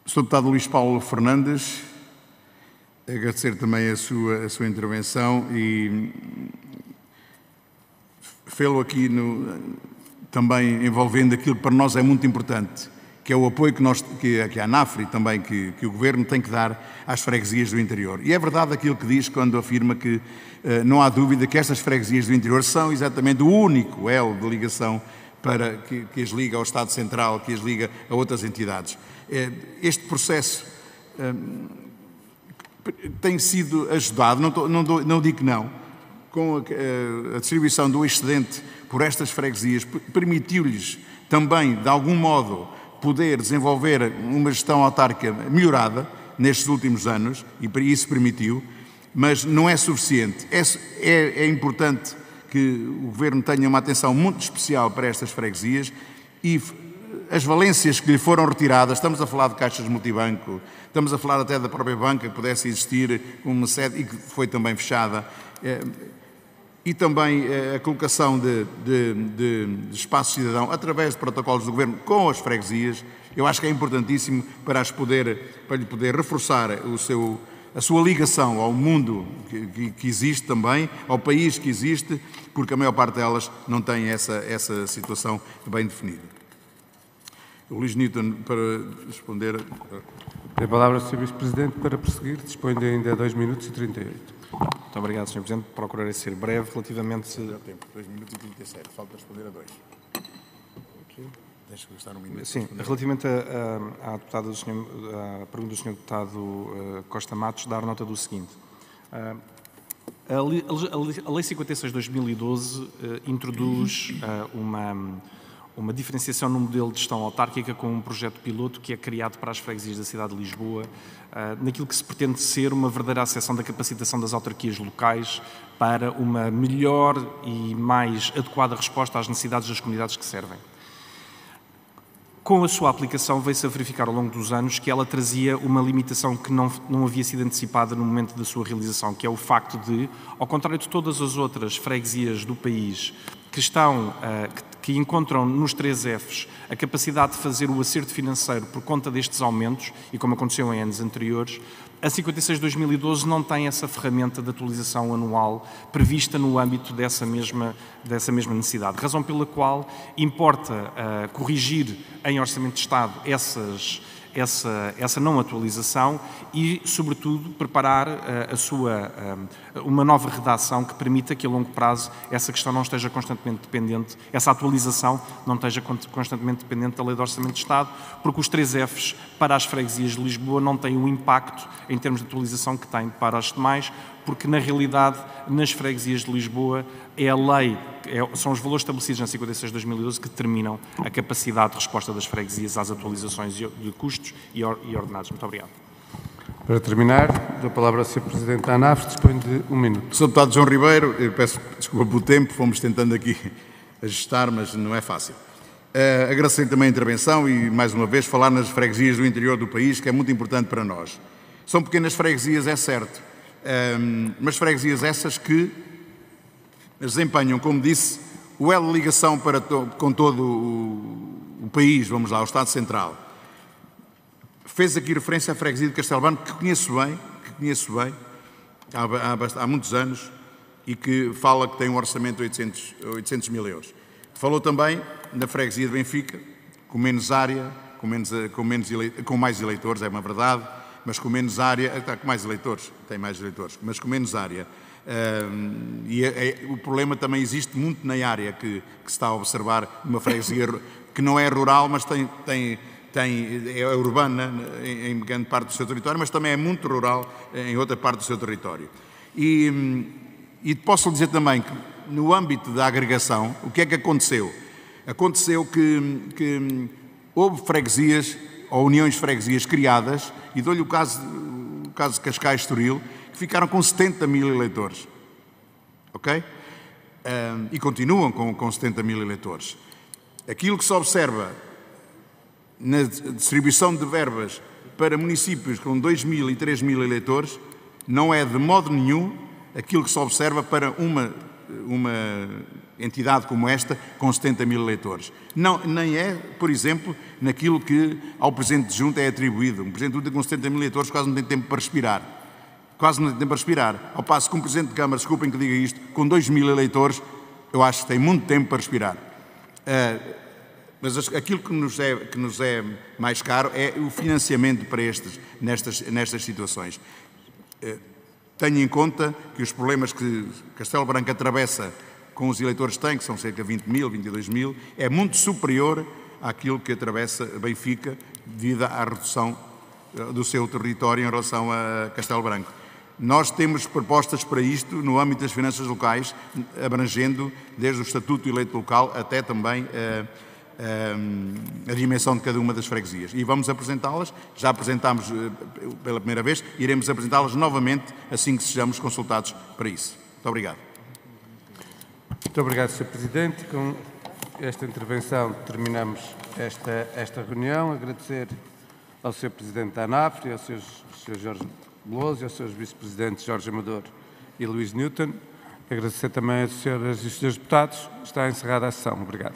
Sr. Deputado Luís Paulo Fernandes, agradecer também a sua intervenção e fê-lo aqui também envolvendo aquilo que para nós é muito importante, que é o apoio que a ANAF e também que o Governo tem que dar às freguesias do interior. E é verdade aquilo que diz quando afirma que não há dúvida que estas freguesias do interior são exatamente o único elo de ligação para que as liga ao Estado Central, que as liga a outras entidades. Este processo tem sido ajudado, não digo que não, com a distribuição do excedente por estas freguesias, permitiu-lhes também, de algum modo, poder desenvolver uma gestão autárquica melhorada nestes últimos anos, e isso permitiu, mas não é suficiente. É importante que o Governo tenha uma atenção muito especial para estas freguesias e as valências que lhe foram retiradas, estamos a falar de caixas multibanco, estamos a falar até da própria banca que pudesse existir uma sede e que foi também fechada, e também a colocação de espaço cidadão através de protocolos do Governo com as freguesias, eu acho que é importantíssimo para lhe poder reforçar a sua ligação ao mundo que existe também, ao país que existe, porque a maior parte delas não tem essa situação bem definida. O Luís Newton, para responder. Tem a palavra o Sr. Vice-Presidente para prosseguir. Dispõe de ainda 2 minutos e 38. Muito obrigado, Sr. Presidente. Procurarei ser breve relativamente... Deu tempo, 2 minutos e 37. Falta responder a 2. Deixa eu gastar 1 minuto. Sim, relativamente à pergunta do Sr. Deputado Costa Matos, dar nota do seguinte. A Lei 56/2012 introduz uma diferenciação no modelo de gestão autárquica com um projeto piloto que é criado para as freguesias da cidade de Lisboa, naquilo que se pretende ser uma verdadeira acessão da capacitação das autarquias locais para uma melhor e mais adequada resposta às necessidades das comunidades que servem. Com a sua aplicação, veio-se a verificar ao longo dos anos que ela trazia uma limitação que não havia sido antecipada no momento da sua realização, que é o facto de, ao contrário de todas as outras freguesias do país que encontram nos 3 Fs a capacidade de fazer o acerto financeiro por conta destes aumentos, e como aconteceu em anos anteriores, a 56/2012 não tem essa ferramenta de atualização anual prevista no âmbito dessa mesma necessidade, razão pela qual importa corrigir em Orçamento de Estado essa não atualização e, sobretudo, preparar uma nova redação que permita que, a longo prazo, essa questão não esteja constantemente dependente, essa atualização não esteja constantemente dependente da Lei de Orçamento de Estado, porque os 3 Fs para as freguesias de Lisboa não têm o impacto em termos de atualização que têm para as demais, porque, na realidade, nas freguesias de Lisboa, é a lei, são os valores estabelecidos na 56/2012 que determinam a capacidade de resposta das freguesias às atualizações de custos e ordenados. Muito obrigado. Para terminar, dou a palavra ao Sr. Presidente da ANAF, dispõe de 1 minuto. Sr. Deputado João Ribeiro, eu peço desculpa pelo tempo, fomos tentando aqui ajustar, mas não é fácil. Agradeço também a intervenção e, mais uma vez, falar nas freguesias do interior do país, que é muito importante para nós. São pequenas freguesias, é certo, mas freguesias essas que desempenham, como disse, o elo de ligação com todo o país, vamos lá, o Estado Central. Fez aqui referência à freguesia de Castelo Branco, que conheço bem, há muitos anos, e que fala que tem um orçamento de 800 mil euros. Falou também na freguesia de Benfica, com menos área, com mais eleitores, é uma verdade, mas com menos área, com mais eleitores, tem mais eleitores, mas com menos área. O problema também existe muito na área que se está a observar, uma freguesia que não é rural, mas é urbana em grande parte do seu território, mas também é muito rural em outra parte do seu território. E posso dizer também que, no âmbito da agregação, o que é que aconteceu? Aconteceu que houve freguesias, ou uniões de freguesias criadas, e dou-lhe o caso de Cascais-Estoril, que ficaram com 70 mil eleitores. Ok? E continuam com 70 mil eleitores. Aquilo que se observa na distribuição de verbas para municípios com 2 mil e 3 mil eleitores não é de modo nenhum aquilo que se observa para uma entidade como esta com 70 mil eleitores. Nem é, por exemplo, naquilo que ao Presidente de Junta é atribuído. Um Presidente de Junta com 70 mil eleitores quase não tem tempo para respirar. Ao passo que um Presidente de Câmara, desculpem que diga isto, com 2 mil eleitores, eu acho que tem muito tempo para respirar. Mas aquilo que nos é mais caro é o financiamento para nestas situações. Tenho em conta que os problemas que Castelo Branco atravessa com os eleitores que tem, que são cerca de 20 mil, 22 mil, é muito superior àquilo que atravessa Benfica devido à redução do seu território em relação a Castelo Branco. Nós temos propostas para isto no âmbito das finanças locais, abrangendo desde o Estatuto do Eleito Local até também a dimensão de cada uma das freguesias. E vamos apresentá-las, já apresentámos pela primeira vez, iremos apresentá-las novamente assim que sejamos consultados para isso. Muito obrigado. Muito obrigado, Sr. Presidente. Com esta intervenção terminamos esta reunião. Agradecer ao Sr. Presidente da ANAF, ao Sr. Jorge Veloso e aos Srs. Vice-Presidentes Jorge Amador e Luís Newton. Agradecer também aos Srs. e Srs. Deputados. Está encerrada a sessão. Obrigado.